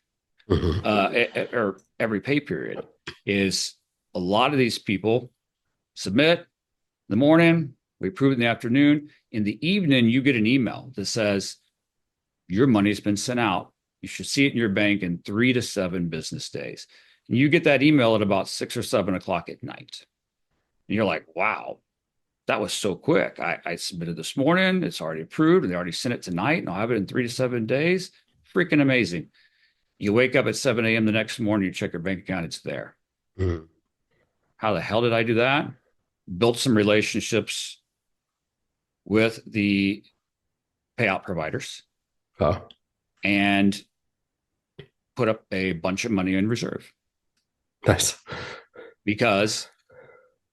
or every pay period is a lot of these people submit in the morning, we approve it in the afternoon. In the evening, you get an email that says your money's been sent out. You should see it in your bank in 3 to 7 business days. And you get that email at about 6 or 7 o'clock at night. And you're like, wow, that was so quick. I submitted this morning. It's already approved. And they already sent it tonight. And I'll have it in 3 to 7 days. Freaking amazing. You wake up at 7 a.m. the next morning, you check your bank account, it's there. How the hell did I do that? Built some relationships with the payout providers and put up a bunch of money in reserve. Nice. Because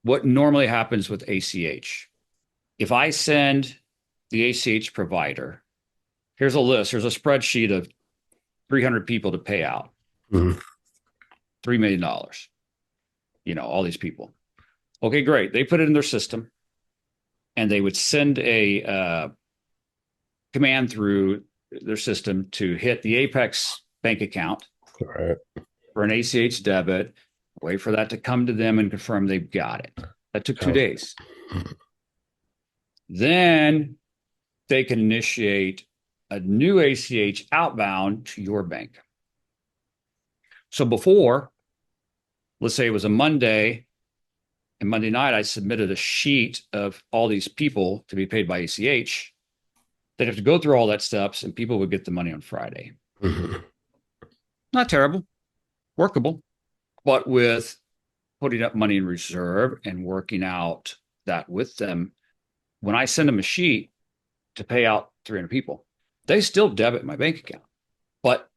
what normally happens with ACH, if I send the ACH provider, here's a list, here's a spreadsheet of 300 people to pay out, $3 million, all these people. Okay, great. They put it in their system and they would send a command through their system to hit the Apex bank account for an ACH debit, wait for that to come to them and confirm they've got it. That took 2 days. Then they can initiate a new ACH outbound to your bank. So before, let's say it was a Monday, and Monday night I submitted a sheet of all these people to be paid by ACH. They'd have to go through all that steps and people would get the money on Friday. Not terrible, workable, but with putting up money in reserve and working out that with them, when I send them a sheet to pay out 300 people, they still debit my bank account, but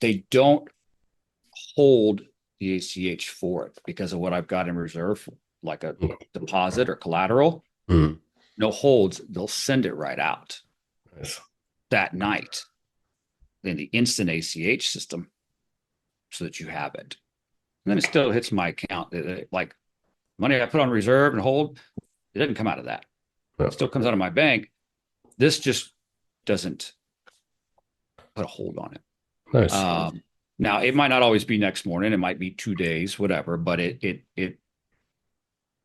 they don't hold the ACH for it because of what I've got in reserve, like a deposit or collateral. No holds. They'll send it right out that night in the instant ACH system so that you have it. And then it still hits my account. Like money I put on reserve and hold, it doesn't come out of that. It still comes out of my bank. This just doesn't put a hold on it. Nice. Now, it might not always be next morning. It might be 2 days, whatever, but it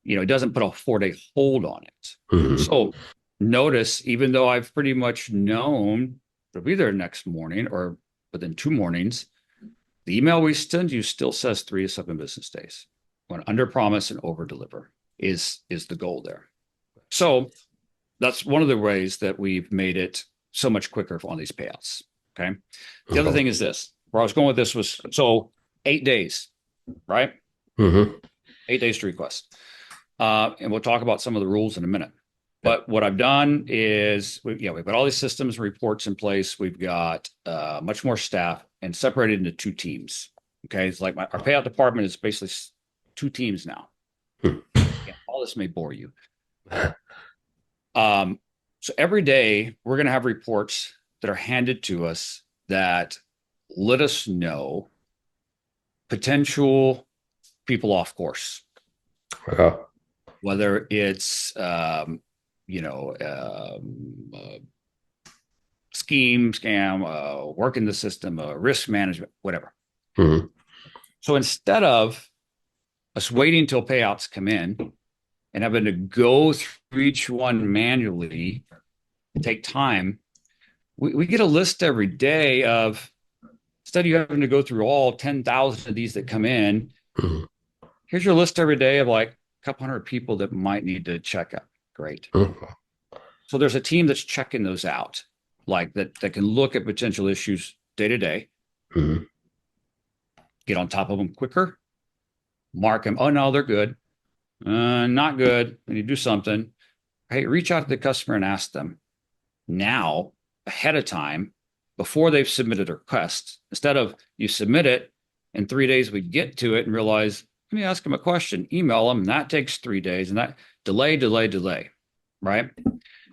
doesn't put a 4-day hold on it. Mhm. So notice, even though I've pretty much known it'll be there next morning or within 2 mornings, the email we send you still says 3 to 7 business days. When under promise and over deliver is the goal there. So that's one of the ways that we've made it so much quicker on these payouts. Okay. The other Okay. thing is this, where I was going with this was, so 8 days, right? Mhm. 8 days to request. And we'll talk about some of the rules in a minute. But what I've done is, we've got all these systems and reports in place. We've got much more staff and separated into 2 teams. Okay. It's like our payout department is basically 2 teams now. Hmm. Yeah, all this may bore you. So every day we're going to have reports that are handed to us that let us know potential people off course, Okay. whether it's scheme, scam, work in the system, risk management, whatever. Mhm. So instead of us waiting until payouts come in and having to go through each one manually, take time, we get a list every day of, instead of you having to go through all 10,000 of these that come in, Mhm. here's your list every day of like a couple hundred people that might need to check up. Great. Okay. So there's a team that's checking those out, like that can look at potential issues day to day, Mhm. get on top of them quicker, mark them. Oh, no, they're good. Not good. We need to do something. Hey, reach out to the customer and ask them now ahead of time before they've submitted a request. Instead of you submit it in 3 days, we get to it and realize, let me ask them a question, email them. And that takes 3 days and that delay, right?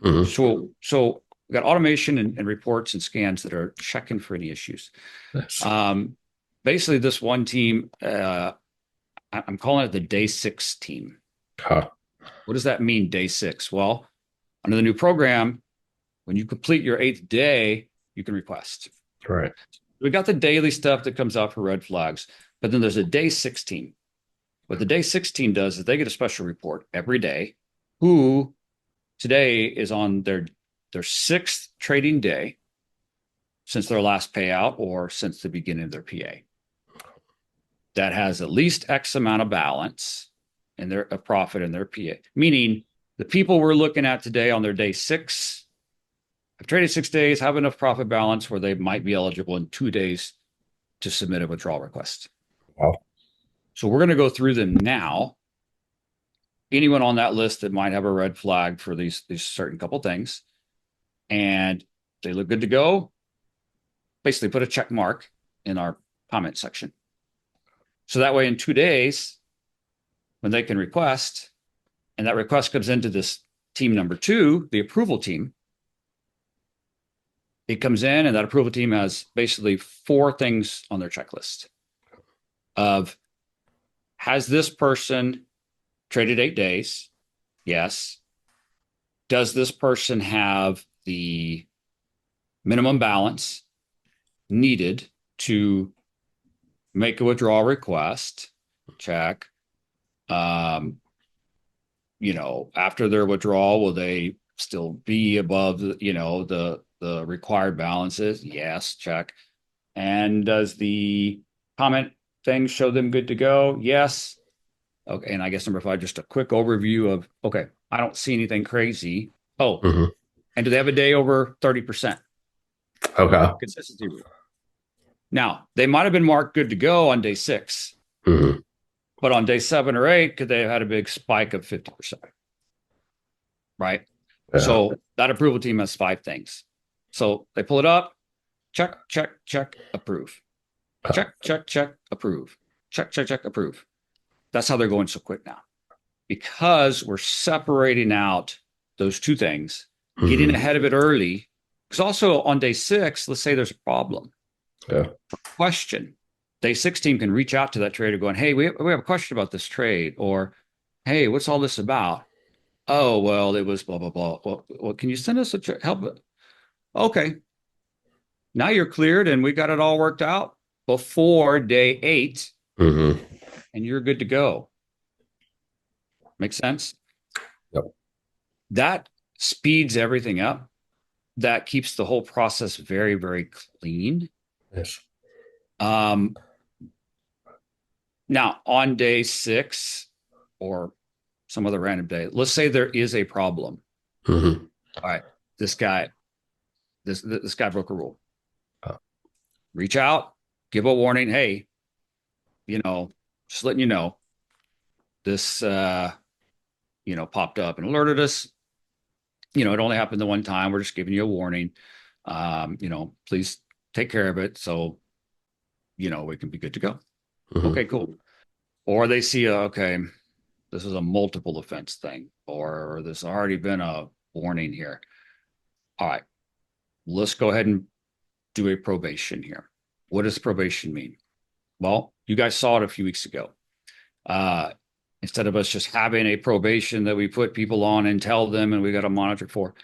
Mhm. So we got automation and reports and scans that are checking for any issues. Nice. Basically, this one team, I'm calling it the day 6 team. Okay. What does that mean, day 6? Well, under the new program, when you complete your 8th day, you can request. Right. We got the daily stuff that comes out for red flags, but then there's a day 16. What the day 16 does is they get a special report every day who today is on their 6th trading day since their last payout or since the beginning of their PA. That has at least X amount of balance and their a profit in their PA. Meaning the people we're looking at today on their day 6 have traded 6 days, have enough profit balance where they might be eligible in 2 days to submit a withdrawal request. Wow. So we're going to go through them now. Anyone on that list that might have a red flag for these certain couple things, and they look good to go, basically put a check mark in our comment section. So that way in 2 days, when they can request, and that request comes into this team number 2, the approval team, it comes in and that approval team has basically 4 things on their checklist of, has this person traded 8 days? Yes. Does this person have the minimum balance needed to make a withdrawal request? Check. After their withdrawal, will they still be above the required balances? Yes, check. And does the comment thing show them good to go? Yes. Okay. And I guess number 5, just a quick overview of, okay, I don't see anything crazy. Oh, Mhm. and do they have a day over 30%? Okay. Consistency rule. Now, they might have been marked good to go on day 6, Mhm. but on day 7 or 8, could they have had a big spike of 50%? Right. Yeah. So that approval team has 5 things. So they pull it up, check, check, check, approve. Check, check, check, approve. Check, check, check, approve. That's how they're going so quick now. Because we're separating out those 2 things, getting Mhm. ahead of it early. Because also on day 6, let's say there's a problem. Yeah. Question. Day 6 team can reach out to that trader going, hey, we have a question about this trade. Or, hey, what's all this about? Oh, well, it was blah, blah, blah. Well, can you send us help? Okay. Now you're cleared and we got it all worked out. before day 8, Mm-hmm. and you're good to go. Make sense? Yep. That speeds everything up. That keeps the whole process very, very clean. Yes. Um, Now, on day 6 or some other random day, let's say there is a problem. Mm-hmm. All right, this guy, this guy broke a rule. Uh, Reach out, give a warning. Hey, just letting you know, this popped up and alerted us. It only happened the one time. We're just giving you a warning. Please take care of it so we can be good to go. mm-hmm. Okay, cool. Or they see, okay, this is a multiple offense thing, or there's already been a warning here. All right, let's go ahead and do a probation here. What does probation mean? Well, you guys saw it a few weeks ago. Uh, Instead of us just having a probation that we put people on and tell them and we got to monitor for,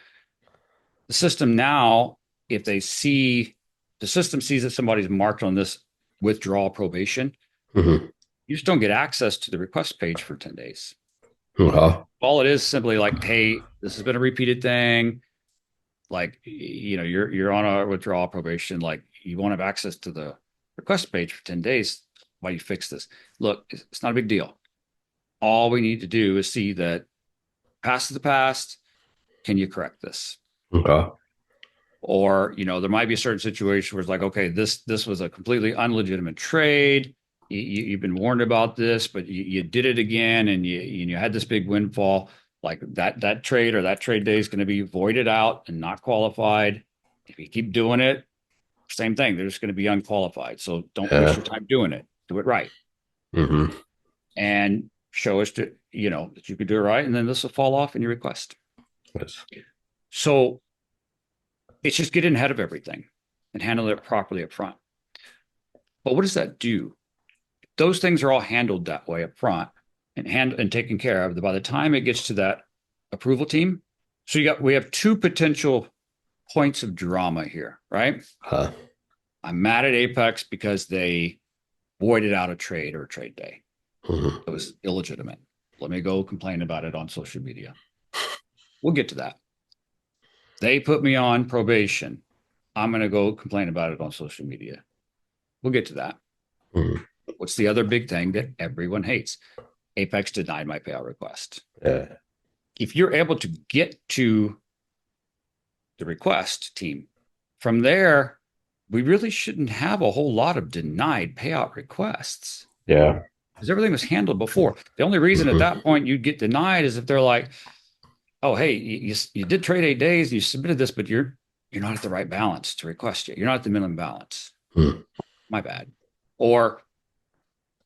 the system now, if they see, the system sees that somebody's marked on this withdrawal probation, Mm-hmm. you just don't get access to the request page for 10 days. Uh-huh. All it is simply like, hey, this has been a repeated thing. Like, you're on a withdrawal probation. Like, you won't have access to the request page for 10 days while you fix this. Look, it's not a big deal. All we need to do is see that past is the past. Can you correct this? Okay. Or, there might be a certain situation where it's like, okay, this was a completely unlegitimate trade. You've been warned about this, but you did it again, and you had this big windfall. Like that trade or that trade day is going to be voided out and not qualified. If you keep doing it, same thing. They're just going to be unqualified. So don't waste Yeah. your time doing it. Do it right Mm-hmm. and show us that you can do it right, and then this will fall off in your request. Yes. So it's just getting ahead of everything and handle it properly up front. But what does that do? Those things are all handled that way up front and taken care of. By the time it gets to that approval team, so we have 2 potential points of drama here, right? Huh. I'm mad at Apex because they voided out a trade or a trade day. Mm-hmm. It was illegitimate. Let me go complain about it on social media. We'll get to that. They put me on probation. I'm going to go complain about it on social media. We'll get to that. Mm-hmm. What's the other big thing that everyone hates? Apex denied my payout request. Yeah. If you're able to get to the request team, from there, we really shouldn't have a whole lot of denied payout requests Yeah. because everything was handled before. The only reason at that point you'd get denied is if they're like, oh, hey, you did trade 8 days and you submitted this, but you're not at the right balance to request it. You're not at the minimum balance. Mm-hmm. My bad. Or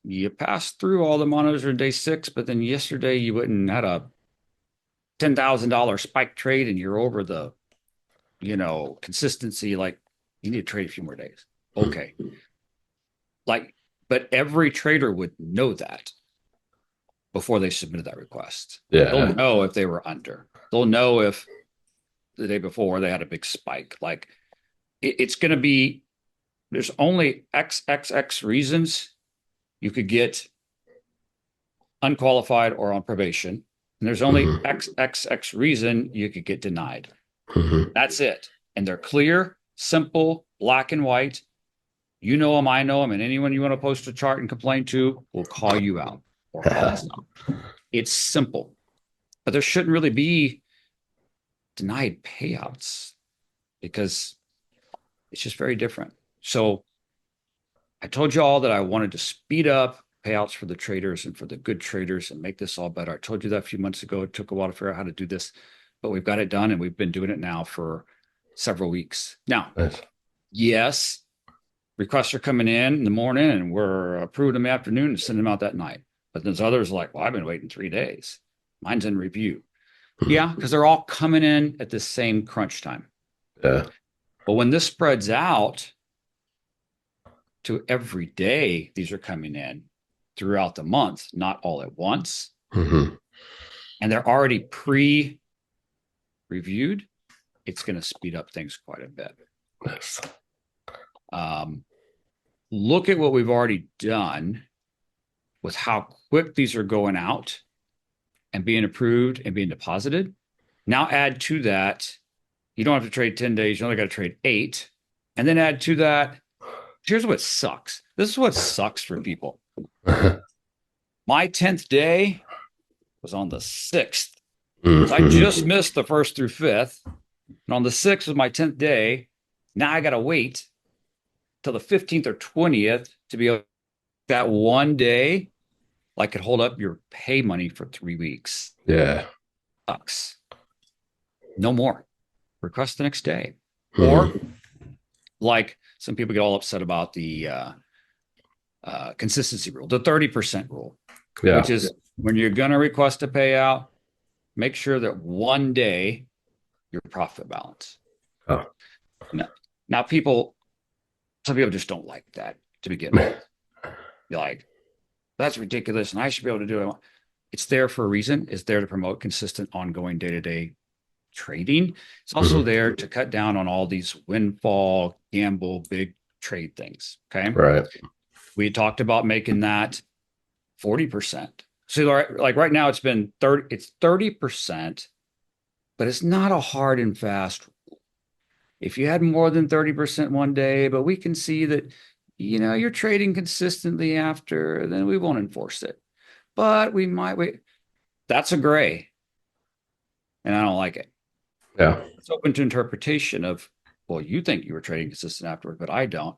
you passed through all the monitors in day 6, but then yesterday you went and had a $10,000 spike trade and you're over the, consistency. Like, you need to trade a few more days. Okay. Like, but every trader would know that before they submitted that request. Yeah. They'll know if they were under. They'll know if the day before they had a big spike. Like, it's going to be, there's only XXX reasons you could get unqualified or on probation. And there's only Mm-hmm. XXX reason you could get denied. Mm-hmm. That's it. And they're clear, simple, black and white. You know them, I know them, and anyone you want to post a chart and complain to will call you out or call us out. It's simple. But there shouldn't really be denied payouts because it's just very different. So I told you all that I wanted to speed up payouts for the traders and for the good traders and make this all better. I told you that a few months ago. It took a while to figure out how to do this, but we've got it done and we've been doing it now for several weeks. Now, Nice. yes, requests are coming in the morning and we're approving them in the afternoon and sending them out that night. But there's others like, well, I've been waiting 3 days. Mine's in review. Yeah, because they're all coming in at the same crunch time. Yeah. But when this spreads out to every day, these are coming in throughout the month, not all at once. Mm-hmm. And they're already pre-reviewed, it's going to speed up things quite a bit. Nice. look at what we've already done with how quick these are going out and being approved and being deposited. Now add to that, you don't have to trade 10 days, you only got to trade 8. And then add to that, here's what sucks. This is what sucks for people. My 10th day was on the 6th. I just missed the 1st through 5th. And on the 6th was my 10th day. Now I got to wait till the 15th or 20th to be able that one day, like could hold up your pay money for 3 weeks. Yeah. Sucks. No more. Request the next day. Or like some people get all upset about the consistency rule, the 30% rule, which is when you're going to request a payout, make sure that one day your profit balance. Oh. Now some people just don't like that to begin with. You're like, that's ridiculous, and I should be able to do it. It's there for a reason. It's there to promote consistent, ongoing day-to-day trading. It's also there to cut down on all these windfall, gamble, big trade things. Okay. Right. We talked about making that 40%. So like right now it's been 30%, but it's not a hard and fast rule. If you had more than 30% one day, but we can see that, you're trading consistently after, then we won't enforce it. But we might wait. That's a gray. And I don't like it. Yeah. It's open to interpretation of, well, you think you were trading consistent afterward, but I don't.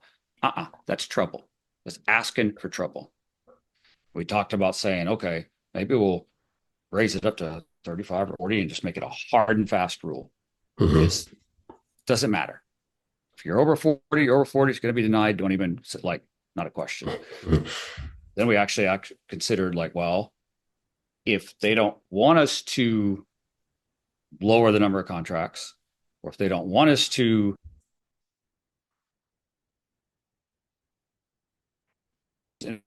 That's trouble. That's asking for trouble. We talked about saying, okay, maybe we'll raise it up to 35 or 40 and just make it a hard and fast rule. It doesn't matter. If you're over 40, it's going to be denied. Don't even not a question. Then we actually considered well, if they don't want us to lower the number of contracts, or if they don't want us to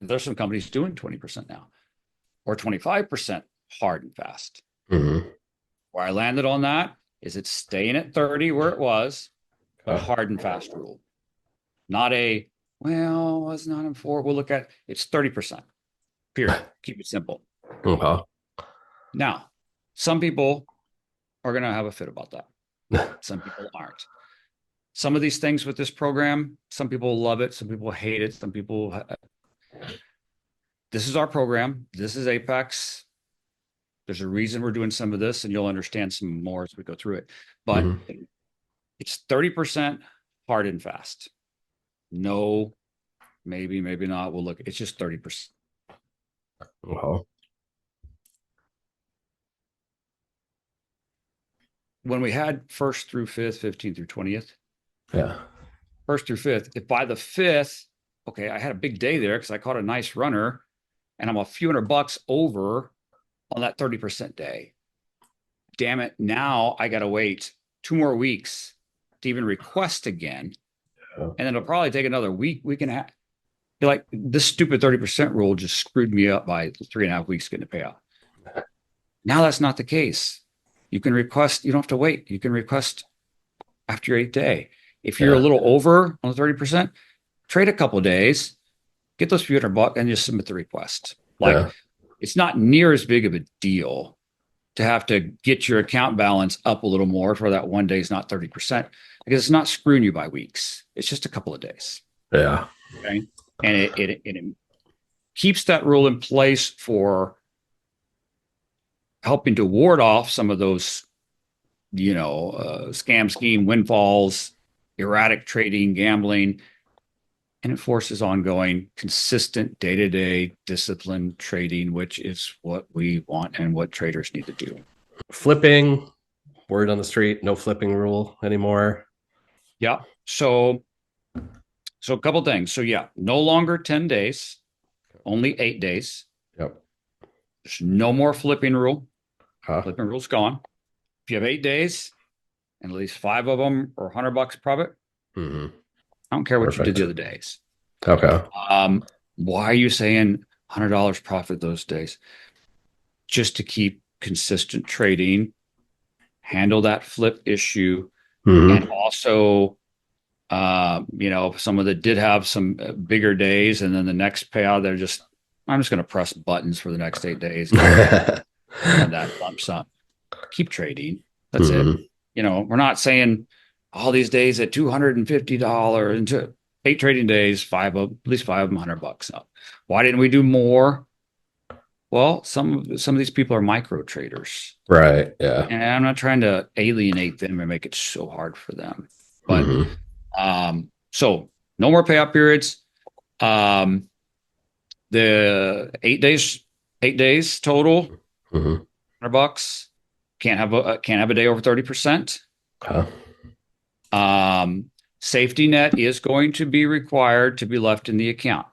there's some companies doing 20% now or 25% hard and fast. Where I landed on that is it's staying at 30 where it was, a hard and fast rule. Not it's not in 4. We'll look at it's 30%. Period. Keep it simple. Now, some people are going to have a fit about that. Some people aren't. Some of these things with this program, some people love it. Some people hate it. Some people. This is our program. This is Apex. There's a reason we're doing some of this, and you'll understand some more as we go through it. But it's 30% hard and fast. No, maybe not. We'll look. It's just 30%. When we had 1st through 5th, 15th through 20th. Yeah. 1st through 5th. If by the 5th, okay, I had a big day there because I caught a nice runner and I'm a few $100 over on that 30% day. Damn it. Now I got to wait 2 more weeks to even request again. And then it'll probably take another week and a half. You're like, this stupid 30% rule just screwed me up by 3.5 weeks getting a payout. Now that's not the case. You can request, you don't have to wait. You can request after your 8th day. If you're a little over on the 30%, trade a couple of days, get those few $100 and just submit the request. It's not near as big of a deal to have to get your account balance up a little more for that one day is not 30%, because it's not screwing you by weeks. It's just a couple of days. Yeah. Okay. And it keeps that rule in place for helping to ward off some of those, scam scheme, windfalls, erratic trading, gambling, and it forces ongoing, consistent, day-to-day disciplined trading, which is what we want and what traders need to do. Flipping, word on the street, no flipping rule anymore. Yeah. So a couple things. So yeah, no longer 10 days, only 8 days. Yep. There's no more flipping rule. Flipping rule's gone. If you have 8 days and at least 5 of them are $100 profit, I don't care what you did the other days. Okay. Why are you saying $100 profit those days? Just to keep consistent trading, handle that flip issue, and also Some of that did have some bigger days, and then the next payout, I'm just going to press buttons for the next 8 days, and that lump sum. Keep trading. That's it. Mhm. We're not saying all these days at $250 into 8 trading days, at least five of them $100 up. Why didn't we do more? Well, some of these people are micro traders, Right. Yeah. and I'm not trying to alienate them and make it so hard for them. But Hmm. so no more payout periods. Um, the 8 days total, Hmm. $100. Can't have a day over 30%. Huh. Safety net is going to be required to be left in the account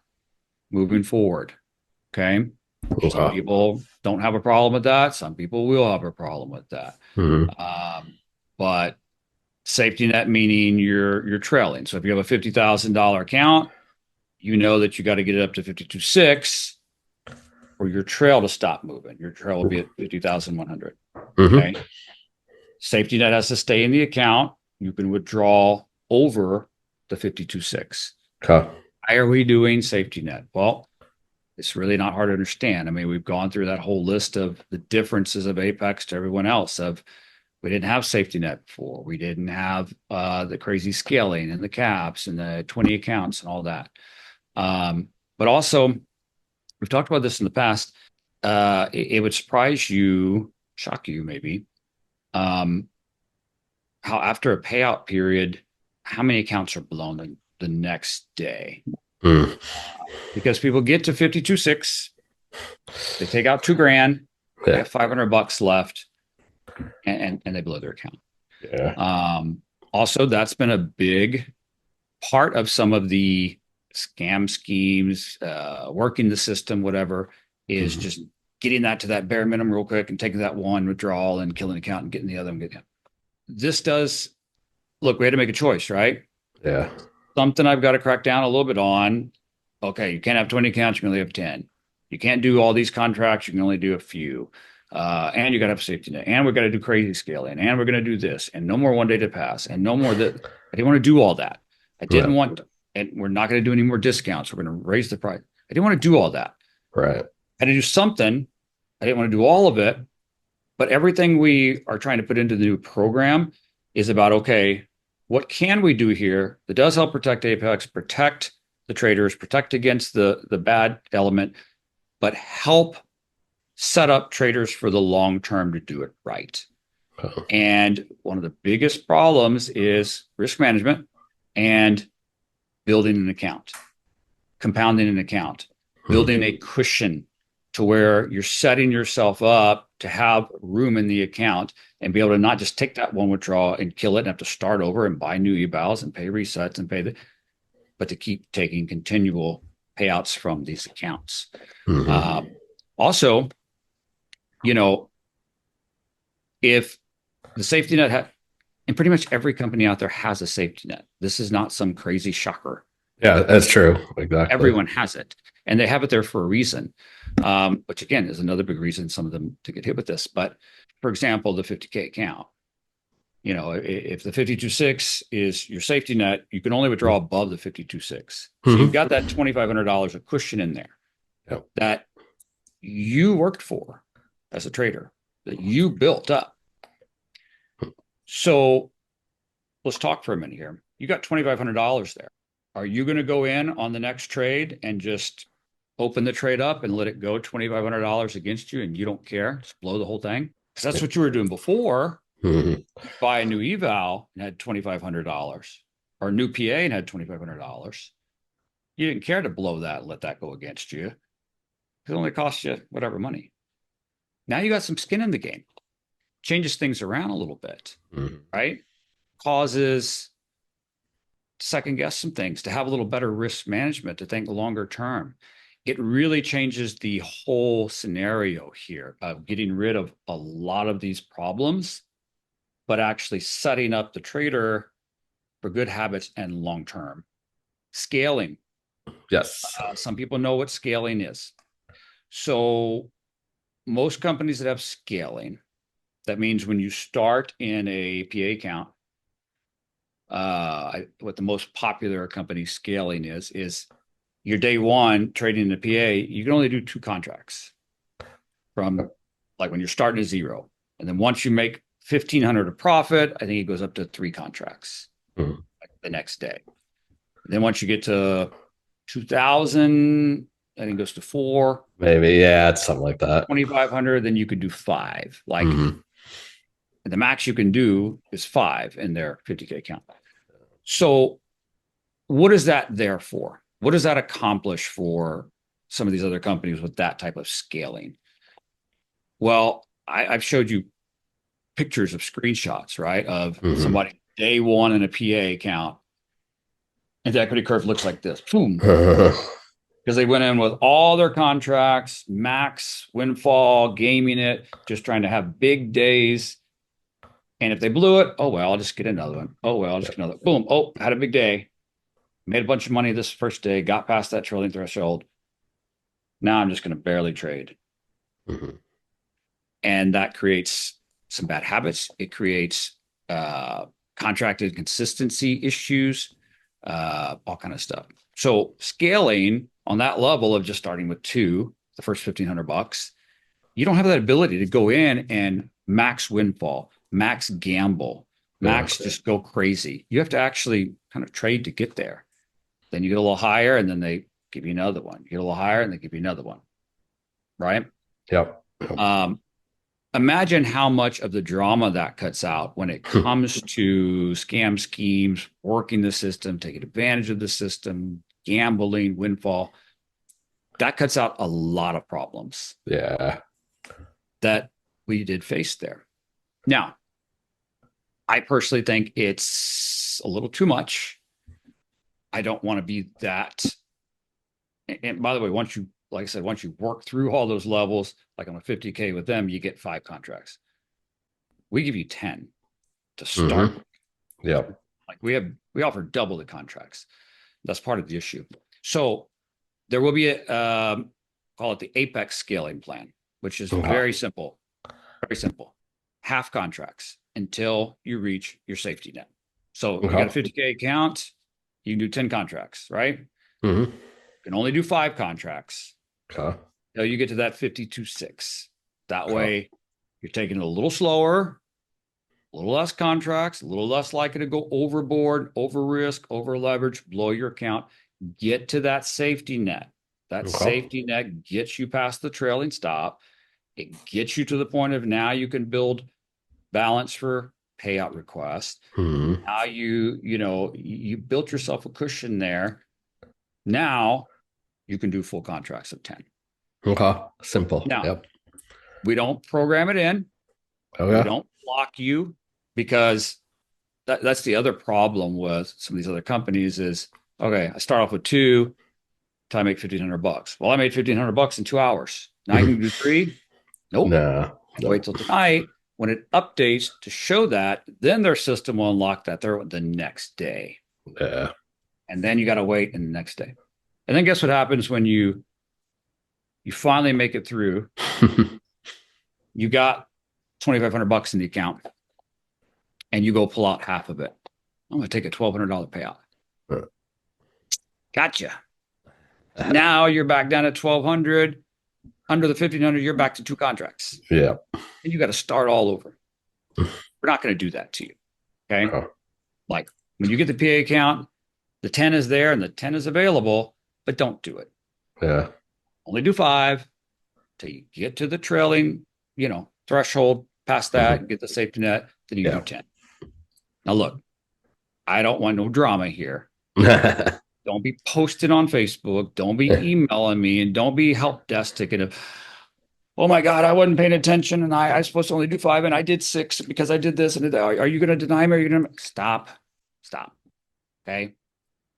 moving forward. Okay. Some Okay. people don't have a problem with that. Some people will have a problem with that. Hmm. But safety net meaning you're trailing. So if you have a $50,000 account, you know that you got to get it up to 52.6 for your trail to stop moving. Your trail will be at 50,100. Hmm. Okay. Safety net has to stay in the account. You can withdraw over the 52.6. Okay. Why are we doing safety net? Well, it's really not hard to understand. I mean, we've gone through that whole list of the differences of Apex to everyone else. We didn't have safety net before. We didn't have the crazy scaling and the caps and the 20 accounts and all that. But also, we've talked about this in the past. It would shock you maybe, um, how after a payout period, how many accounts are blown the next day? Mm. Because people get to 52.6, they take out 2 grand, they Yeah. have $500 left, and they blow their account. Yeah. Also, that's been a big part of some of the scam schemes, working the system, whatever, is Mhm. just getting that to that bare minimum real quick and taking that one withdrawal and killing the account and getting the other one. This does look, we had to make a choice, right? Yeah. Something I've got to crack down a little bit on. Okay, you can't have 20 accounts, you can only have 10. You can't do all these contracts, you can only do a few. And you got to have safety net, and we're going to do crazy scaling, and we're going to do this, and no more one day to pass, and no more that. I didn't want to do all that. I Yeah. didn't want, and we're not going to do any more discounts. We're going to raise the price. I didn't want to do all that. Right. I had to do something. I didn't want to do all of it, but everything we are trying to put into the new program is about, okay, what can we do here that does help protect Apex, protect the traders, protect against the bad element, but help set up traders for the long term to do it right. Oh. And one of the biggest problems is risk management and building an account, compounding an account, building Mhm. a cushion to where you're setting yourself up to have room in the account and be able to not just take that one withdrawal and kill it and have to start over and buy new evals and pay resets and but to keep taking continual payouts from these accounts. Mhm. Also, you know, if the safety net and pretty much every company out there has a safety net. This is not some crazy shocker. Yeah, that's true. Exactly. Everyone has it, and they have it there for a reason. Which again is another big reason some of them to get hit with this. But for example, the 50K account. If the 52.6 is your safety net, you can only withdraw above the 52.6. So you've Mhm. got that $2,500 of cushion in there Yep. that you worked for as a trader, that you built up. So let's talk for a minute here. You got $2,500 there. Are you going to go in on the next trade and just open the trade up and let it go $2,500 against you and you don't care? Just blow the whole thing? Because that's what you were doing before. Mhm. Buy a new eval and had $2,500 or a new PA and had $2,500. You didn't care to blow that and let that go against you. It only cost you whatever money. Now you got some skin in the game. Changes things around a little bit, Mhm. right? Causes second guess some things, to have a little better risk management, to think longer term. It really changes the whole scenario here of getting rid of a lot of these problems, but actually setting up the trader for good habits and long term. Scaling. Yes. Some people know what scaling is. So, most companies that have scaling, that means when you start in a PA account, what the most popular company scaling is your day one trading in the PA, you can only do 2 contracts from like when you're starting at 0. And then once you make 1,500 of profit, I think it goes up to 3 contracts like the next day. And then once you get to 2,000, I think it goes to 4. Maybe, yeah, it's something like that. 2,500, then you could do 5. Like the max you can do is 5 in their 50K account. So what is that there for? What does that accomplish for some of these other companies with that type of scaling? Well, I've showed you pictures of screenshots, right? Of somebody day one in a PA account. And the equity curve looks like this. Boom. Because they went in with all their contracts, max, windfall, gaming it, just trying to have big days. And if they blew it, oh, well, I'll just get another one. Oh, well, I'll just get another. Boom. Oh, had a big day. Made a bunch of money this first day, got past that trailing threshold. Now I'm just going to barely trade. And that creates some bad habits. It creates contracted consistency issues, all kind of stuff. So scaling on that level of just starting with 2, the first $1,500, you don't have that ability to go in and max windfall, max gamble, max just go crazy. You have to actually kind of trade to get there. Then you get a little higher, and then they give you another one. You get a little higher, and they give you another one. Right? Yep. Imagine how much of the drama that cuts out when it comes to scam schemes, working the system, taking advantage of the system, gambling, windfall. That cuts out a lot of problems. Yeah. That we did face there. Now, I personally think it's a little too much. I don't want to be that. And by the way, like I said, once you work through all those levels, like on a 50K with them, you get 5 contracts. We give you 10 to start. Yep. Like we offer double the contracts. That's part of the issue. So there will be call it the Apex scaling plan, which is very simple. Very simple. Half contracts until you reach your safety net. So you got a 50K account, you can do 10 contracts, right? You can only do 5 contracts. Until you get to that 52.6. That way you're taking it a little slower, a little less contracts, a little less likely to go overboard, over risk, over leverage, blow your account, get to that safety net. That safety net gets you past the trailing stop. It gets you to the point of now you can build balance for payout request. Now you built yourself a cushion there. Now you can do full contracts of 10. Simple. Now, we don't program it in. We don't block you, because that's the other problem with some of these other companies is, okay, I start off with 2 till I make $1,500. Well, I made $1,500 in 2 hours. Now I can do 3. Nope. No. Wait till tonight. When it updates to show that, then their system will unlock that there the next day. Yeah. And then you got to wait in the next day. And then guess what happens when you finally make it through? You got $2,500 in the account, and you go pull out half of it. I'm going to take a $1,200 payout. Gotcha. Now you're back down at 1,200. Under the 1,500, you're back to 2 contracts. Yeah. And you got to start all over. We're not going to do that to you. Okay. Like when you get the PA account, the 10 is there and the 10 is available, but don't do it. Yeah. Only do 5 till you get to the trailing, threshold. Past that, get the safety net, then you do 10. Now look, I don't want no drama here. Don't be posting on Facebook. Don't be emailing me, and don't be help desk ticketing. Oh my God, I wasn't paying attention, and I was supposed to only do 5, and I did 6 because I did this. And are you going to deny me? Are you going to stop? Okay.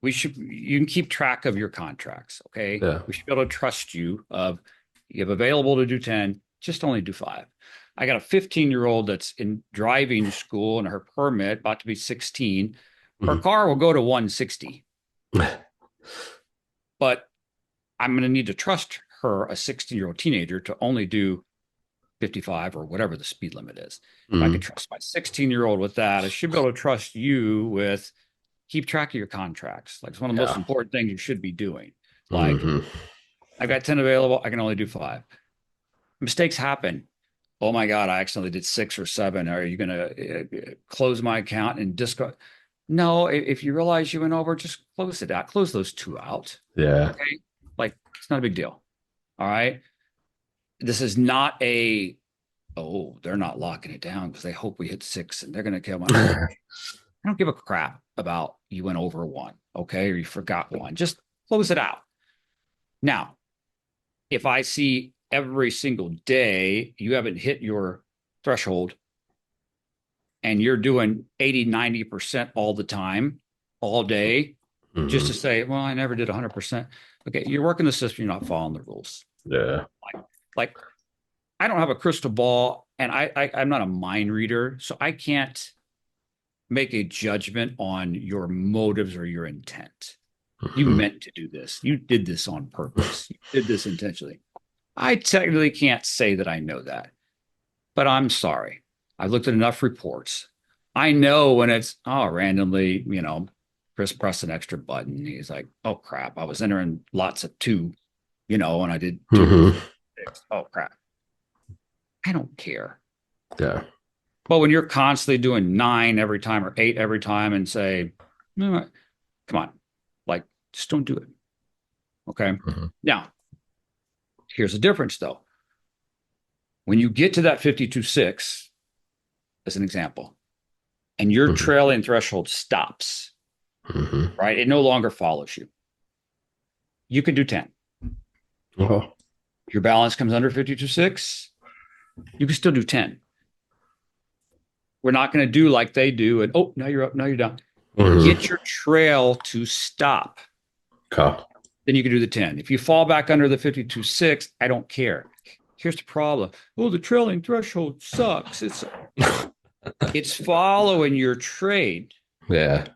You can keep track of your contracts. Okay. Yeah. We should be able to trust you. You have available to do 10, just only do 5. I got a 15-year-old that's in driving school and her permit about to be 16. Her car will go to 160. But I'm going to need to trust her, a 16-year-old teenager, to only do 55 or whatever the speed limit is. If I Mm-hmm. could trust my 16-year-old with that, I should be able to trust you with keep track of your contracts. Like it's one of the most Yeah. important things you should be doing. Like Mm-hmm. I got 10 available, I can only do 5. Mistakes happen. Oh my God, I accidentally did 6 or 7. Are you going to close my account and discard? No, if you realize you went over, just close it out. Close those 2 out. Yeah. Okay. Like it's not a big deal. All right. This is not a, oh, they're not locking it down because they hope we hit 6 and they're going to kill my, I don't give a crap about you went over 1. Okay. Or you forgot 1. Just close it out. Now, if I see every single day you haven't hit your threshold and you're doing 80, 90% all the time, all day, just to Mm-hmm. say, well, I never did 100%. Okay, you're working the system, you're not following the rules. Yeah. Like I don't have a crystal ball and I'm not a mind reader, so I can't make a judgment on your motives or your intent. You Mm-hmm. meant to do this. You did this on purpose. You did this intentionally. I technically can't say that I know that, but I'm sorry. I've looked at enough reports. I know when it's, oh, randomly, Chris pressed an extra button. He's like, oh, crap. I was entering lots of 2, and I did 2 or Mm-hmm. 6. Oh, crap. I don't care. Yeah. But when you're constantly doing 9 every time or 8 every time and say, come on, like, just don't do it. Okay. Mm-hmm. Now, here's the difference though. When you get to that 52.6, as an example, and your Mm-hmm. trailing threshold stops, Mm-hmm. right? It no longer follows you. You can do 10. Oh. Your balance comes under 52.6, you can still do 10. We're not going to do like they do. And oh, now you're up, now you're down. Mm-hmm. Get your trail to stop. Okay. Then you can do the 10. If you fall back under the 52.6, I don't care. Here's the problem. Oh, the trailing threshold sucks. It's following your trade. Yeah.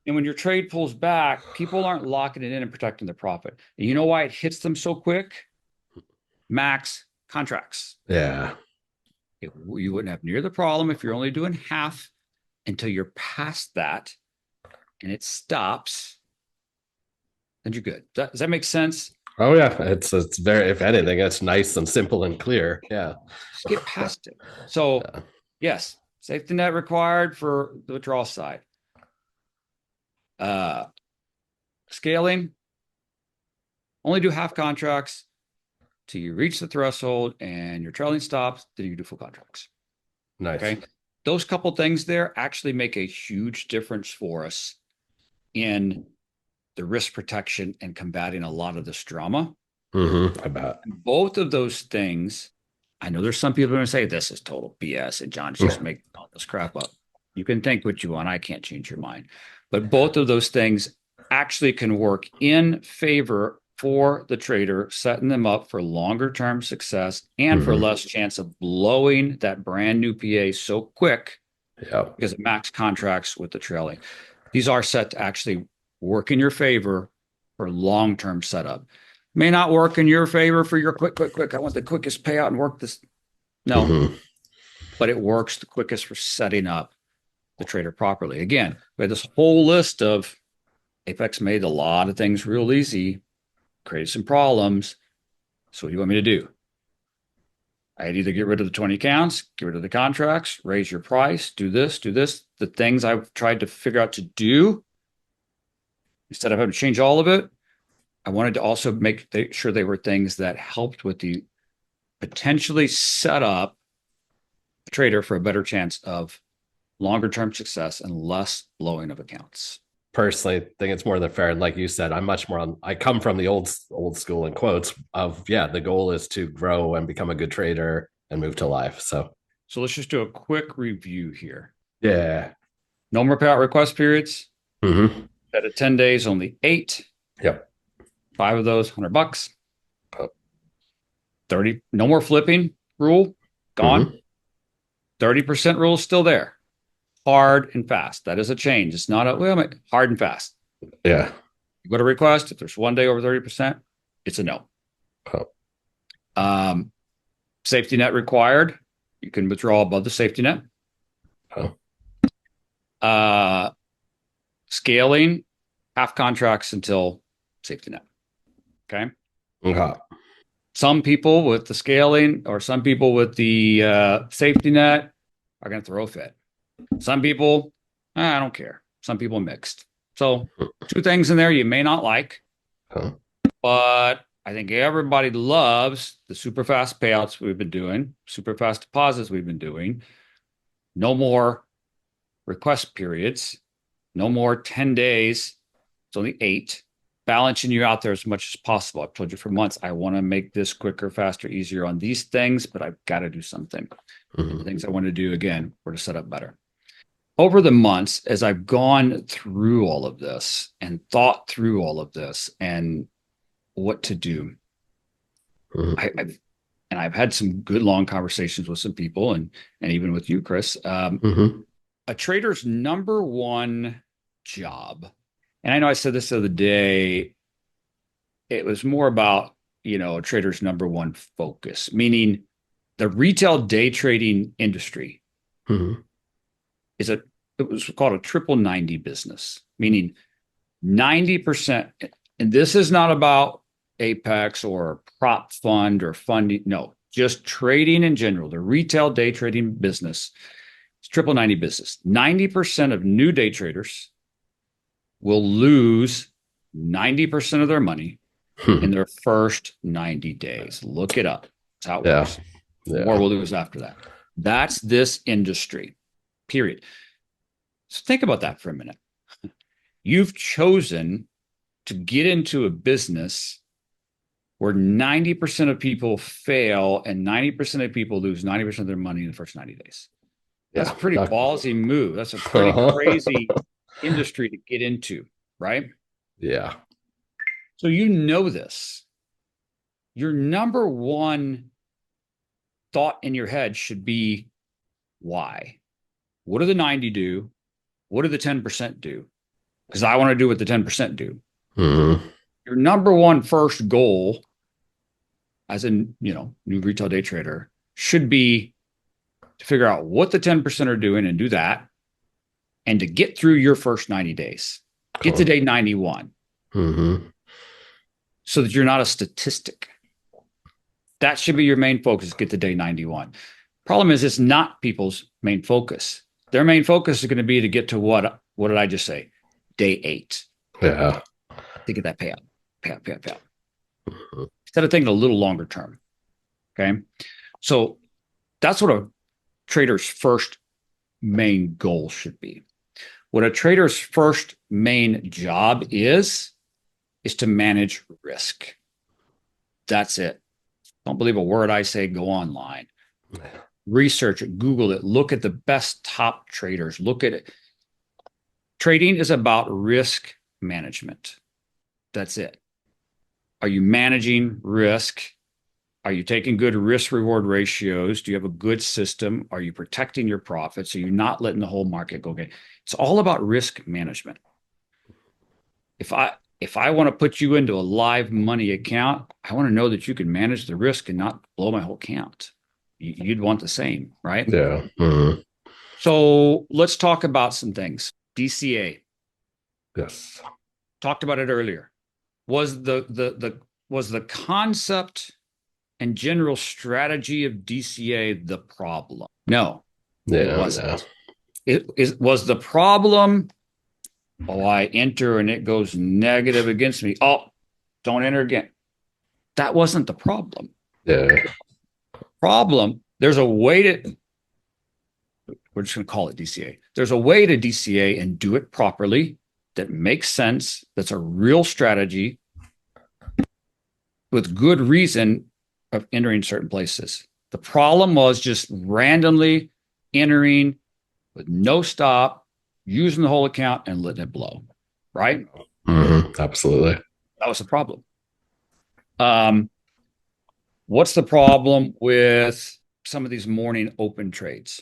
And when your trade pulls back, people aren't locking it in and protecting their profit. And you know why it hits them so quick? Max contracts. Yeah. You wouldn't have near the problem if you're only doing half until you're past that and it stops. Then you're good. Does that make sense? Oh yeah. It's very, if anything, it's nice and simple and clear. Yeah. Just get past it. So, Yeah. yes, safety net required for the withdrawal side. Scaling, only do half contracts till you reach the threshold and your trailing stops, then you do full contracts. Nice. Okay. Those couple things there actually make a huge difference for us in the risk protection and combating a lot of this drama. Mm-hmm. I bet. And both of those things, I know there's some people who are going to say this is total BS and John's just making all this crap up. You can think what you want. I can't change your mind. But both of those things actually can work in favor for the trader, setting them up for longer term success and for Mm-hmm. less chance of blowing that brand new PA so quick Yeah. because it max contracts with the trailing. These are set to actually work in your favor for long term setup. May not work in your favor for your quick. I want the quickest payout and work this. No, Mm-hmm. but it works the quickest for setting up the trader properly. Again, we had this whole list of Apex made a lot of things real easy, created some problems. So what do you want me to do? I'd either get rid of the 20 accounts, get rid of the contracts, raise your price, do this, do this. The things I've tried to figure out to do, instead of having to change all of it, I wanted to also make sure they were things that helped with the potentially set up a trader for a better chance of longer term success and less blowing of accounts. Personally, think it's more than fair. And like you said, I'm much more on, I come from the old school in quotes of, yeah, the goal is to grow and become a good trader and move to life. So let's just do a quick review here. yeah. No more payout request periods. Mm-hmm. At 10 days, only 8. Yep. 5 of those, $100. 30, no more flipping rule, gone. Mm-hmm. 30% rule is still there. Hard and fast. That is a change. It's not hard and fast. Yeah. You go to request. If there's one day over 30%, it's a no. Oh. Safety net required. You can withdraw above the safety net. Oh. Scaling, half contracts until safety net. Okay. Okay. Some people with the scaling or some people with the safety net are going to throw a fit. Some people, I don't care. Some people mixed. So two things in there you may not like, Huh. but I think everybody loves the super fast payouts we've been doing, super fast deposits we've been doing. No more request periods, no more 10 days. It's only 8. Balancing you out there as much as possible. I've told you for months, I want to make this quicker, faster, easier on these things, but I've got to do something. And the things I want to do, again, were to set up better. Over the months, as I've gone through all of this and thought through all of this and what to do, I've had some good long conversations with some people and even with you, Chris. A trader's number one job, and I know I said this the other day, it was more about, a trader's number one focus, meaning the retail day trading industry it was called a triple 90 business, meaning 90%. And this is not about Apex or prop fund or funding. No, just trading in general. The retail day trading business, it's triple 90 business. 90% of new day traders will lose 90% of their money in their first 90 days. Look it up. That's how it works. More will lose after that. That's this industry, period. So think about that for a minute. You've chosen to get into a business where 90% of people fail and 90% of people lose 90% of their money in the first 90 days. That's a pretty ballsy move. That's a pretty crazy industry to get into, right? Yeah. So this. Your number one thought in your head should be why? What do the 90 do? What do the 10% do? Because I want to do what the 10% do. Your number one first goal as a new retail day trader should be to figure out what the 10% are doing and do that, and to get through your first 90 days. Get to day 91. So that you're not a statistic. That should be your main focus, get to day 91. Problem is, it's not people's main focus. Their main focus is going to be to get to what did I just say? Day 8. Yeah. To get that payout. Instead of thinking a little longer term. Okay. So that's what a trader's first main goal should be. What a trader's first main job is to manage risk. That's it. Don't believe a word I say, go online. Research it, Google it, look at the best top traders, look at it. Trading is about risk management. That's it. Are you managing risk? Are you taking good risk reward ratios? Do you have a good system? Are you protecting your profits? Are you not letting the whole market go? Okay. It's all about risk management. If I want to put you into a live money account, I want to know that you can manage the risk and not blow my whole account. You'd want the same, right? Yeah. So let's talk about some things. DCA. Yes. Talked about it earlier. Was the concept and general strategy of DCA the problem? No, it wasn't. It was the problem. Oh, I enter and it goes negative against me. Oh, don't enter again. That wasn't the problem. Yeah. Problem, there's a way to, we're just going to call it DCA. There's a way to DCA and do it properly that makes sense. That's a real strategy with good reason of entering certain places. The problem was just randomly entering with no stop, using the whole account and letting it blow, right? Absolutely. That was the problem. What's the problem with some of these morning open trades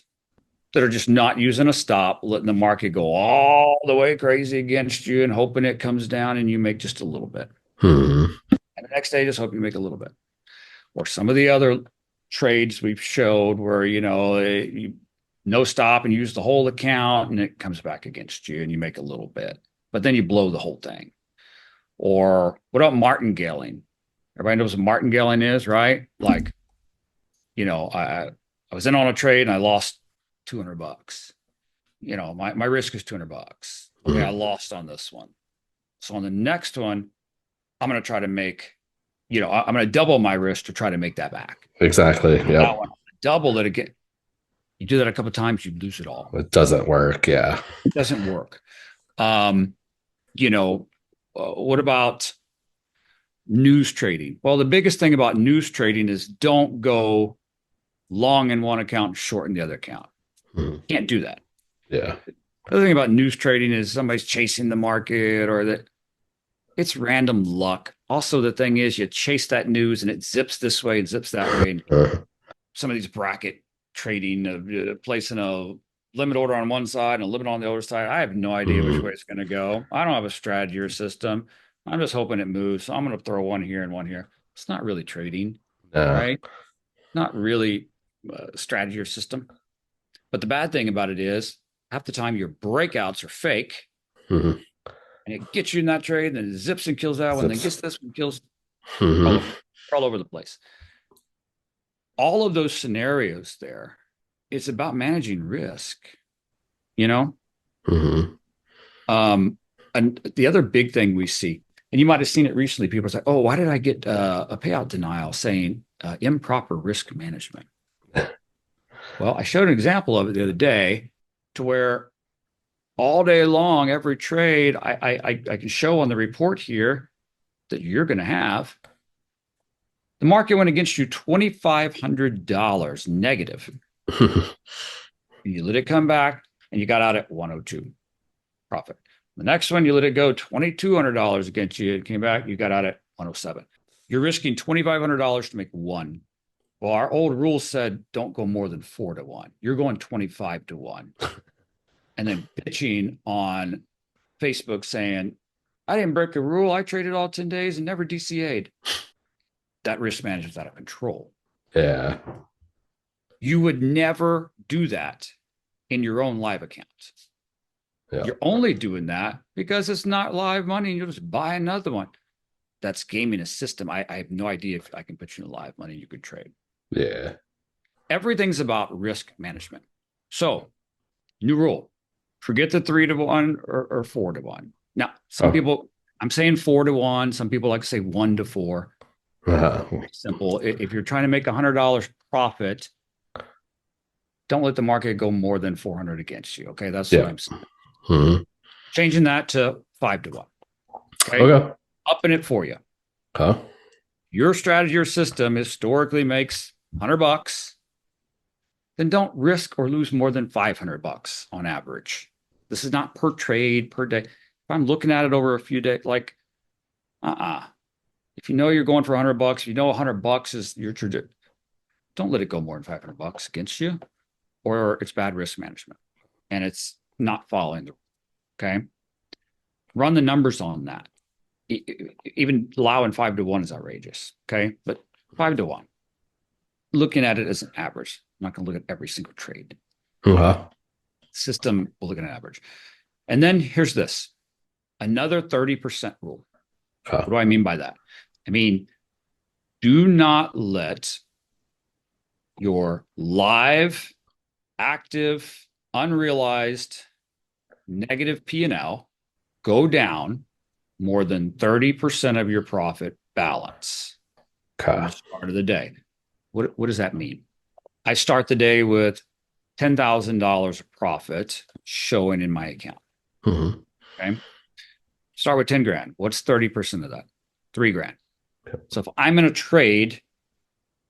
that are just not using a stop, letting the market go all the way crazy against you and hoping it comes down and you make just a little bit. And the next day, just hope you make a little bit. Or some of the other trades we've showed where, you no stop and use the whole account and it comes back against you and you make a little bit, but then you blow the whole thing. Or what about martingaling? Everybody knows what martingaling is, right? Like, I was in on a trade and I lost $200. My risk is $200. Okay, I lost on this one. So on the next one, I'm going to try to make, I'm going to double my risk to try to make that back. Exactly. That Yep. one, double it again. You do that a couple of times, you lose it all. It doesn't work. Yeah. It doesn't work. Um, what about news trading? Well, the biggest thing about news trading is don't go long in one account, short in the other account. Can't do that. Yeah. The other thing about news trading is somebody's chasing the market or that it's random luck. Also, the thing is you chase that news and it zips this way and zips that way. And some of these bracket trading, placing a limit order on one side and a limit on the other side. I have no idea which way it's going to go. I don't have a strategy or system. I'm just hoping it moves. So I'm going to throw one here and one here. It's not really trading, right? Not really a strategy or system. But the bad thing about it is half the time your breakouts are fake. And it gets you in that trade, and then it zips and kills that one, then gets this one, kills all over the place. All of those scenarios there, it's about managing risk, And the other big thing we see, and you might have seen it recently, people say, oh, why did I get a payout denial saying improper risk management? Well, I showed an example of it the other day to where all day long, every trade, I can show on the report here that you're going to have. The market went against you $2,500 negative. You let it come back and you got out at 102 profit. The next one, you let it go $2,200 against you. It came back, you got out at 107. You're risking $2,500 to make one. Well, our old rule said don't go more than 4 to 1. You're going 25 to 1. And then bitching on Facebook saying, I didn't break a rule. I traded all 10 days and never DCA'd. That risk management's out of control. Yeah. You would never do that in your own live account. Yeah. You're only doing that because it's not live money and you'll just buy another one. That's gaming a system. I have no idea if I can put you in live money you could trade. Yeah. Everything's about risk management. So, new rule. Forget the 3 to 1 or 4 to 1. Now, some people, I'm saying 4 to 1. Some people like to say 1 to 4. Simple. If you're trying to make $100 profit, don't let the market go more than 400 against you. Okay, that's what I'm saying. Changing that to 5 to 1. Okay. Upping it for you. Your strategy or system historically makes $100. Then don't risk or lose more than $500 on average. This is not per trade, per day. If I'm looking at it over a few days, like, if you know you're going for $100, if you know $100 is your trajectory, don't let it go more than $500 against you, or it's bad risk management and it's not following the. Okay, run the numbers on that. Even allowing 5 to 1 is outrageous. Okay, but 5 to 1, looking at it as an average. I'm not going to look at every single trade. System will look at an average. And then here's this, another 30% rule. What do I mean by that? I mean, do not let your live, active, unrealized, negative P&L go down more than 30% of your profit balance at the start of the day. What does that mean? I start the day with $10,000 of profit showing in my account. Okay. Start with 10 grand. What's 30% of that? 3 grand. So if I'm in a trade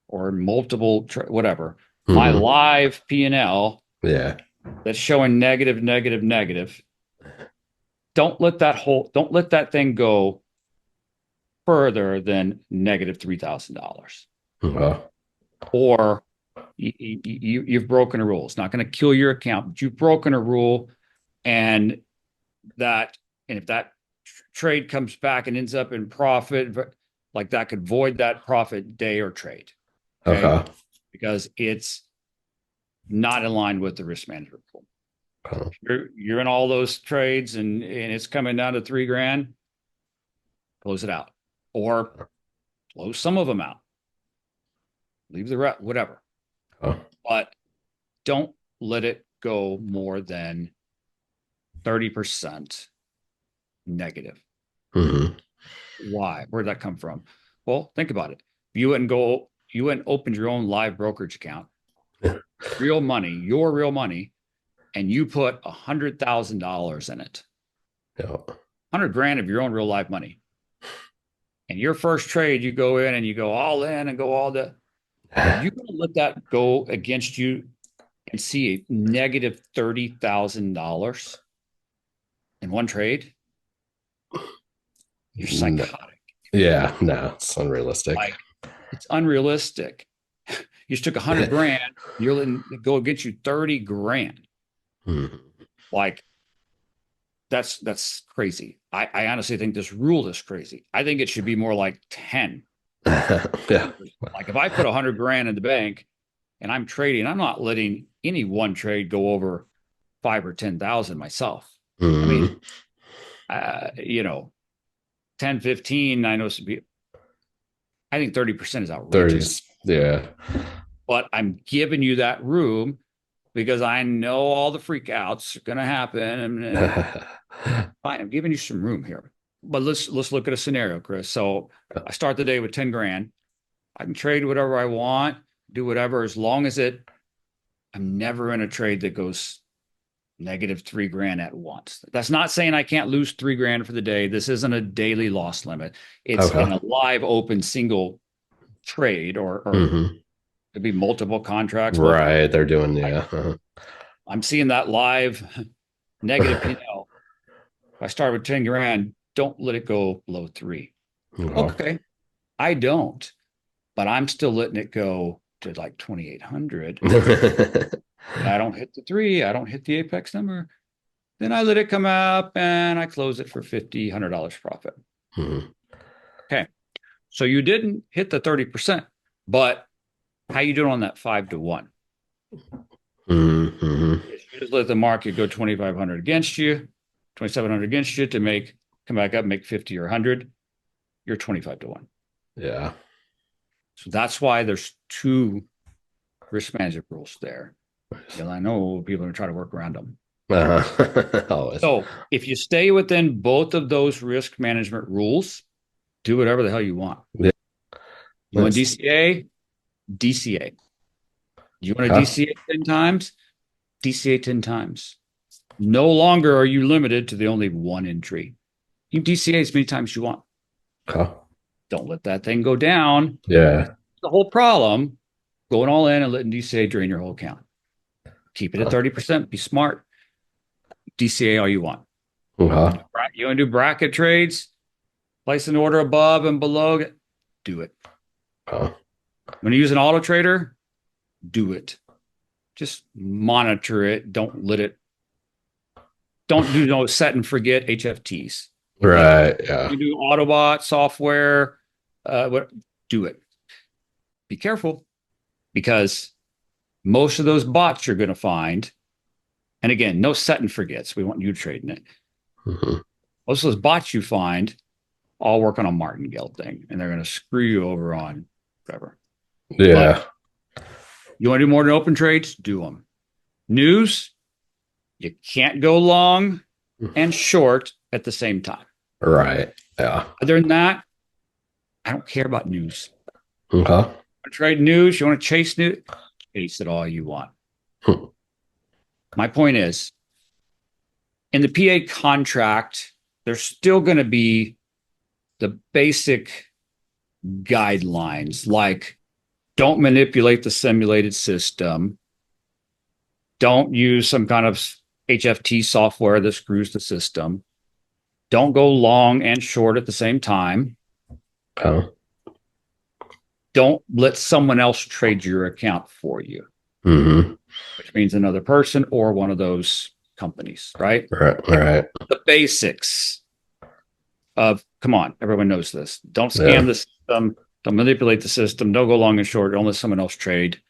or multiple, whatever, my live P&L that's showing negative, negative, negative. Don't let that thing go further than negative $3,000. Or you've broken a rule. It's not going to kill your account, but you've broken a rule, and if that trade comes back and ends up in profit, like that could void that profit day or trade. Okay. because it's not in line with the risk management rule. Okay. You're in all those trades and it's coming down to $3,000, close it out, or close some of them out, leave the rest, whatever. Oh. But don't let it go more than 30% negative. Mm-hmm. Why? Where'd that come from? Well, think about it. You went and opened your own live brokerage account, real money, your real money, and you put $100,000 in it. Yeah. 100 grand of your own real life money. And your first trade, you go in and you go all in and go all the. You're going to let that go against you and see a negative $30,000 in one trade? You're psychotic. Yeah, no, it's unrealistic. Like, it's unrealistic. You just took 100 grand, you're letting it go against you 30 grand. Mm-hmm. Like, that's crazy. I honestly think this rule is crazy. I think it should be more like 10. Yeah. Like, if I put 100 grand in the bank and I'm trading, I'm not letting any one trade go over 5 or 10,000 myself. Mm-hmm. I mean, 10, 15, I know I think 30% is outrageous. 30s, yeah. But I'm giving you that room because I know all the freakouts are going to happen. And fine, I'm giving you some room here. But let's look at a scenario, Chris. So I start the day with 10 grand. I can trade whatever I want, do whatever, as long as I'm never in a trade that goes negative 3 grand at once. That's not saying I can't lose 3 grand for the day. This isn't a daily loss limit. It's in a live open single trade or mm-hmm. could be multiple contracts. Right. They're doing, yeah. I'm seeing that live negative P&L. If I start with 10 grand, don't let it go below 3. Okay. I don't, but I'm still letting it go to like 2,800. I don't hit the 3. I don't hit the apex number. Then I let it come up and I close it for $50, $100 profit. Mm-hmm. Okay. So you didn't hit the 30%, but how you doing on that 5 to 1? Mm-hmm. You just let the market go 2,500 against you, 2,700 against you to come back up, make 50 or 100. You're 25 to 1. Yeah. So that's why there's 2 risk management rules there. And I know people are trying to work around them. Always. So if you stay within both of those risk management rules, do whatever the hell you want. Yeah. You want DCA? DCA. You want to DCA 10 times? DCA 10 times. No longer are you limited to the only one entry. You can DCA as many times as you want. Don't let that thing go down. Yeah. The whole problem, going all in and letting DCA drain your whole account. Keep it at 30%. Be smart. DCA all you want. You want to do bracket trades? Place an order above and below. Do it. When you use an auto trader, do it. Just monitor it. Don't do no set and forget HFTs. Right. Yeah. You do Autobot software. Do it. Be careful because most of those bots you're going to find, and again, no set and forgets. We want you trading it. Mm-hmm. Most of those bots you find all work on a martingale thing, and they're going to screw you over on whatever. Yeah. But you want to do more than open trades? Do them. News, you can't go long and short at the same time. Right. Yeah. Other than that, I don't care about news. Okay. You want to trade news? You want to chase news? Chase it all you want. My point is, in the PA contract, there's still going to be the basic guidelines like don't manipulate the simulated system. Don't use some kind of HFT software that screws the system. Don't go long and short at the same time. Don't let someone else trade your account for you, which means another person or one of those companies, right? Right. The basics of, come on, everyone knows this. Don't scam the system. Don't manipulate the system. Don't go long and short. Don't let someone else trade.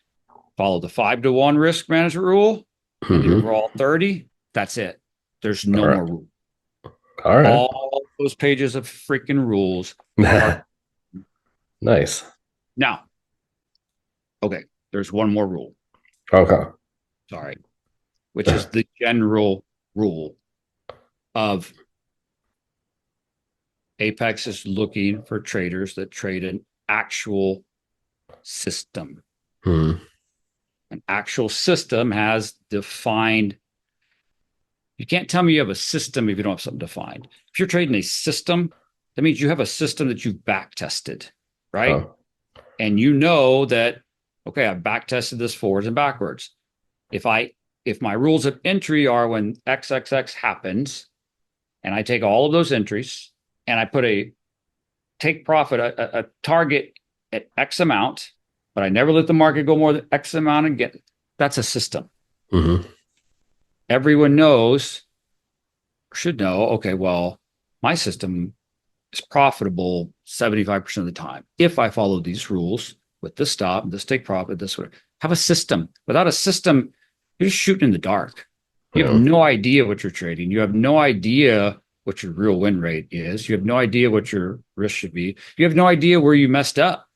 follow the 5-to-1 risk management rule and the overall 30. That's it. There's no more rule. All right. All those pages of freaking rules are nice. now. Okay, there's one more rule. Okay. Sorry, which is the general rule of Apex is looking for traders that trade an actual system. An actual system has defined. You can't tell me you have a system if you don't have something defined. If you're trading a system, that means you have a system that you've back tested, right? Oh. And you know that, okay, I've back tested this forwards and backwards. If my rules of entry are when XXX happens, and I take all of those entries and I put a take profit, a target at X amount, but I never let the market go more than X amount and get, that's a system. Everyone knows, should know, okay, well, my system is profitable 75% of the time. If I follow these rules with this stop, this take profit, this would have a system. Without a system, you're just shooting in the dark. You have no idea what you're trading. You have no idea what your real win rate is. You have no idea what your risk should be. You have no idea where you messed up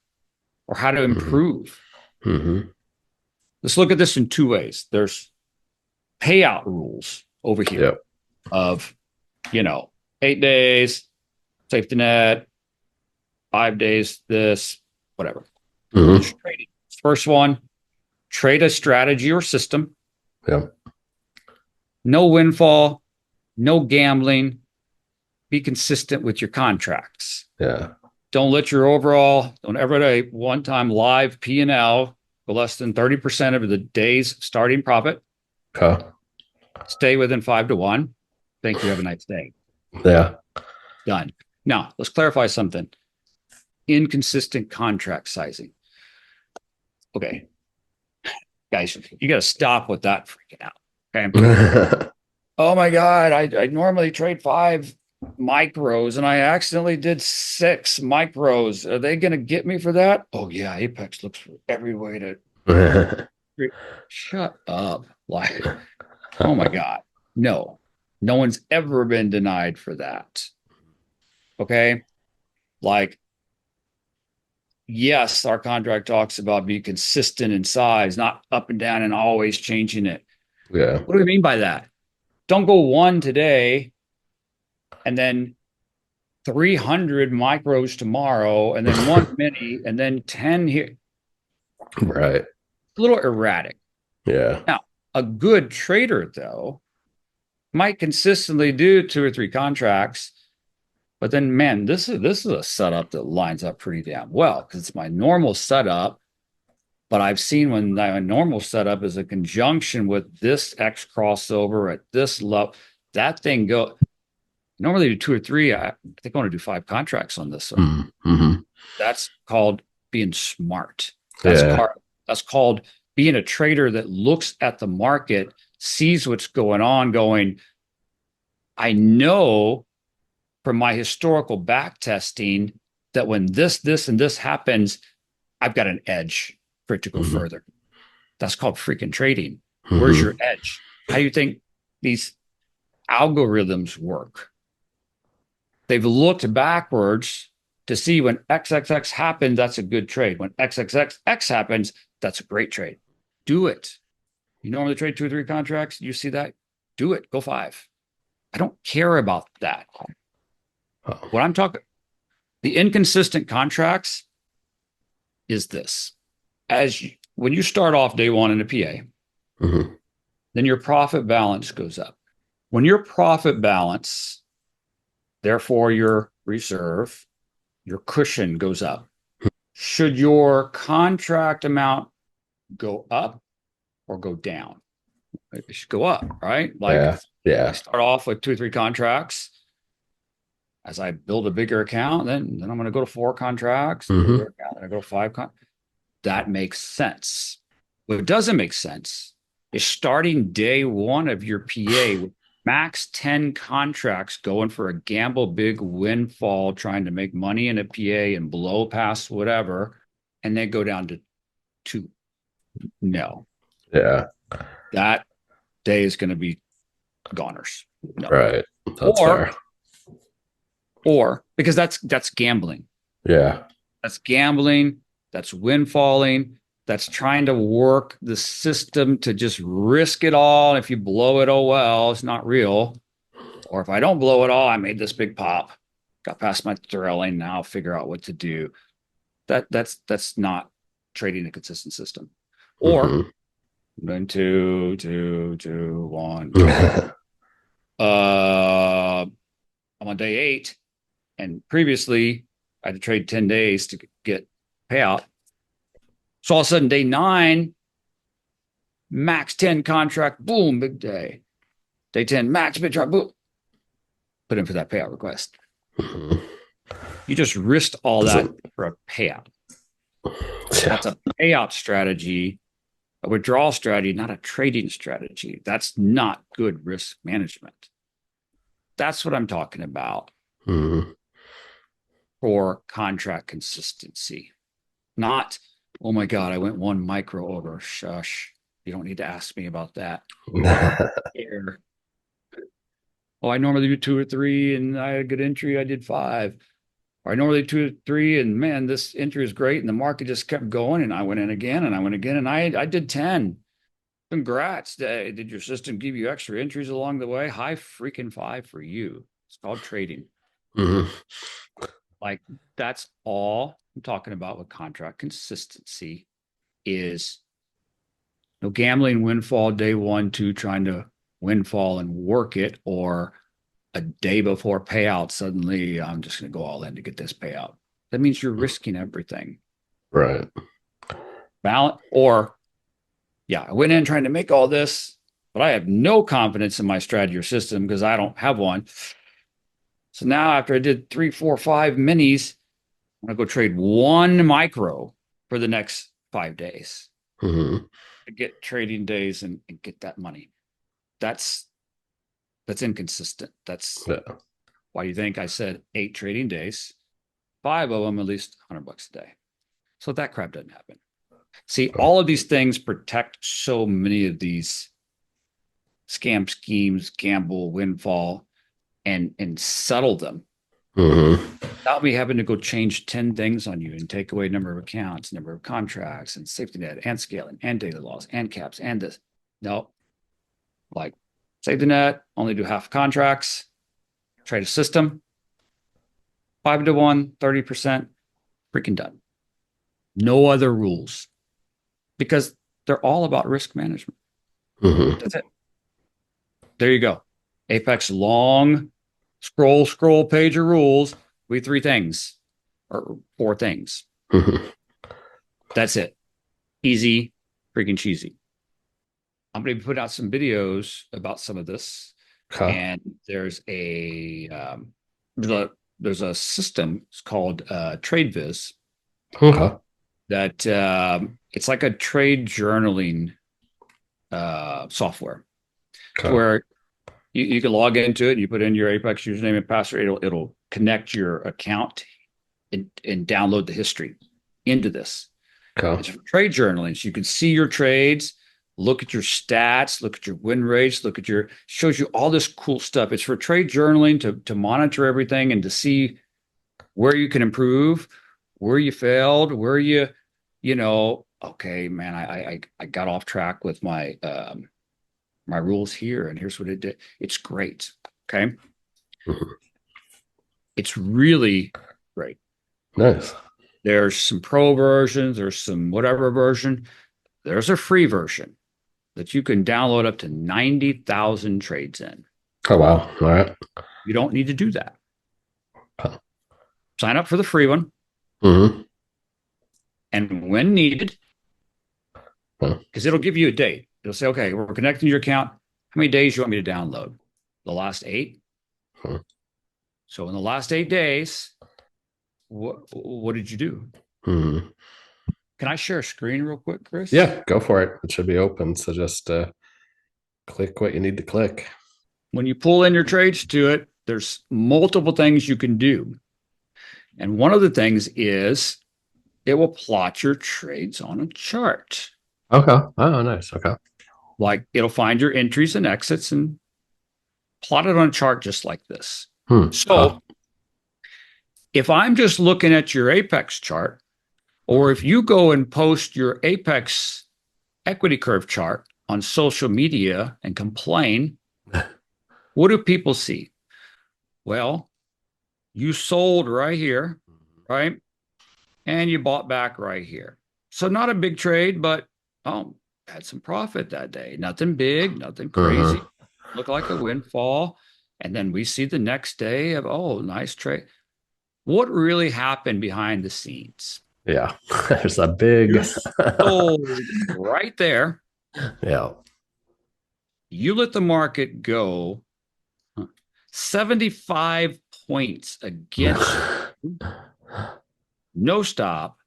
or how to improve. Let's look at this in two ways. There's payout rules over here of, 8 days, safety net, 5 days, this, whatever. Trading. First one, trade a strategy or system. No windfall, no gambling. Be consistent with your contracts. Don't let your overall, don't ever at a one-time live P&L go less than 30% of the day's starting profit. Stay within 5-to-1. Thank you. Have a nice day. Done. Now, let's clarify something. Inconsistent contract sizing. Okay. Guys, you got to stop with that freaking out. Okay. Oh my God. I normally trade 5 micros and I accidentally did 6 micros. Are they going to get me for that? Oh yeah. Apex looks for every way to shut up. Like, oh my God. No one's ever been denied for that. Okay. Like, yes, our contract talks about being consistent in size, not up and down and always changing it. What do we mean by that? Don't go 1 today and then 300 micros tomorrow and then 1 mini and then 10 here. Right. A little erratic. Now, a good trader, though, might consistently do 2 or 3 contracts. But then, man, this is a setup that lines up pretty damn well because it's my normal setup. But I've seen when my normal setup is a conjunction with this X crossover at this level, that thing go. Normally do 2 or 3. I think I want to do 5 contracts on this one. That's called being smart. That's called being a trader that looks at the market, sees what's going on, going, I know from my historical back testing that when this, and this happens, I've got an edge for it to go further. That's called freaking trading. Where's your edge? How do you think these algorithms work? They've looked backwards to see when XXX happens, that's a good trade. When XXX happens, that's a great trade. Do it. You normally trade 2 or 3 contracts. You see that? Do it. Go 5. I don't care about that. What I'm talking, the inconsistent contracts is this. When you start off day 1 in a PA, then your profit balance goes up. When your profit balance, therefore your reserve, your cushion goes up. Should your contract amount go up or go down? It should go up, right? Like, I start off with 2 or 3 contracts. As I build a bigger account, then I'm going to go to 4 contracts. Then I go to 5 contracts. That makes sense. What doesn't make sense is starting day 1 of your PA with max 10 contracts going for a gamble big windfall, trying to make money in a PA and blow past whatever, and then go down to 2. No, Yeah. that day is going to be goners. No. Right. That's Or, fair. because that's gambling. Yeah. That's gambling. That's windfalling. That's trying to work the system to just risk it all. If you blow it, oh well, it's not real. Or if I don't blow it all, I made this big pop, got past my thrilling. Now I'll figure out what to do. That's not trading a consistent system. Or Hmm. then two, one, go. I'm on day 8, and previously I had to trade 10 days to get payout. So all of a sudden, day 9, max 10 contract, boom, big day. Day 10, max bid drop, boom. Put in for that payout request. Hmm. You just risked all that So, for a payout. yeah. That's a payout strategy, a withdrawal strategy, not a trading strategy. That's not good risk management. That's what I'm talking about Hmm. for contract consistency. Not, oh my God, I went 1 micro over. Shush. You don't need to ask me about that. Here. Oh, I normally do 2 or 3 and I had a good entry. I did 5. Or I normally 2 or 3 and man, this entry is great. And the market just kept going and I went in again and I went again and I did 10. Congrats. Did your system give you extra entries along the way? High freaking 5 for you. It's called trading. Hmm. Like that's all I'm talking about with contract consistency is no gambling windfall day 1, 2, trying to windfall and work it, or a day before payout, suddenly I'm just going to go all in to get this payout. That means you're risking everything. Right. Balance, or yeah, I went in trying to make all this, but I have no confidence in my strategy or system because I don't have one. So now after I did 3, 4, 5 minis, I'm going to go trade 1 micro for the next 5 days Hmm. to get trading days and get that money. That's inconsistent. That's Yeah. why you think I said 8 trading days, 5 of them at least $100 a day. So that crap doesn't happen. See, all of these things protect so many of these scam schemes, gamble, windfall, and settle them Hmm. without me having to go change 10 things on you and take away number of accounts, number of contracts, and safety net, and scaling, and daily loss, and caps, and this. No, like safety net, only do half contracts, trade a system, 5 to 1, 30%, freaking done. No other rules because they're all about risk management. Hmm. That's it. There you go. Apex long scroll page of rules. We 3 things or 4 things. Hmm. That's it. Easy, freaking cheesy. I'm going to put out some videos about some of this. Okay. And there's a system. It's called Tradeviz Okay. that it's like a trade journaling software. It's Okay. where you can log into it. You put in your Apex username and password. It'll connect your account and download the history into this. It's Okay. for trade journaling. So you can see your trades, look at your stats, look at your win rates, look at your shows you all this cool stuff. It's for trade journaling to monitor everything and to see where you can improve, where you failed, where okay, man, I got off track with my rules here, and here's what it did. It's great. Okay. Mhm. It's really great. Nice. There's some pro versions, there's some whatever version. There's a free version that you can download up to 90,000 trades in. Oh, wow. All right. You don't need to do that. Okay. Sign up for the free one. Hmm. And when needed, Okay. because it'll give you a date, it'll say, okay, we're connecting your account. How many days do you want me to download? The last 8. Okay. So in the last 8 days, what did you do? Hmm. Can I share a screen real quick, Chris? Yeah, go for it. It should be open. So just click what you need to click. When you pull in your trades to it, there's multiple things you can do. And one of the things is it will plot your trades on a chart. Okay. Oh, nice. Okay. Like it'll find your entries and exits and plot it on a chart just like this. Okay. So if I'm just looking at your Apex chart, or if you go and post your Apex equity curve chart on social media and complain, what do people see? Well, you sold right here, right? And you bought back right here. So not a big trade, but oh, had some profit that day. Nothing big, nothing crazy. Mm-hmm. Looked like a windfall. And then we see the next day of, oh, nice trade. What really happened behind the scenes? Yeah. There's a big. You sold right there. Yeah. You let the market go 75 points against you. No stop,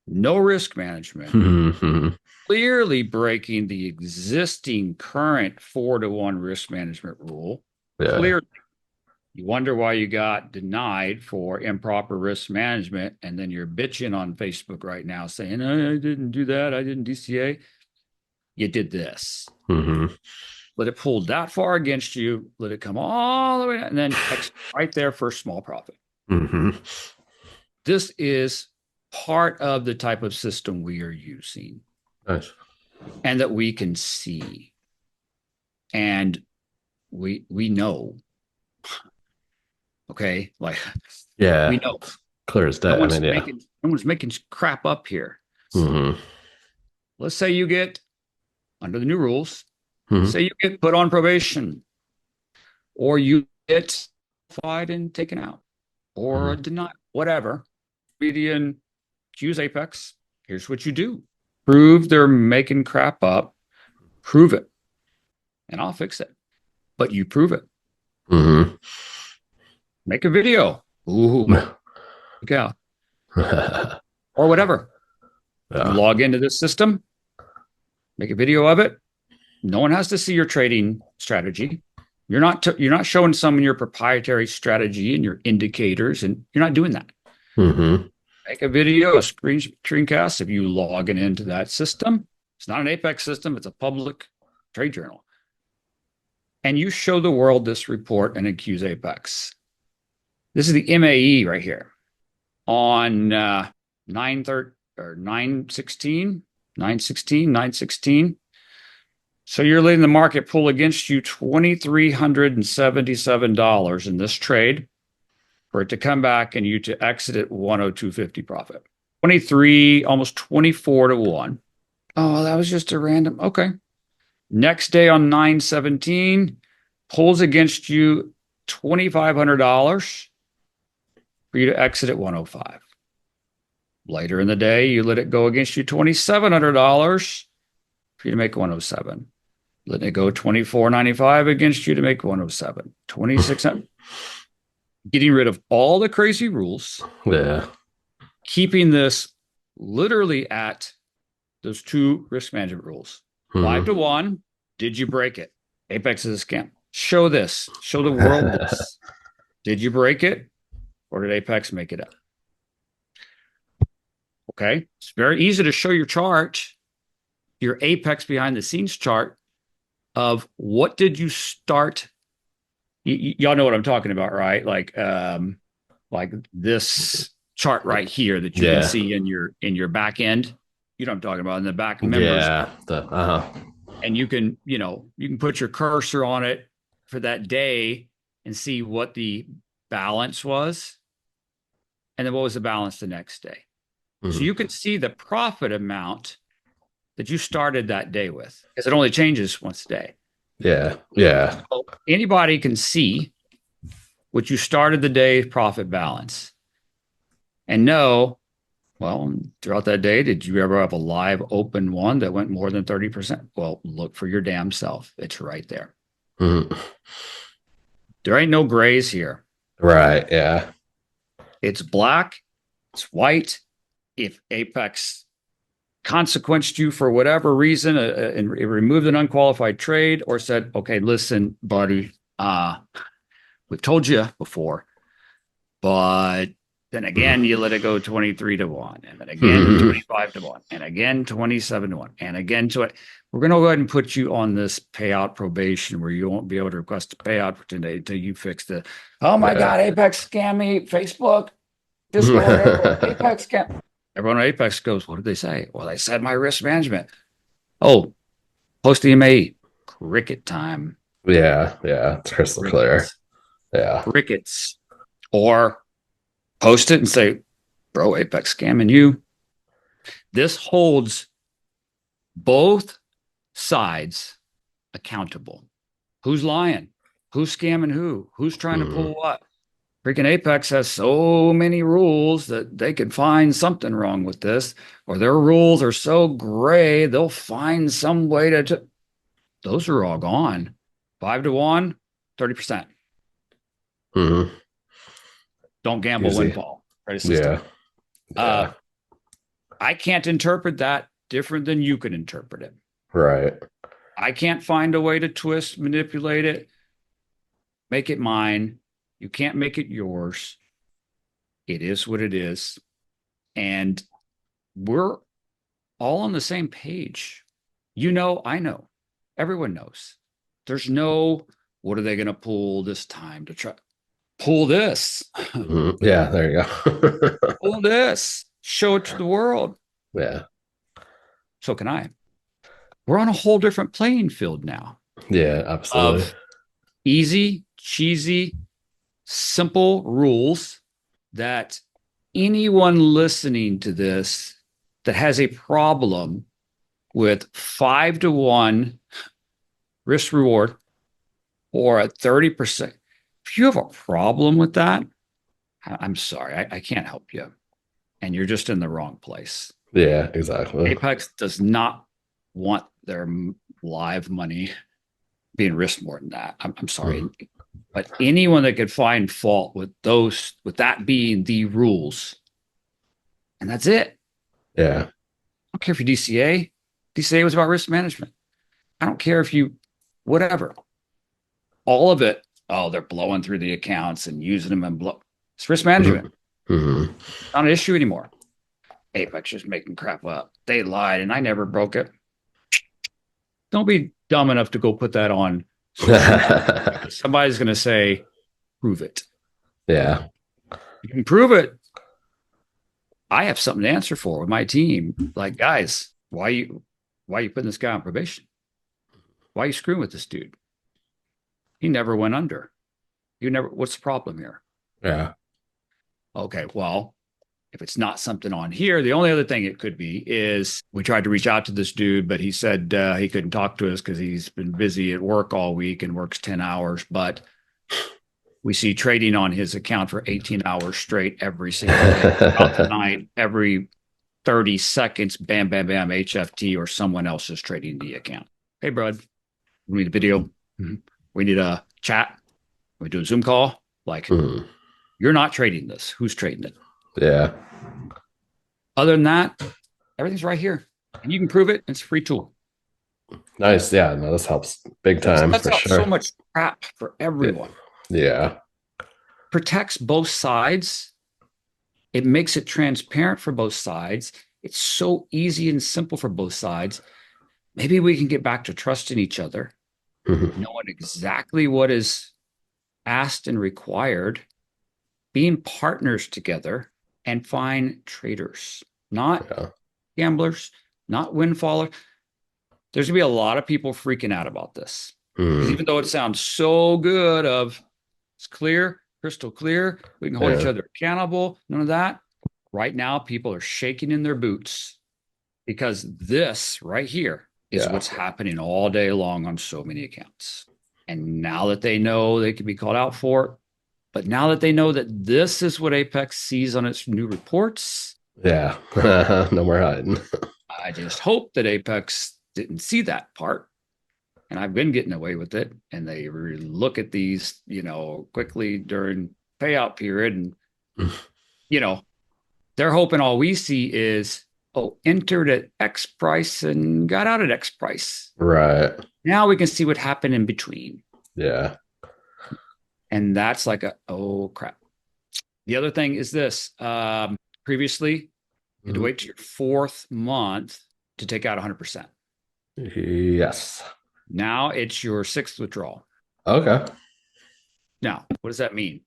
no risk management, Mm-hmm. clearly breaking the existing current 4-to-1 risk management rule. Yeah. Clearly, you wonder why you got denied for improper risk management, and then you're bitching on Facebook right now saying, I didn't do that, I didn't DCA. You did this. Mm-hmm. Let it pull that far against you, let it come all the way down, and then right there for a small profit. Mm-hmm. This is part of the type of system we are using Nice. and that we can see. And we know, okay, like Yeah. we know Clear as no day. I one's mean, yeah. making no one's making crap up here. Mm-hmm. Let's say you get under the new rules, Mm-hmm. say you get put on probation, or you get fired and taken out, or Mm-hmm. denied, whatever. Median accuse Apex. Here's what you do: prove they're making crap up, prove it, and I'll fix it. But you prove it. Mm-hmm. Make a video. Ooh, look out. Or whatever. You Yeah. log into this system, make a video of it. No one has to see your trading strategy. You're not showing someone your proprietary strategy and your indicators, and you're not doing that. Mm-hmm. Make a video, a screencast. If you log into that system, it's not an Apex system, it's a public trade journal. And you show the world this report and accuse Apex. This is the MAE right here on 9/13 or 9/16, 9/16, 9/16. So you're letting the market pull against you $2,377 in this trade for it to come back and you to exit at 102.50 profit. 23, almost 24 to 1. Oh, that was just a random. Okay. Next day on 9/17, pulls against you $2,500 for you to exit at 105. Later in the day, you let it go against you $2,700 for you to make 107. Letting it go $2,495 against you to make 107. 2,600. Getting rid of all the crazy rules. Yeah. Keeping this literally at those two risk management rules. Mm-hmm. 5-to-1. Did you break it? Apex is a scam. Show this. Show the world this. Did you break it? Or did Apex make it up? Okay. It's very easy to show your chart, your Apex behind the scenes chart of what did you start. Y'all know what I'm talking about, right? Like this chart right here that you can see in your back end. You know what I'm talking about in the back members. Yeah. And you can put your cursor on it for that day and see what the balance was. And then what was the balance the next day. Mm-hmm. So you can see the profit amount that you started that day with, because it only changes once a day. Yeah. Yeah. So anybody can see what you started the day profit balance and know, well, throughout that day, did you ever have a live open one that went more than 30%? Well, look for your damn self. It's right there. Mm-hmm. There ain't no grays here. Right. Yeah. It's black. It's white. If Apex consequenced you for whatever reason and removed an unqualified trade or said, okay, listen, buddy, we've told you before, but Then again, you let it go 23 to 1, and then again 25 to 1, and again 27 to 1, and again 20. We're going to go ahead and put you on this payout probation where you won't be able to request a payout for today until you fix the, oh my God, Apex scam me, Facebook, Discord, Apex scam. Everyone at Apex goes, what did they say? Well, they said my risk management. Oh, post the MAE. Cricket time. Yeah, it's crystal clear. Yeah. Crickets. Or post it and say, bro, Apex scamming you. This holds both sides accountable. Who's lying? Who's scamming who? Who's trying to pull what? Freaking Apex has so many rules that they could find something wrong with this, or their rules are so gray, they'll find some way to. Those are all gone. 5 to 1, 30%. Don't gamble, Easy. windfall. Yeah. I can't interpret that different than you can interpret it. Right. I can't find a way to twist, manipulate it, make it mine. You can't make it yours. It is what it is. And we're all on the same page. You know, I know. Everyone knows. There's no, what are they going to pull this time to try? Pull this. Yeah, there you go. Pull this. Show it to the world. Yeah. So can I. We're on a whole different playing field now. Yeah, absolutely. Of easy, cheesy, simple rules that anyone listening to this that has a problem with 5 to 1 risk reward or a 30%. If you have a problem with that, I'm sorry, I can't help you. And you're just in the wrong place. Yeah, exactly. Apex does not want their live money being risked more than that. I'm sorry. But anyone that could find fault with those, with that being the rules, and that's it. Yeah. I don't care if you DCA. DCA was about risk management. I don't care if you, whatever. All of it, oh, they're blowing through the accounts and using them and blow. It's risk management. Not an issue anymore. Apex just making crap up. They lied and I never broke it. Don't be dumb enough to go put that on. Somebody's going to say, prove it. Yeah. You can prove it. I have something to answer for with my team. Like, guys, why are you putting this guy on probation? Why are you screwing with this dude? He never went under. What's the problem here? Yeah. Okay, well, if it's not something on here, the only other thing it could be is we tried to reach out to this dude, but he said he couldn't talk to us because he's been busy at work all week and works 10 hours. But we see trading on his account for 18 hours straight every single day. Throughout the night, every 30 seconds, bam, bam, bam, HFT or someone else is trading the account. Hey, bud, we need a video. We need a chat. We do a Zoom call. Like, you're not trading this. Who's trading it? Yeah. Other than that, everything's right here. And you can prove it. It's a free tool. Nice. Yeah. No, this helps big time. That's for sure. So much crap for everyone. Yeah. Protects both sides. It makes it transparent for both sides. It's so easy and simple for both sides. Maybe we can get back to trusting each other, knowing exactly what is asked and required, being partners together, and find traders, not gamblers, not windfallers. There's going to be a lot of people freaking out about this. Even though it sounds so good it's clear, crystal clear, we can hold each other accountable, none of that. Right now, people are shaking in their boots because this right here is what's happening all day long on so many accounts. And now that they know they can be called out for it, but now that they know that this is what Apex sees on its new reports. Yeah. No more hiding. I just hope that Apex didn't see that part. And I've been getting away with it. And they look at these, quickly during payout period. And, they're hoping all we see is, entered at X price and got out at X price. Right. Now we can see what happened in between. Yeah. And that's like oh crap. The other thing is this. Previously, you had to wait to your 4th month to take out 100%. Yes. Now it's your 6th withdrawal. Okay. Now, what does that mean?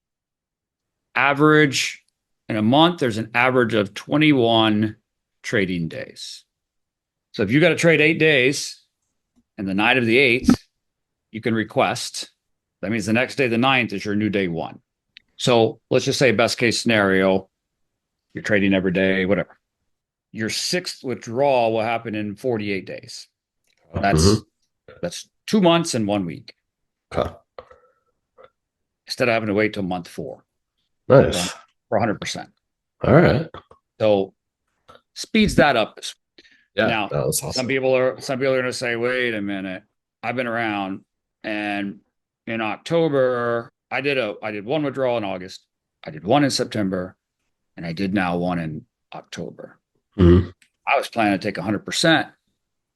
Average in a month, there's an average of 21 trading days. So if you got to trade 8 days and the night of the 8th, you can request. That means the next day, the 9th, is your new day 1. So let's just say best case scenario, you're trading every day, whatever. Your 6th withdrawal will happen in 48 days. That's 2 months and 1 week. Okay. Instead of having to wait till month 4 Nice. for 100%. All right. So speeds that up. Yeah. Now, that was awesome. some people are going to say, wait a minute, I've been around, and in October, I did 1 withdrawal in August, I did 1 in September, and I did now 1 in October. I was planning to take 100%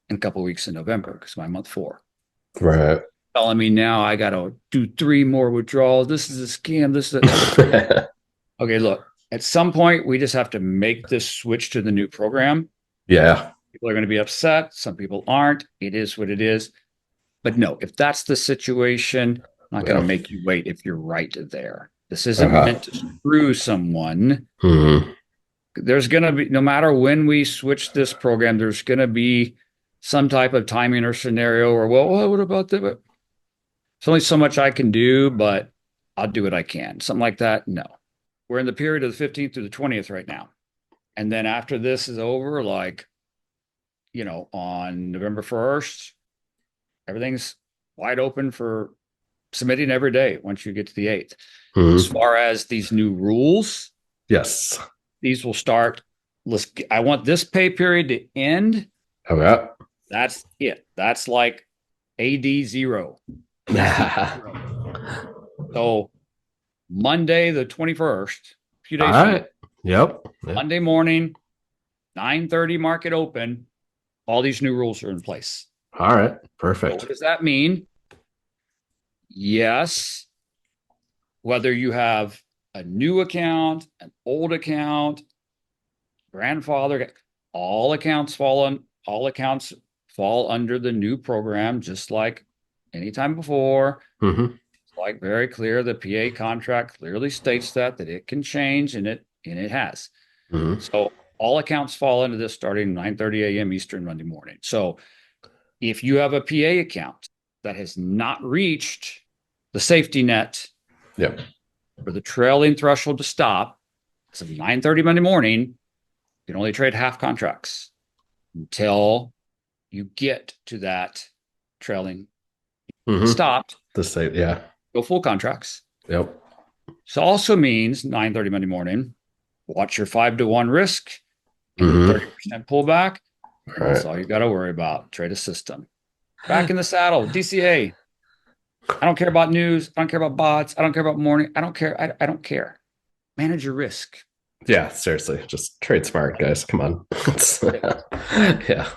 in a couple of weeks in November because my month 4. Right. Telling me now I got to do 3 more withdrawals. This is a scam. This is okay. Look, at some point we just have to make this switch to the new program. Yeah. People are going to be upset. Some people aren't. It is what it is. But no, if that's the situation, I'm not going to make you wait if you're right there. This isn't meant to screw someone. There's going to be, no matter when we switch this program, there's going to be some type of timing or scenario or, well, what about that? There's only so much I can do, but I'll do what I can. Something like that. No, we're in the period of the 15th through the 20th right now. And then after this is over, like, on November 1st, everything's wide open for submitting every day once you get to the 8th. As far as these new rules, yes, these will start. I want this pay period to end. Okay. That's it. That's like AD 0. So Monday, the 21st, a few days. All right. Yep. Monday morning, 9:30 market open. All these new rules are in place. All right. Perfect. So what does that mean? Yes. Whether you have a new account, an old account, grandfather, all accounts fall under the new program, just like anytime before. It's like very clear. The PA contract clearly states that it can change, and it has. So all accounts fall into this starting 9:30 a.m. Eastern Monday morning. So if you have a PA account that has not reached the safety net for the trailing threshold to stop, so 9:30 Monday morning, you can only trade half contracts until you get to that trailing stopped. The same, yeah. Go full contracts. Yep. So also means 9:30 Monday morning, watch your 5-to-1 risk, 30% pullback. That's all you got to worry about. Trade a system. Back in the saddle, DCA. I don't care about news. I don't care about bots. I don't care about morning. I don't care. I don't care. Manage your risk. Yeah, seriously. Just trade smart, guys. Come on. Yeah.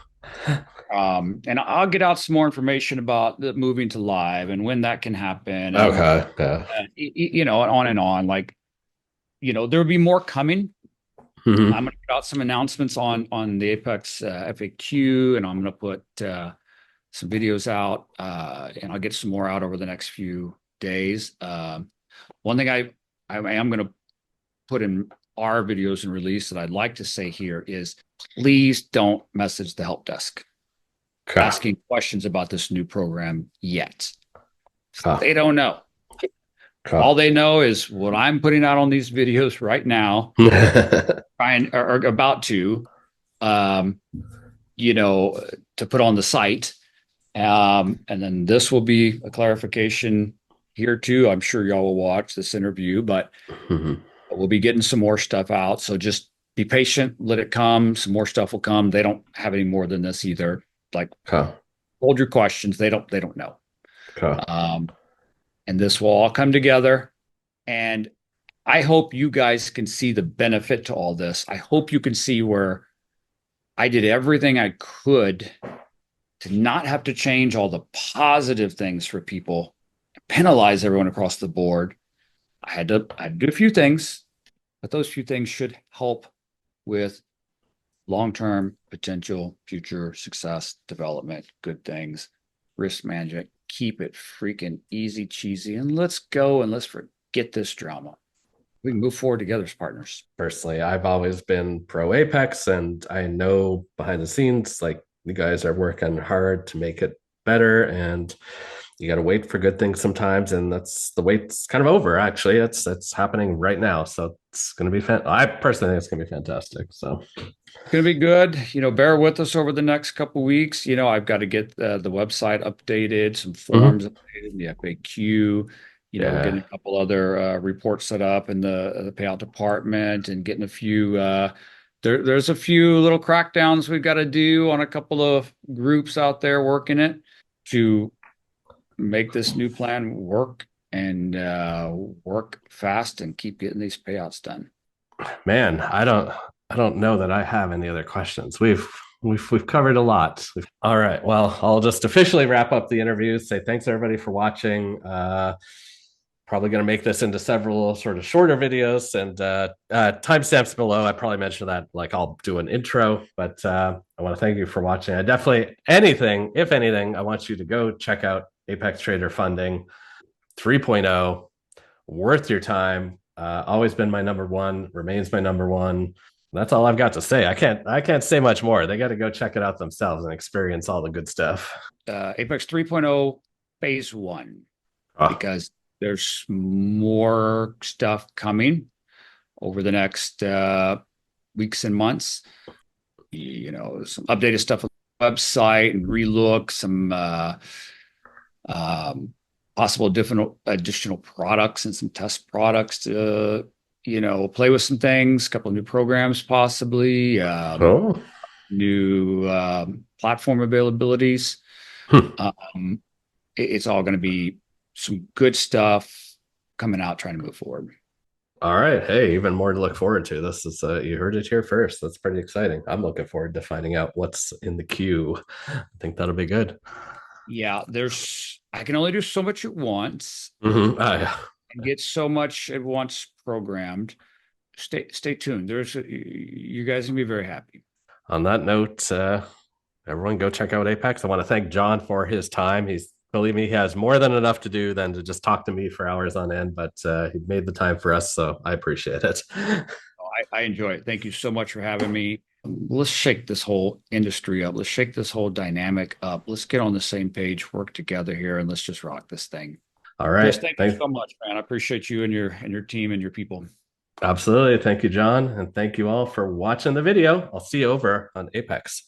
And I'll get out some more information about the moving to live and when that can happen. Okay. Yeah. And on and on. Like, there'll be more coming. I'm going to put out some announcements on the Apex FAQ, and I'm going to put some videos out, and I'll get some more out over the next few days. One thing I am going to put in our videos and release that I'd like to say here is, please don't message the help desk asking questions about this new program yet. They don't know. All they know is what I'm putting out on these videos right now, or about to put on the site. And then this will be a clarification here too. I'm sure y'all will watch this interview, but we'll be getting some more stuff out. So just be patient, let it come. Some more stuff will come. They don't have any more than this either. Like, hold your questions. They don't know. And this will all come together. And I hope you guys can see the benefit to all this. I hope you can see where I did everything I could to not have to change all the positive things for people, penalize everyone across the board. I had to do a few things, But those few things should help with long-term potential future success, development, good things, risk management. Keep it freaking easy, cheesy, and let's go and let's forget this drama. We can move forward together as partners. Personally, I've always been pro Apex, and I know behind the scenes, like you guys are working hard to make it better, and you got to wait for good things sometimes, and that's the wait's kind of over. Actually, it's happening right now, so it's going to be I personally think it's going to be fantastic. So it's going to be good. Bear with us over the next couple weeks. I've got to get the website updated, some forms updated, the FAQ. We're getting a couple other reports set up in the payout department and getting a few. There's a few little crackdowns we've got to do on a couple of groups out there working it to make this new plan work and work fast and keep getting these payouts done. Man, I don't know that I have any other questions. We've covered a lot. All right. Well, I'll just officially wrap up the interview. Say thanks everybody for watching. Probably going to make this into several sort of shorter videos, and timestamps below. I probably mentioned that, like I'll do an intro, but I want to thank you for watching. I definitely, if anything, I want you to go check out Apex Trader Funding 3.0. Worth your time. Always been my number one, remains my number one. That's all I've got to say. I can't say much more. They got to go check it out themselves and experience all the good stuff. Apex 3.0 phase 1, because there's more stuff coming over the next weeks and months. Some updated stuff on the website and relook, some possible different additional products and some test products to play with some things, a couple of new programs possibly, new platform availabilities. It's all going to be some good stuff coming out, trying to move forward. All right. Hey, even more to look forward to. This is you heard it here first. That's pretty exciting. I'm looking forward to finding out what's in the queue. I think that'll be good. Yeah, I can only do so much at once. Yeah. And get so much at once programmed. Stay tuned. You guys can be very happy. On that note, everyone go check out Apex. I want to thank John for his time. Believe me, he has more than enough to do than to just talk to me for hours on end, but he made the time for us, so I appreciate it. I enjoy it. Thank you so much for having me. Let's shake this whole industry up. Let's shake this whole dynamic up. Let's get on the same page, work together here, and let's just rock this thing. All right. Chris, thank you so much, man. I appreciate you and your team and your people. Absolutely. Thank you, John. And thank you all for watching the video. I'll see you over on Apex.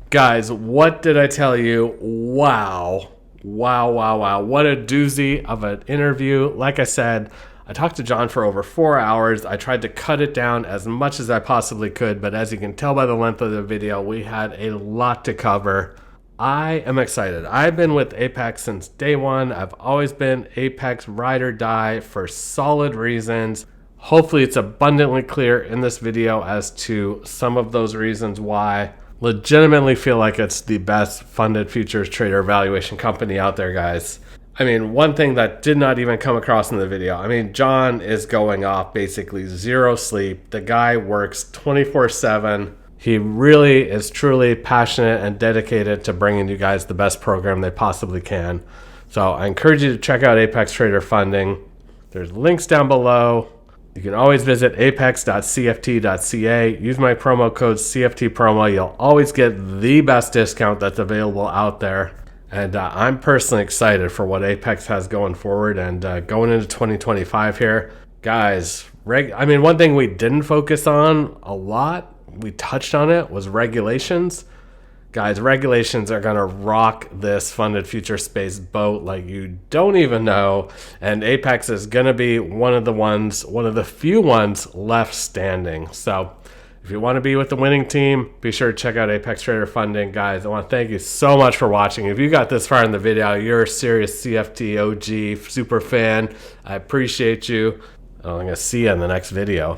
Guys, what did I tell you? Wow. What a doozy of an interview. Like I said, I talked to John for over 4 hours. I tried to cut it down as much as I possibly could, but as you can tell by the length of the video, we had a lot to cover. I am excited. I've been with Apex since day one. I've always been Apex ride or die for solid reasons. Hopefully it's abundantly clear in this video as to some of those reasons why. Legitimately feel like it's the best funded futures trader evaluation company out there, guys. I mean, one thing that did not even come across in the video, I mean, John is going off basically zero sleep. The guy works 24/7. He really is truly passionate and dedicated to bringing you guys the best program they possibly can. So I encourage you to check out Apex Trader Funding. There's links down below. You can always visit apex.cft.ca. Use my promo code CFTPromo. You'll always get the best discount that's available out there. And I'm personally excited for what Apex has going forward and going into 2025 here. Guys, one thing we didn't focus on a lot, we touched on it, was regulations. Guys, regulations are going to rock this funded future space boat like you don't even know. And Apex is going to be one of the few ones left standing. So if you want to be with the winning team, be sure to check out Apex Trader Funding. Guys, I want to thank you so much for watching. If you got this far in the video, you're a serious CFT OG super fan. I appreciate you. I'm going to see you in the next video.